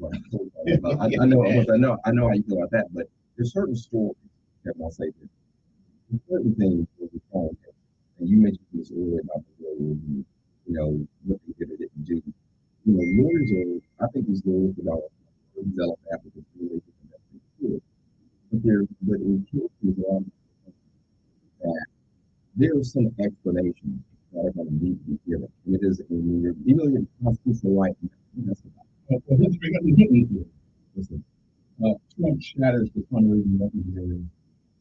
I know how you feel about that, but there's certain stories that I'll say this. There's certain things that we call it, and you mentioned this earlier about the role, what they didn't do. Lawyers are, I think these lawyers about develop applicants really good. But in cases that there is some explanation that are going to need to be given. And it is in your, even your constitutional right. Listen, Trump shatters the fundraising record.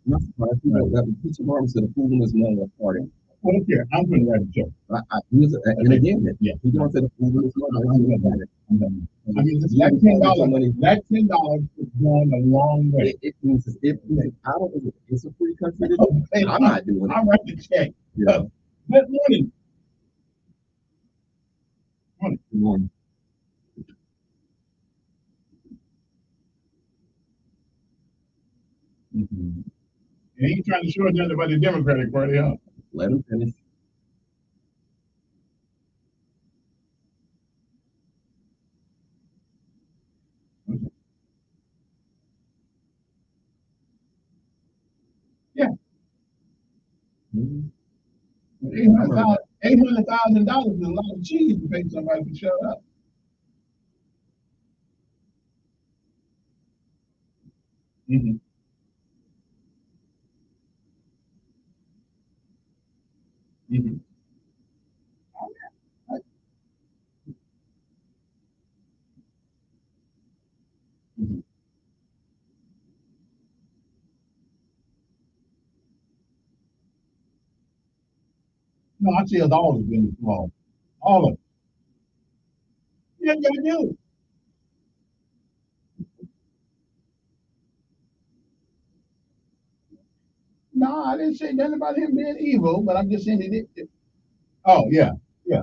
Not surprised. That Peter Martin said, "A fool is not a party." I don't care. I'm going to write a joke. And again, he don't say the fool is not a party. I mean, that $10 is going a long way. It's a free country to do. I'm not doing it. I'm writing the check. Yeah. Good morning. Good morning. Mm-hmm. And he's trying to show us nothing about the Democratic Party, huh? Let him finish. Okay. Yeah. $800,000 is a lot of cheese to pay somebody to shut up. Mm-hmm. Mm-hmm. Mm-hmm. No, I see us all as being small. All of it. You ain't gonna do it. No, I didn't say nothing about him being evil, but I'm just saying he did. Oh, yeah. Yeah.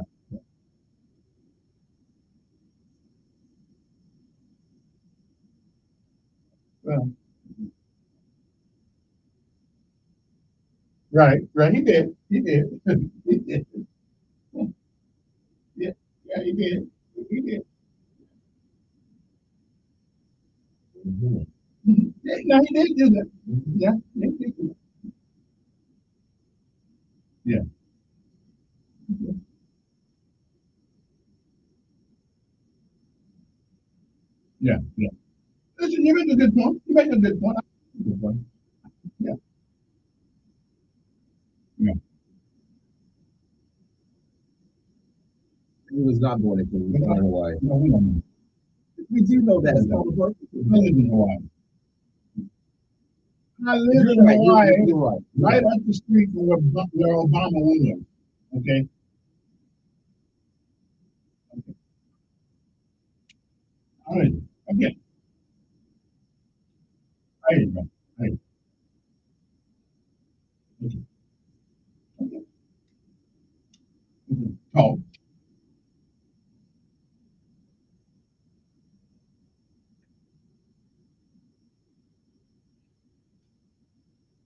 Well, right. He did. He did. He did. Yeah, he did. He did. Mm-hmm. Yeah, no, he did do that. Yeah, he did do that. Yeah. Yeah. Yeah. Listen, you make a good point. You make a good point. Good point. Yeah. Yeah. He was not born in Hawaii. No, we don't know. We do know that. I live in Hawaii. I live in Hawaii, right up the street from where Obama lives. Okay. All right. Okay. I hear you. I hear you. Okay. Okay. Mm-hmm. Oh.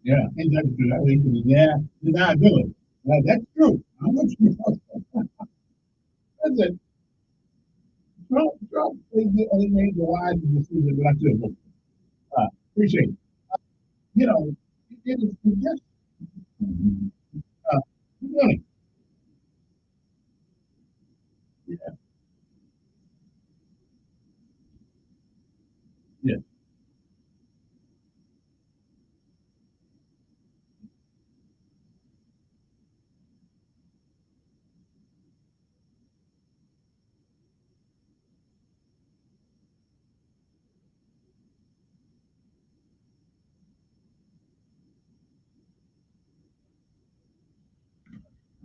Yeah, exactly. Yeah, deniability. Well, that's true. I'm not sure. That's it. Trump he made the wise decision, but I should appreciate it. You know, it is just good morning. Yeah, yeah.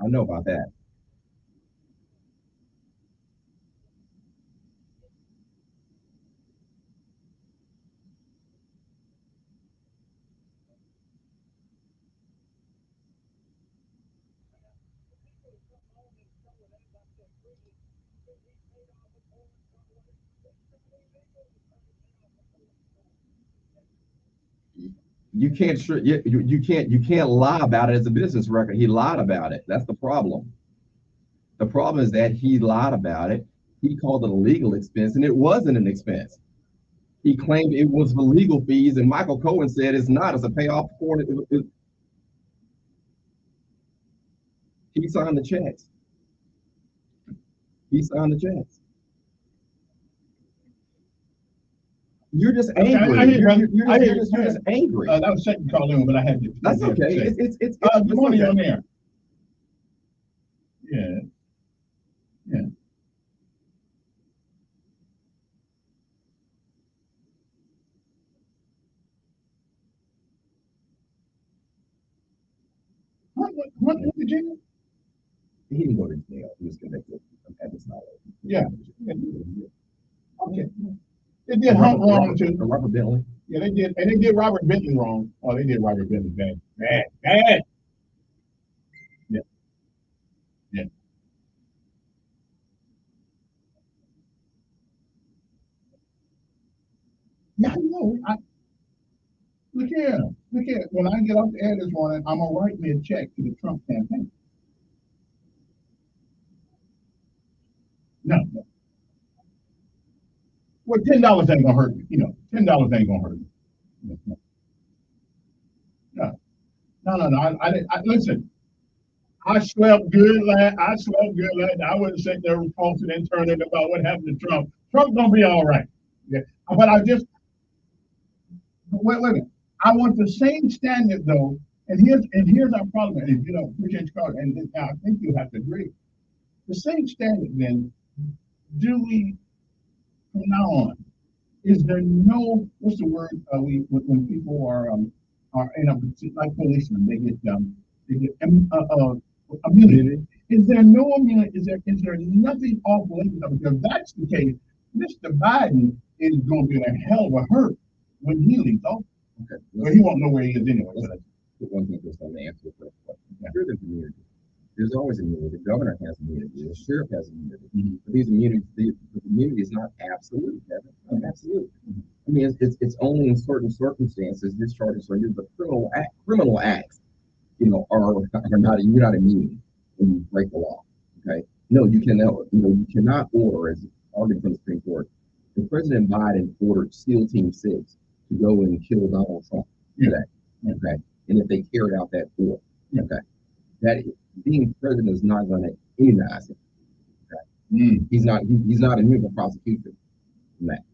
I know about that. You can't lie about it as a business record. He lied about it. That's the problem. The problem is that he lied about it. He called it a legal expense, and it wasn't an expense. He claimed it was for legal fees, and Michael Cohen said it's not. It's a payoff for it. He signed the checks. He signed the checks. You're just angry. You're just angry. That was second call in, but I had to. That's okay. It's good morning on there. Yeah. Yeah. What did you? He didn't go to jail. He was convicted at this knowledge. Yeah. Okay. They did Hunt wrong too. Robert Bentley. Yeah, they did, and they did Robert Bentley wrong. Oh, they did Robert Bentley bad. Yeah. Yeah. Yeah, I know. Look here. When I get off the air this morning, I'm gonna write me a check to the Trump campaign. No. Well, $10 ain't gonna hurt me. $10 ain't gonna hurt me. No. I didn't. Listen. I slept good last. I wouldn't sit there repulsing and turning about what happened to Trump. Trump's gonna be all right. Yeah. But I just wait a minute. I want the same standard though. And here's our problem. And appreciate your call. And I think you have to agree. The same standard then. Do we from now on? Is there no what's the word? When people are in a like policemen, they get immunity. Is there no immunity? Is there nothing off limits? Because if that's the case, Mr. Biden is going to be in a hell of a hurt when he leaves office. Okay. Well, he won't know where he is anyway. One thing just on the answer to the first question. Here's the immunity. There's always immunity. The governor has immunity. The sheriff has immunity. Mm-hmm. But these immunities, the immunity is not absolute, Kevin. Not absolute. Mm-hmm. I mean, it's only in certain circumstances. This charges are the criminal acts, are not. You're not immune when you break the law. Okay. No, you cannot. You cannot order, as argued from the Supreme Court. The President Biden ordered SEAL Team 6 to go and kill Donald Trump today. Okay. And if they carried out that order, okay, that being president is not going to immunize him. Okay. He's not immune to prosecution from that.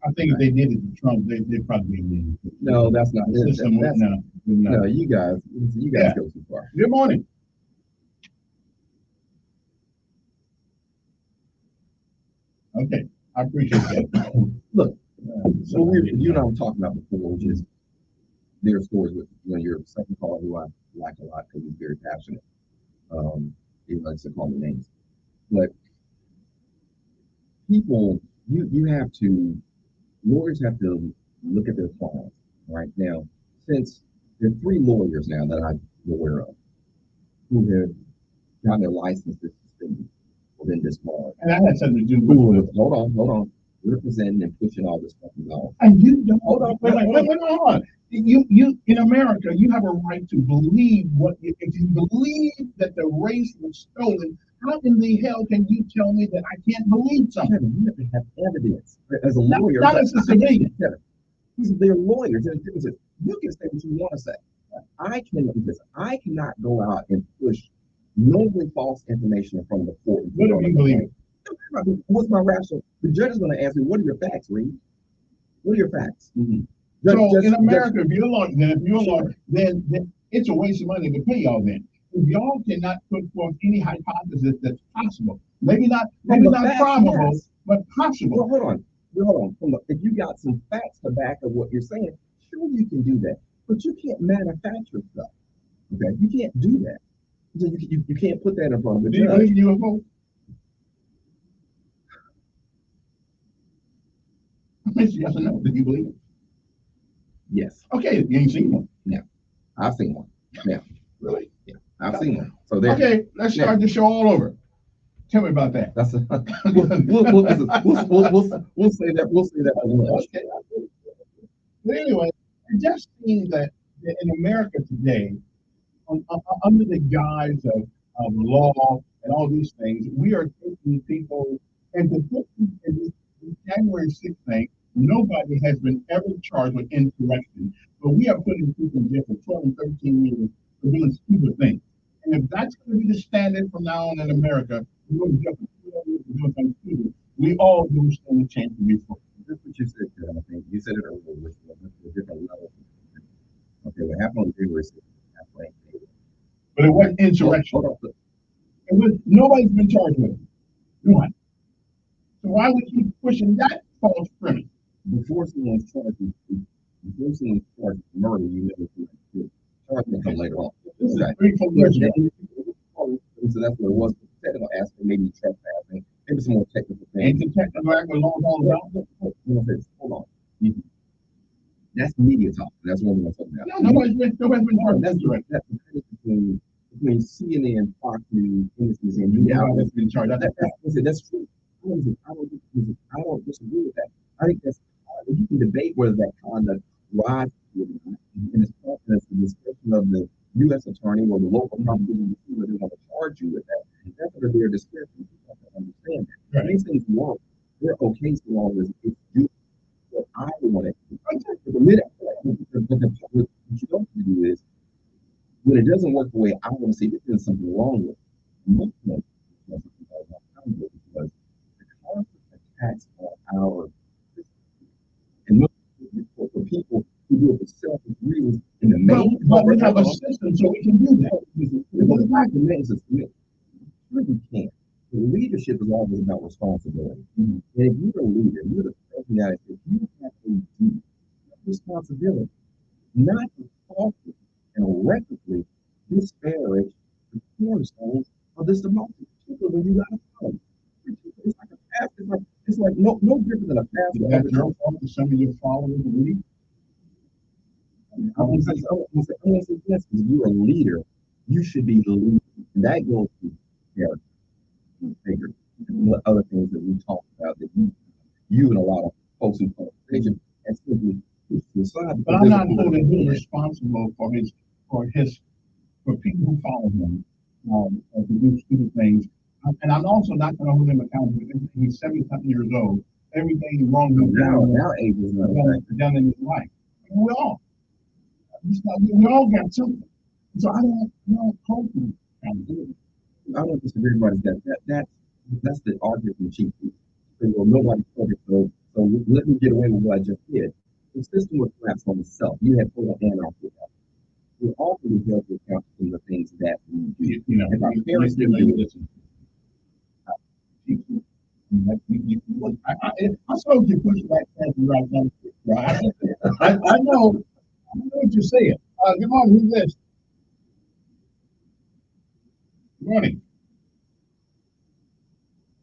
I think if they did it to Trump, they'd probably be immune. No, that's not. No, you guys go too far. Good morning. Okay, I appreciate that. Look, so you and I were talking about before, which is their stories with your second caller, who I like a lot because he's very passionate. He likes to call me names, but people, lawyers have to look at their clients right now. Since there are 3 lawyers now that I'm aware of who have gotten their licenses suspended within this month. And that had something to do with hold on, representing and pushing all this fucking law. And you don't hold on. You in America, you have a right to believe if you believe that the race was stolen. How in the hell can you tell me that I can't believe something? You have to have evidence as a lawyer. Not as a civilian. They're lawyers. You can say what you want to say. I cannot go out and push knowingly false information in front of the court. What do you believe? What's my rationale? The judge is going to ask me, "What are your facts, Reed? What are your facts?" Mm-hmm. So in America, if you're a lawyer, then it's a waste of money to pay y'all then. If y'all cannot put forth any hypothesis that's possible, maybe not probable, yes, but possible. Well, hold on. If you got some facts to back of what you're saying, sure you can do that. But you can't manufacture stuff. Okay, you can't do that. So you can't put that in front of a Do you judge. believe in UFOs? Yes or no? Do you believe it? Yes. Okay, you ain't seen one. No, I've seen one. Yeah. Really? Yeah, I've seen one. So there. Okay, let's start the show all over. Tell me about that. That's we'll say that. We'll say that. Okay. But anyway, it just seems that in America today, under the guise of law and all these things, we are taking people, and to put in this January 6th thing, nobody has been ever charged with insurrection, but we are putting people in jail for 12 and 13 years for doing stupid things. And if that's going to be the standard from now on in America, we're going to jail for 12 years for doing something stupid. We all do stand a chance to be free. That's what you said, Kevin. I think you said it earlier, which was a different level. Okay, what happened on January 6th? But it wasn't insurrection. Nobody's been charged with it. Nobody. So why would you keep pushing that false premise? Before someone's charged with murder, you never do charge them until later on. This is Okay. so that's what it was. Technical aspect, maybe trespassing, maybe some more technical things. Ain't the technical act what law's all about? Hold on. That's media talk. That's what we're going to talk about. No, nobody's been charged. That's the difference between CNN, Fox News, NBC, and media outlets been charged. That's true. I don't disagree with that. I think that's you can debate whether that conduct rises or not, and it's confidence the discretion of the U.S. attorney or the local prosecutor whether they want to charge you with that. That's under their discretion. You have to understand that. These things work. They're okay so long as it's do what I want to do. What you don't do is when it doesn't work the way I want to see, there's something wrong with it. Because the constant attacks on our and for people who do it for selfish reasons in the main. But we have a system so we can do that. You can't. The leadership is always about responsibility. And if you're a leader, you're the president, you have a duty, responsibility, not to falsely and irreparably disparage the cornerstones of this democracy. When you got a problem, it's like a path. It's like no different than a path. Is that your fault that some of your followers believe? I want to say yes, because you're a leader, you should be the leader. And that goes to character, figure, and the other things that we talked about that you and a lot of folks who conversation and simply push to the side. But I'm not holding him responsible for people who follow him to do stupid things. And I'm also not going to hold him accountable. He's 70-something years old. Everything wrong with him now age is not done in his life. We all got something. So I don't hold him accountable. I don't disagree with that's the argument from Chief. Well, nobody's perfect, so let me get away with what I just did. The system was collapsed on itself. You had total anarchy. We're all going to be held to account for the things that we do. If our parents didn't do this, I suppose you push the right person right down. Right? I know what you're saying. Good morning. Who's this? Good morning.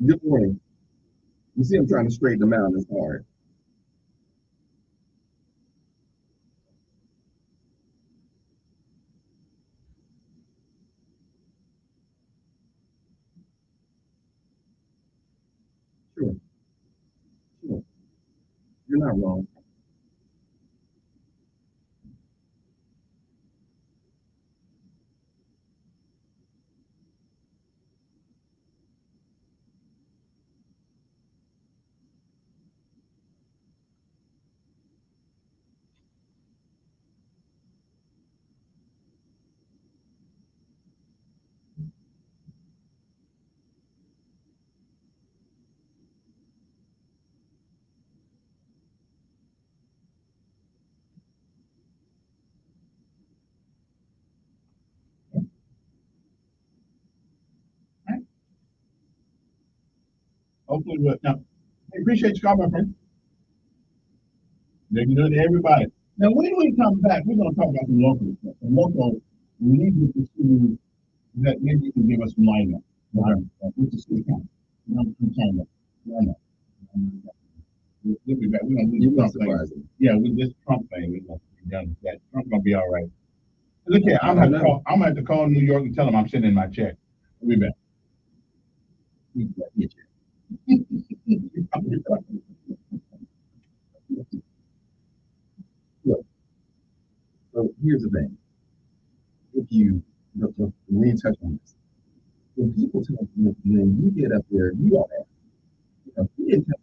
Good morning. You see, I'm trying to straighten them out. It's hard. Sure. You're not wrong. Hopefully, now, I appreciate you calling, my friend. They can do it to everybody. Now, when we come back, we're going to talk about the local stuff. The local, we need to pursue that maybe you can give us some light on. With the city council. No, no. We'll be back. We're gonna do Trump thing. Yeah, with this Trump thing, we're gonna be done with that. Trump's gonna be all right. Look here, I'm gonna have to call New York and tell them I'm sending my check. We'll be back. Look, so here's the thing. If you really touch on this, when people tell you, when you get up there, you all that. You didn't touch.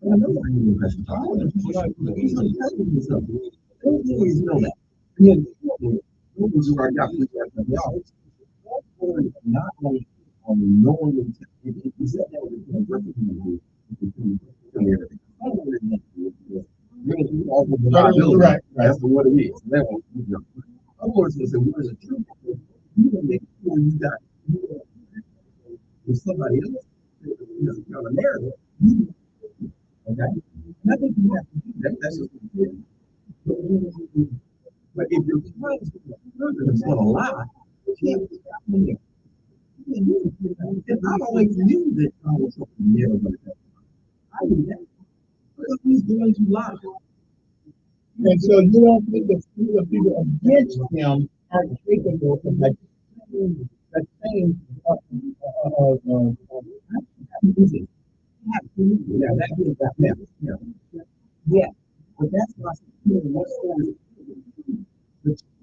I know why you didn't touch the top. Always know that. And then those who are not not only on knowing if you said that was a perfect movie, right. That's what it is. Otherwise, they say, what is the truth? You don't make sure you got with somebody else, on a narrative. Okay? And I think you have to do that. That's just what it is. But if you're trying to it's going to lie, you can't do that. And I always knew that I was something never going to happen. I knew that. Because he's going to lie. And so you don't think that the people against him are capable of that same yeah, that is that now. Yeah, but that's not the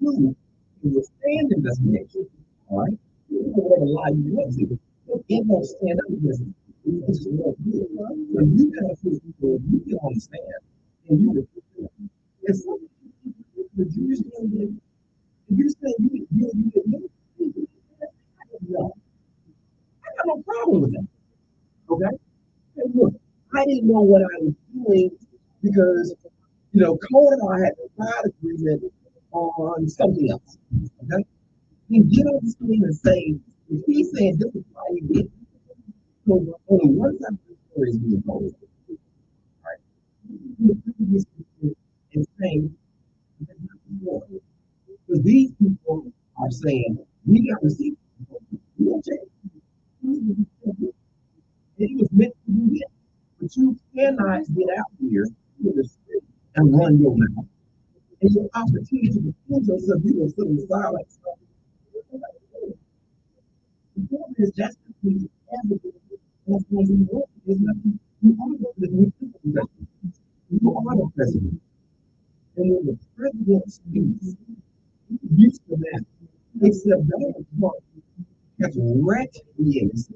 truth is a stand investigation. All right, whatever lie you want to, it won't stand up because it's just what you do. And you got to feel people, you can understand, and you it's something the Jewish thing. You say you I got no problem with that. Okay? And look, I didn't know what I was doing because, Cole and I had a side agreement on something else. Okay? You get on the screen and say, if he's saying this is why he did it, so only one side of the story is being told. All right? And saying, because these people are saying, we got receipts. We don't check. And he was meant to do that. But you cannot get out here and run your mouth. And your opportunity to defend yourself, you will sit in the silence. The problem is that's the advocate. That's going to be working. There's nothing. You are the president. And when the president speaks, used to that, except Donald Trump has wrecked the image,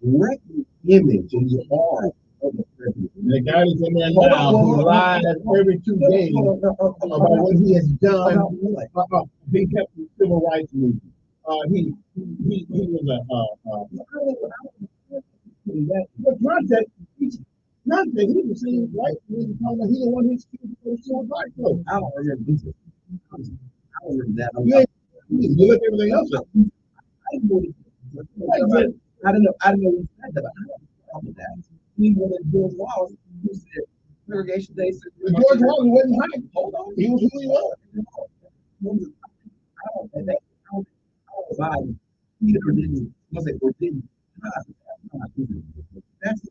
wrecked the image and the art of the president. The guy is in there now who lies every 2 days about what he has done. He kept the civil rights movement. He was Contact, he was saying right when he told me he didn't want his kids to go to civil rights club. I don't remember this. I don't remember that. You look everything else up. I didn't know he said that. I don't remember that. He wanted George Wallace. He said irrigation day. George Wallace wasn't hiding. Hold on, he was who he was. I don't buy either or didn't. Was it or didn't? That's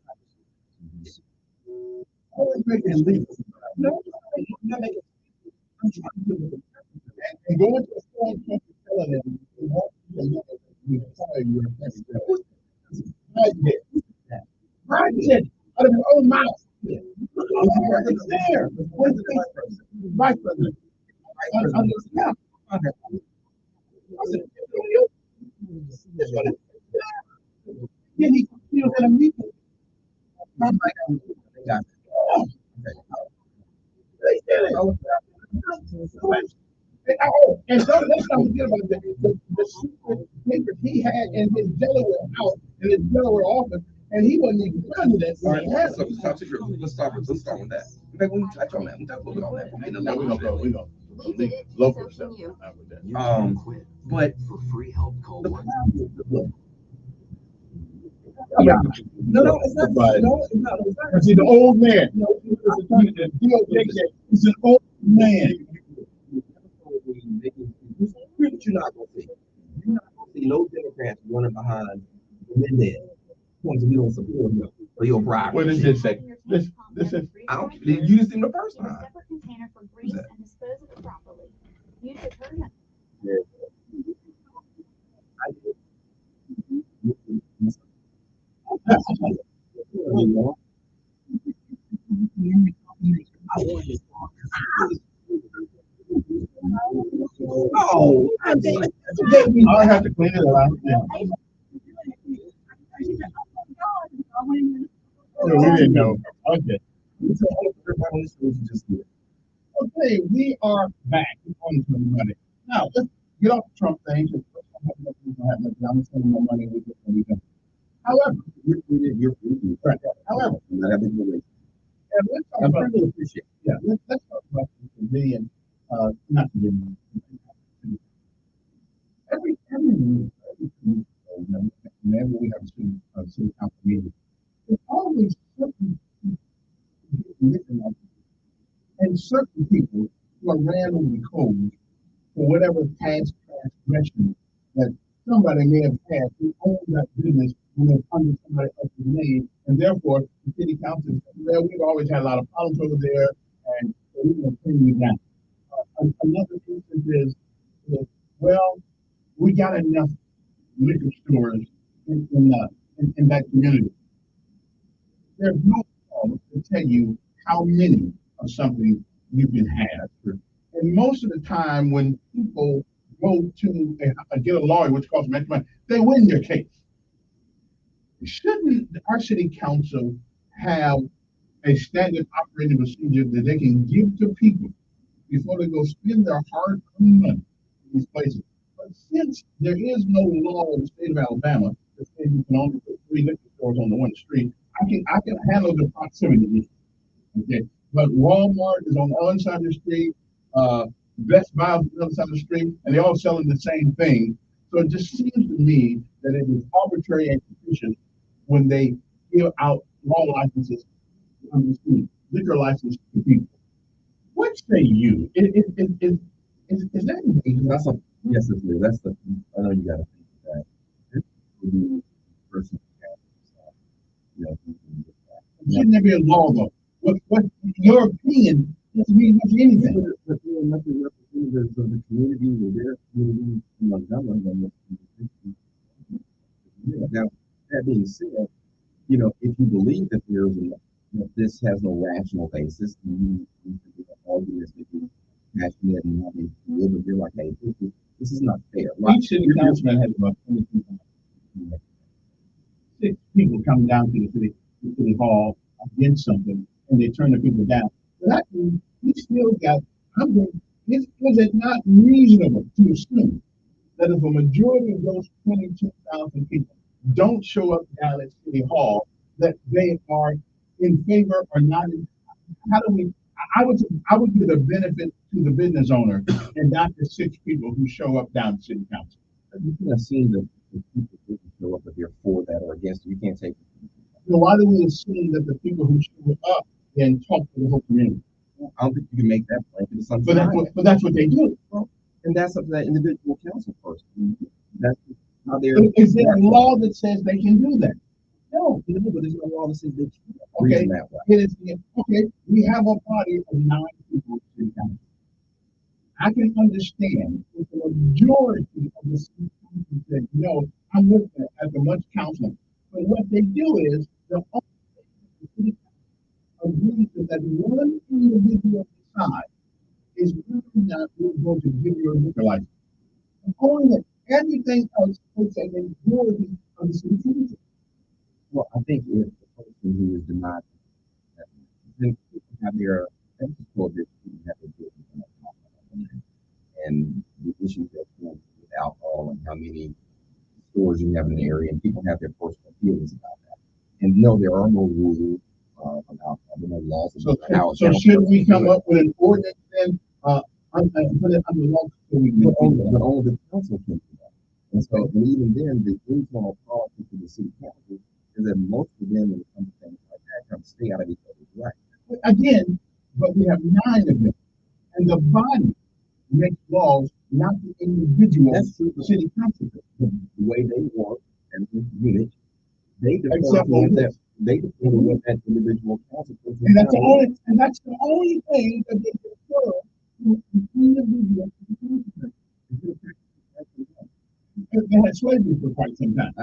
always making it legal. No, I'm trying to do it. And going to a store and telling them, you retire your president. Right there, out of your own mouth. It's there. Where's the vice president? Yeah. He was in a meeting. And so let's not forget about the secret papers he had in his Delaware house, in his Delaware office, and he wasn't even president. All right, let's stop with that. In fact, when we touch on that, we talk a little bit on that. We're gonna local stuff. But for free help, call the one. No, it's not. No, it's not. See, the old man. He's an old man. You're not going to see. You're not going running behind Mendez. Points we don't support him. Or he'll bribe. What does this say? This is. I don't. You used him the first In a time. separate container for grease and dispose of it properly. Use detergent. Oh, I have to clean it out. Oh, we didn't know. Okay. Okay, we are back on the money. Now, let's get off the Trump thing. I'm spending my money with it. However, however, and let's talk about let's talk about the civilian, not civilian. Every whenever we have a city council meeting, there's always certain people and certain people who are randomly closed for whatever past transgression that somebody may have had who owns that business when they're under somebody else's name, and therefore the city council says, well, we've always had a lot of problems over there, and we're going to bring you down. Another instance is, well, we got enough liquor stores in that community. There's no problem to tell you how many of something you can have. And most of the time when people go to get a lawyer, which costs much money, they win their case. Shouldn't our city council have a standard operating procedure that they can give to people before they go spend their hard-earned money in these places? But since there is no law in the state of Alabama that says you can only put 3 liquor stores on the one street, I can handle the proximity issue. Okay, but Walmart is on the other side of the street, Best Buy is on the other side of the street, and they're all selling the same thing. So it just seems to me that it is arbitrary and capricious when they give out law licenses, liquor licenses to people. What say you? Is that That's a yes, it's new. That's the. I know you got to think that. This would be the person. Shouldn't there be a law though? What your opinion doesn't mean much anything. But there are nothing representatives of the community or their community, Now, that being said, if you believe that that this has no rational basis, you arguments that you're passionate and having to live, but you're like, hey, this is not fair. Each city councilman has about 22 6 people come down to the city hall against something, and they turn the people down. So that means we still got. Is it not reasonable to assume that if a majority of those 22,000 people don't show up down at City Hall, that they are in favor or not? How do we? I would give the benefit to the business owner and not the 6 people who show up down at City Council. You can assume that the people who show up, if they're for that or against it, you can't take it. So why do we assume that the people who show up then talk to the whole community? I don't think you can make that blanket. But that's what they do. And that's up to that individual council person. That's how they're. Is there a law that says they can do that? No, but there's no law that says they can't. Okay, okay. We have a body of 9 people in the council. I can understand if the majority of the city council said, no, I'm with that as a much council. But what they do is the city council agrees that one individual decide is really not going to give you a liquor license. Only that everything else puts a majority of the city council. Well, I think if the person who is denied, then people have their and the issues that come with alcohol and how many stores you have in the area, and people have their personal feelings about that. And no, there are no rules about no laws. So should we come up with an ordinance then? Put it under law so we can. But only the council can do that. And so, and even then, the internal politics of the city council is that most of them, when it comes to things like that, come stay out of each other's way. Again, but we have 9 of them, and the body makes laws, not the individual city council. The way they work unit, they determine what that individual consequence is. And that's the only thing that they defer to the individual. They had slavery for quite some time.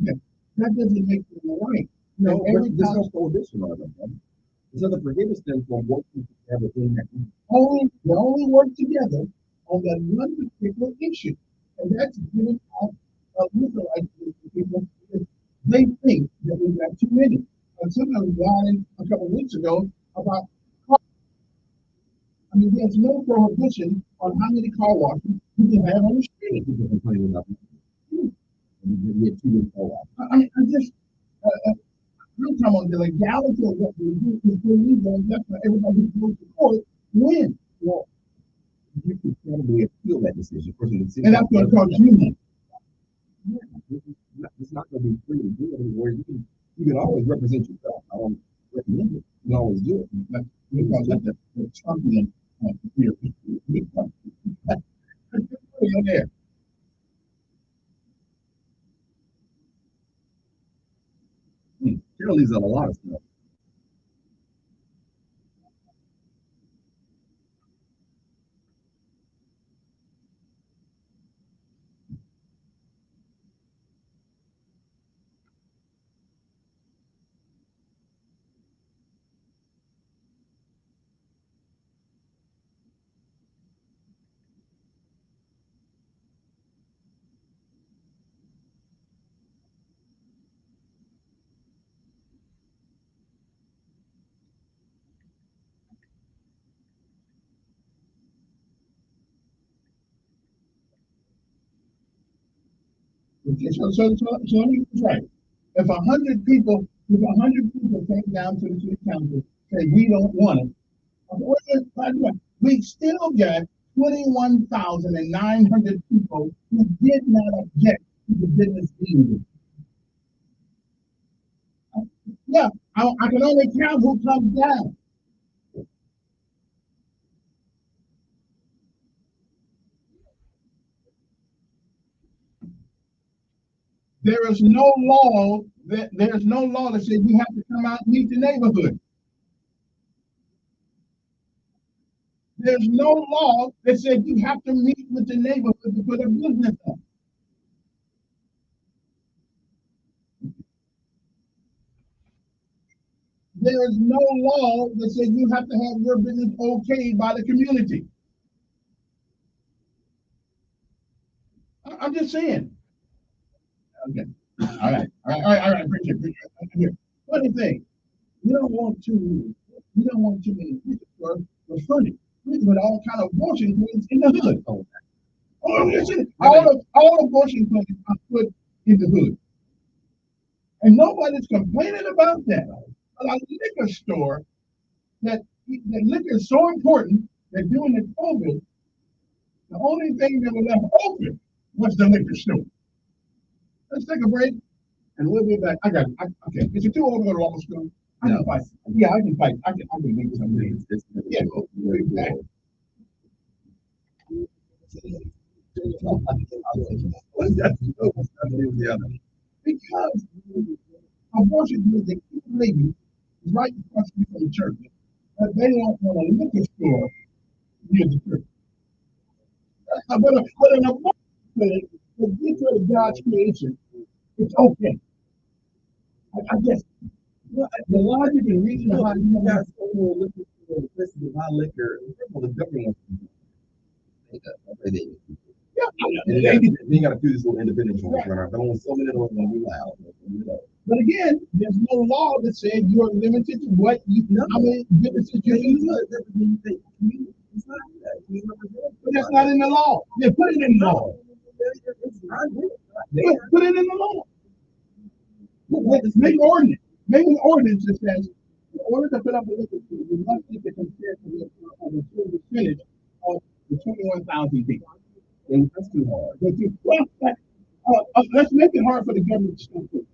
Okay. That doesn't make them right. No, there's no prohibition on them. There's nothing prohibits them from working together in that. They only work together on that one particular issue, and that's giving out legal rights to people. They think that we've got too many. And somebody was lying a couple of weeks ago about car. I mean, there's no prohibition on how many car washes you can have on the street. People complaining about we have too many car washes. I just, I'm talking about the legality of what we do is illegal, and that's why everybody who goes to court wins. Well, you could probably appeal that decision. And that's going to cost you money. It's not going to be free to do it anymore. You can always represent yourself. I don't recommend it. You can always do it. Because that's the Trumpian fear. There. Carol leaves out a lot of stuff. Okay, so let me try. If 100 people came down to the city council, say we don't want it, we still got 21,900 people who did not object to the business being there. Yeah, I can only count who comes down. There is no law that says you have to come out and meet the neighborhood. There's no law that says you have to meet with the neighborhood to put a business up. There is no law that says you have to have your business okayed by the community. I'm just saying. Okay. All right. Appreciate it. Funny thing, you don't want too many people for funny. We put all kind of abortion clinics in the hood. All abortion clinics are put in the hood. And nobody's complaining about that. But a liquor store, that liquor is so important that during the COVID, the only thing that was left open was the liquor store. Let's take a break and we'll be back. I got it. Okay. Is it too old to go to law school? I can fight. Yeah, I can fight. I can make something. Yeah. We'll be back. Because abortion is a key lady right across from the church, but they don't want a liquor store near the church. But an abortion clinic, if this is God's creation, it's okay. I guess the logic and reason behind you got so many liquor stores, places to buy liquor, the government. Yeah, you got to do this little independent ones, right? But only so many of them will be loud. But again, there's no law that says you are limited to what you how many businesses you can do. But that's not in the law. Yeah, put it in the law. Yeah, put it in the law. Make an ordinance. Make an ordinance that says, in order to put up a liquor store, you must get the consent of a certain percentage of the 21,000 people. And that's too hard. Let's make it hard for the government to stop it,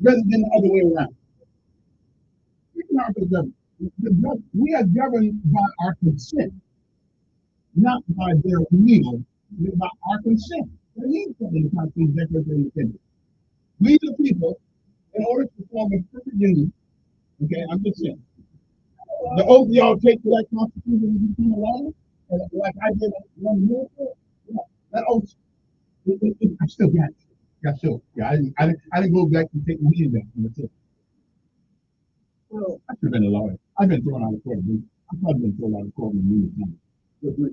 rather than the other way around. Make it hard for the government. We are governed by our consent, not by their will, but by our consent. There is something in the Constitution that declares independence. We the people, in order to perform a perfect duty, okay, I'm just saying, the oath y'all take to that Constitution when you become alive, and like I did 1 year ago, that oath, I still got it. Yeah, sure. Yeah, I didn't go back and take my hand back from the tip. Well, I should have been a lawyer. I've been thrown out of court. I've probably been thrown out of court many times. Well, we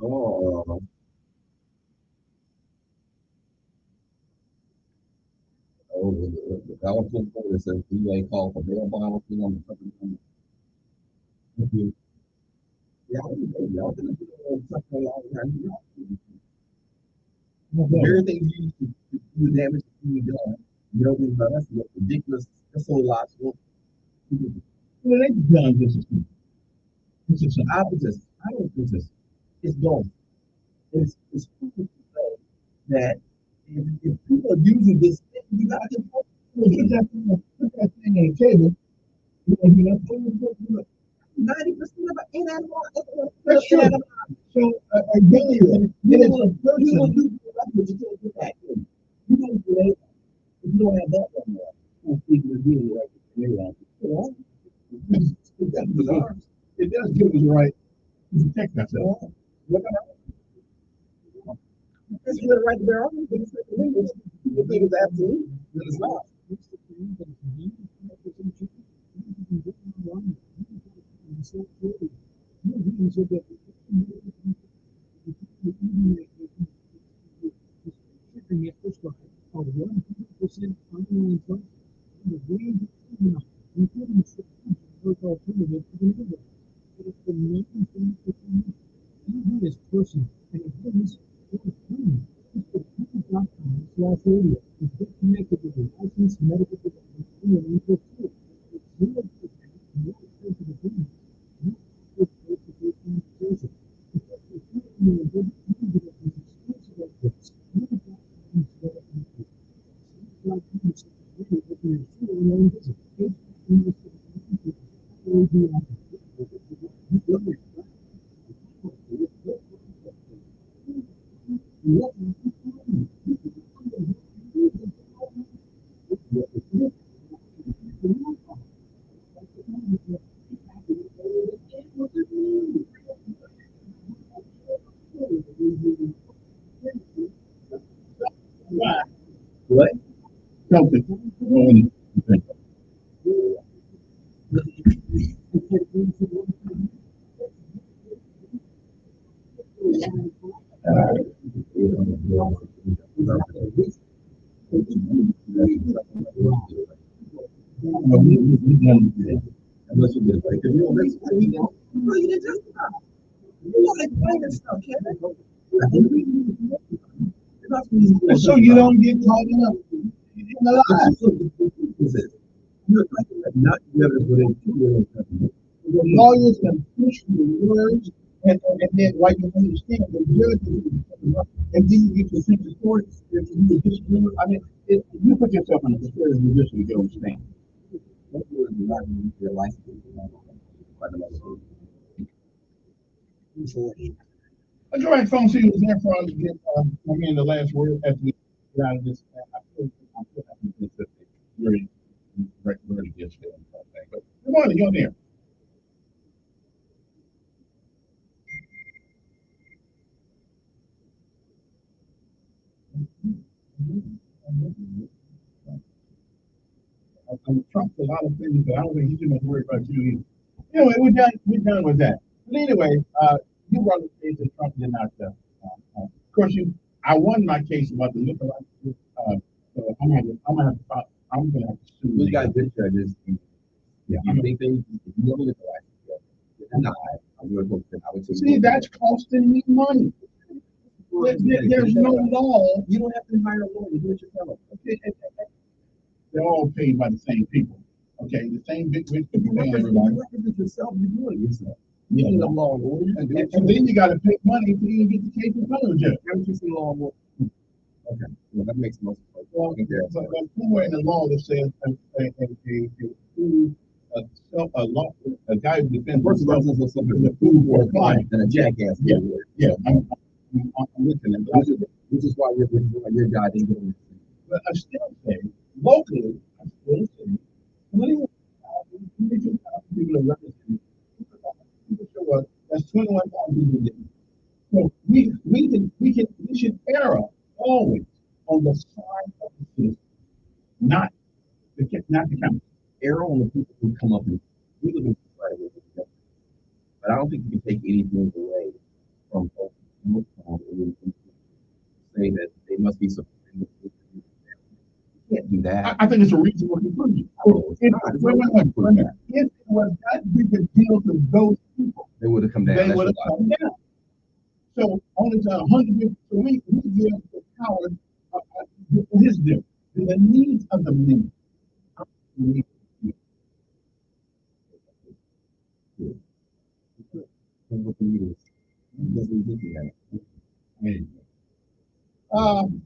all, the Elkins that says DA called for bail bonds on the company. Yeah, y'all can do something all the time. Everything you use to do damage to you done. You don't think about that's ridiculous. That's so logical. Well, they done this is I don't resist. It's going. It's stupid to say that if people are using this thing, you gotta control. Put that thing on the table. 90% of it ain't animal. That's true. So a billion is a person. You can't do that. You don't do that. If you don't have that one there, I'm speaking to you right now. It does give us the right to protect ourselves. It's the right to bear arms, but it's not legal. You think it's absolute, then it's not. What? Something. Unless you get it right. Because you don't listen. You didn't testify. You don't explain this stuff, Kevin. So you don't get caught up in the lies. You're not together within 2 years. The lawyers can push the words and then why you understand the judge and then you get to think the court if you disagree. I mean, you put yourself in a precarious position to get understand. Let's go ahead and phone see who's there for us to get again the last word as we get out of this. I feel like it's very good still. But good morning, you're there. Trump's a lot of things, but I don't think he's too much worried about you either. Anyway, we're done with that. But anyway, you brought the case that Trump did not. Of course, I won my case about the liquor license. So I'm gonna have to sue. We got good judges. Yeah, I think if you don't liquor license, I would say. See, that's costing me money. There's no law. You don't have to hire a lawyer. Do it yourself. Okay. They're all paid by the same people. Okay, the same big people paying everybody. You represent yourself. You do it yourself. You need a law lawyer, and then you got to pay money to even get the case in front of the judge. Haven't you seen law lawyer? Okay, well, that makes most sense. Well, but somewhere in the law that says a guy who defends himself is a fool for a client and a jackass. Yeah, I'm listening. which is why your guy didn't get on. But I still say, locally, I still say, 21,000 people are represented. People show up, that's 21,000 people a day. So we should err always on the side of the citizen, not the county. Err on the people who come up and we live in society with them. But I don't think you can take anything away from most say that they must be supporting. You can't do that. I think it's a reasonable conclusion. If it was that big a deal to those people, they would have come down. They would have come down. So only to 100 people a week, we give the power his due. The needs of the many.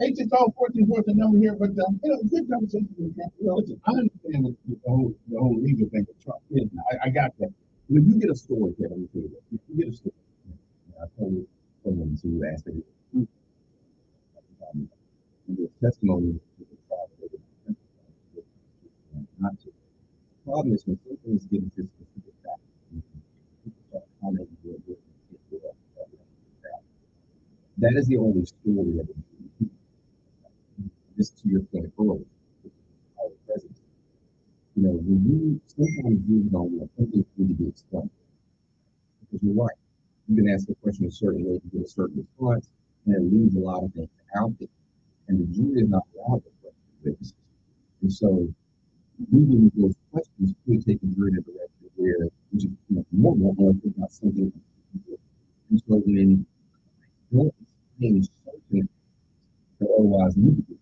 H is all 14 the number here, but good conversation. Listen, I understand what the whole legal thing with Trump is. I got that. When you get a story, Kevin, let me tell you this. If you get a story, I told someone who asked me the testimony not to. The problem is when something is given to specific facts, people start commenting that is the only story of it. Just to your point earlier, our presence. You know, when you sometimes you don't want something to be explained. Because you're right. You can ask the question a certain way to get a certain response, and it leaves a lot of things out there. And the jury is not allowed to question witnesses. And so moving those questions could take a jury in a direction where which is more think about something. And so when don't explain something that otherwise need to be,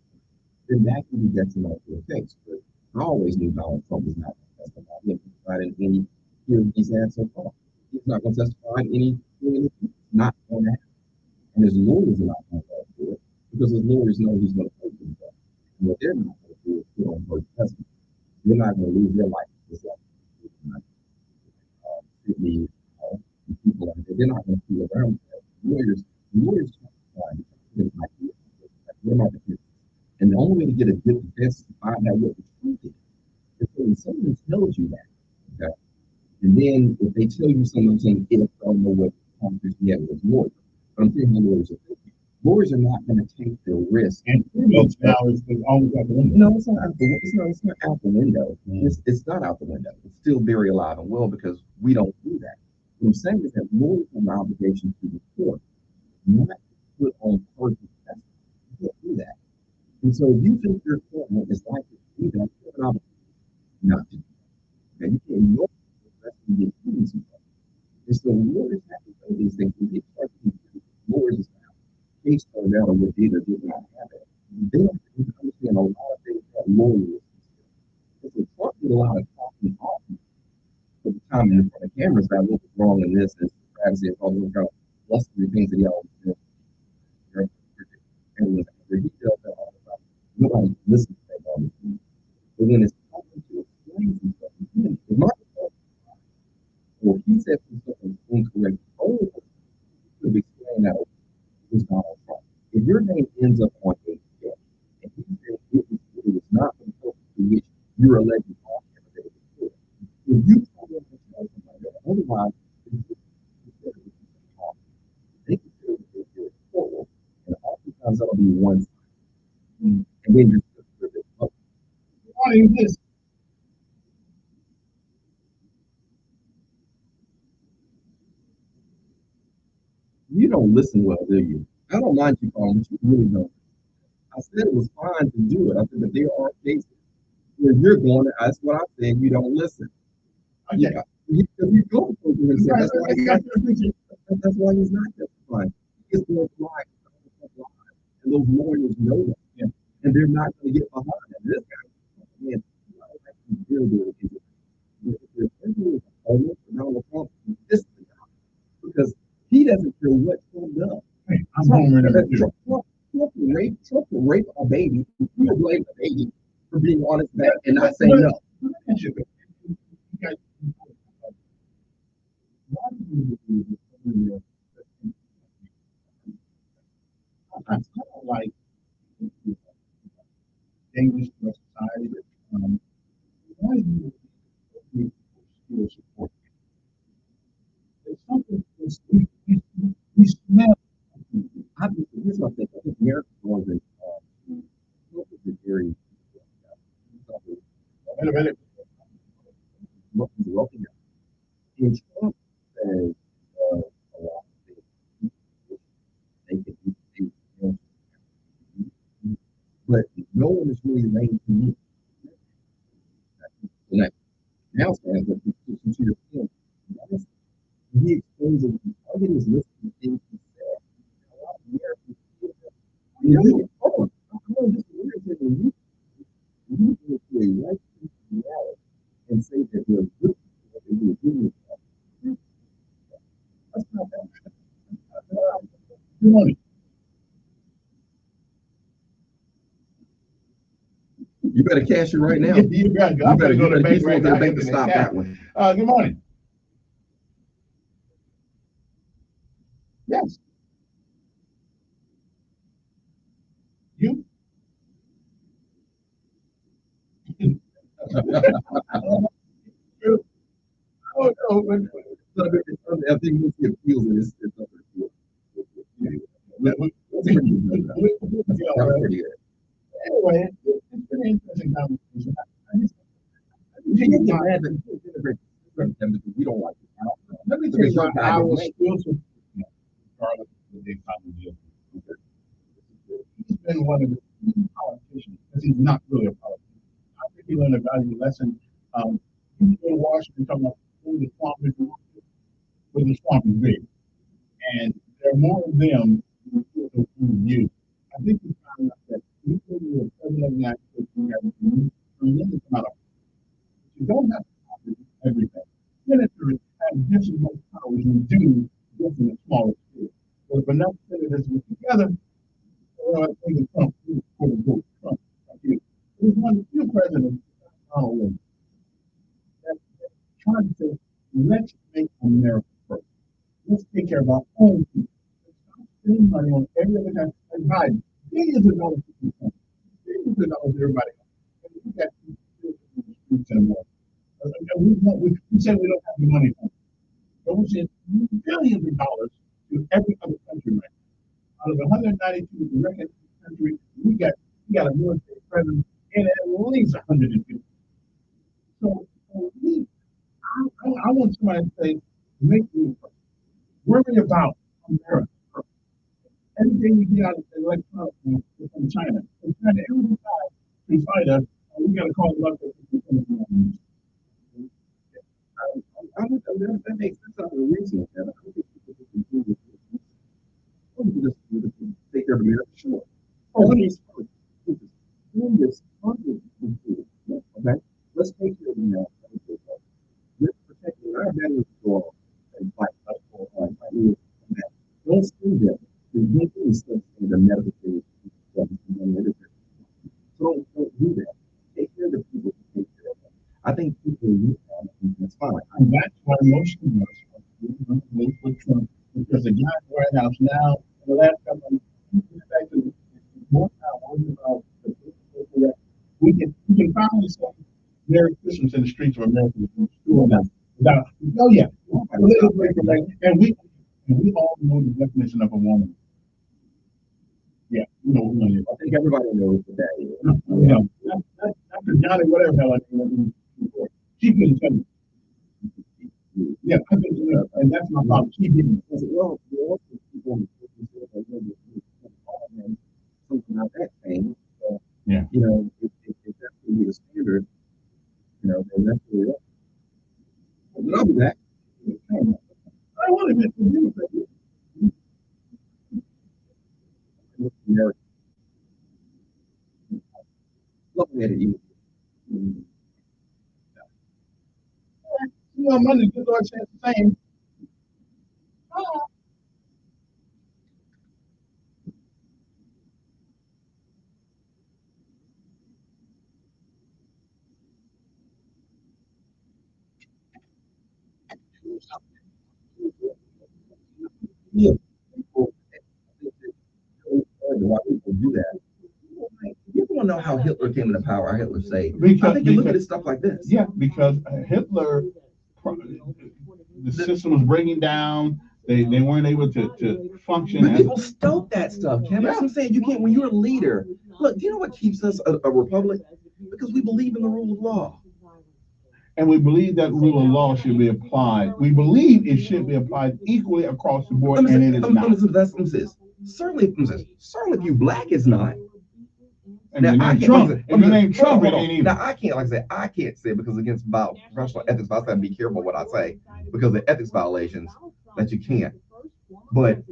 then that can be detrimental to the case. But I always knew Donald Trump was not going to testify. He hasn't testified in any hearing he's had so far. He's not going to testify in any hearing. It's not going to happen. And his lawyers are not going to do it because his lawyers know he's going to pay for that. And what they're not going to do is put on her testimony. They're not going to lose their life. It's like Sydney, people like that. They're not going to feel around that. Lawyers testify. We're not the kids. And the only way to get a good defense is to find out what the truth is. And so when someone tells you that, okay, and then if they tell you something, if I don't know what conversation you have with lawyers, but I'm saying lawyers are thinking. Lawyers are not going to take the risk. And now it's always out the window. No, it's not out the window. It's not out the window. It's not out the window. It's still very alive and well because we don't do that. What I'm saying is that lawyers have an obligation to the court, not to put on person testimony. You can't do that. And so if you think your client is likely to do that, you have an obligation not to do that. You can't ignore the rest of the opinions. And so lawyers have to know these things. When they start to do lawyers is now case turned out or what did or did not happen. They don't understand a lot of things that lawyers because they talk a lot of talking often. But the time in front of cameras got a little bit wrong in this and privacy and all those kind of blustery things that he always did. And when he does that all the time, nobody listens to that all the time. But when it's talking to explain some stuff, it might be or he said something incorrect, only to explain that was Donald Trump. If your name ends up on a check and he said it was not the purpose to which you're alleged on candidate before, if you tell them to tell somebody that, otherwise, they consider it your fault, and oftentimes that'll be one side. And then you're why is this? You don't listen well, do you? I don't mind you calling, but you really don't. I said it was fine to do it. I said, but there are cases where you're going, that's what I said, you don't listen. Okay. You go for it. That's why he's not testifying. He's going to lie. And those lawyers know that. Yeah. And they're not going to get behind it. This guy, man, because he doesn't care what Trump does. Hey, I'm home Trump will rape a baby. He will blame the baby for being on his back and not saying no. I don't like dangerous to our society. Why do you still support it? There's something we smell. Here's what I think. I think America was a very wealthy guy. And Trump says a lot of things. They can do things, but no one is really laying to me. And I now stand that since you're saying, he explains that the target is listening to things he said. A lot of Americans feel that. I'm going to just irritate you. You go to a white people rally and say that they're good people and you're doing it. That's not that. Good morning. You better cash it right now. You better go to the bank right now. To stop that one. Good morning. Yes. You? I think once he appeals it, it's up to you. Anyway, it's been an interesting conversation. We don't like it. Let me tell you why I will still support him, regardless of the economy deal. He's been one of the few politicians, because he's not really a politician. I think he learned a valuable lesson. You go to Washington talking about who the swamp is, where the swamp is big. And there are more of them than you. I think we found out that we go to the president of the United States, we have a tremendous amount of power. You don't have to do everything. Senators have just as much power as you do, just in a smaller scale. But if enough senators get together, I think it's Trump, Trump. It was one of the few presidents, Donald Trump, that tried to say, let's make America first. Let's take care of our own people. Let's spend money on every other country. And Biden, billions of dollars to people. Billions of dollars to everybody else. And we got streets in America. We say we don't have the money for it. But we send billions of dollars to every other country right now. Out of 192 direct countries, we got a military presence in at least 150. So I want somebody to say, make me first. Worry about America first. Everything you get out of the electronic from China, and China every time to fight us, we got to call them up. That makes sense out of the reason. I don't think people can do this. Just take care of America, sure. When he's doing this, okay, let's take care of America. Let's protect our veterans go and fight. Don't see them. There's making mistakes in the medical things. Don't do that. Take care of the people who take care of them. I think people need that. That's fine. And that's why most of us vote for Trump, because the guy in the White House now, in the last couple of months, more power about the we can finally say Merry Christmas in the streets of America without oh yeah, and we all know the definition of a woman. Yeah, you know what woman is. I think everybody knows what that is. Dr. Johnny, whatever hell I think before. She couldn't tell me. Yeah, I think, and that's my problem. She didn't. I said, well, there are also people something like that thing. Yeah. You know, if that's going to be the standard, you know, then that's really it. But I'll be back. I want to get to you. Looking at it, you. You know, Monday, good Lord says the same. Yeah. Why people do that. You're going to know how Hitler came into power, how Hitler saved. Because- I think you look at it stuff like this. Yeah, because Hitler, the system was breaking down. They weren't able to function. But people stoke that stuff, Kevin. That's what I'm saying. You can't, when you're a leader, look, do you know what keeps us a republic? Because we believe in the rule of law. And we believe that rule of law should be applied. We believe it should be applied equally across the board, and it is not. Certainly, if you black, it's not. And your name Trump, if your name Trump, it ain't either. Now, I can't, like I said, I can't say it because against professional ethics, I have to be careful what I say because of ethics violations that you can't. But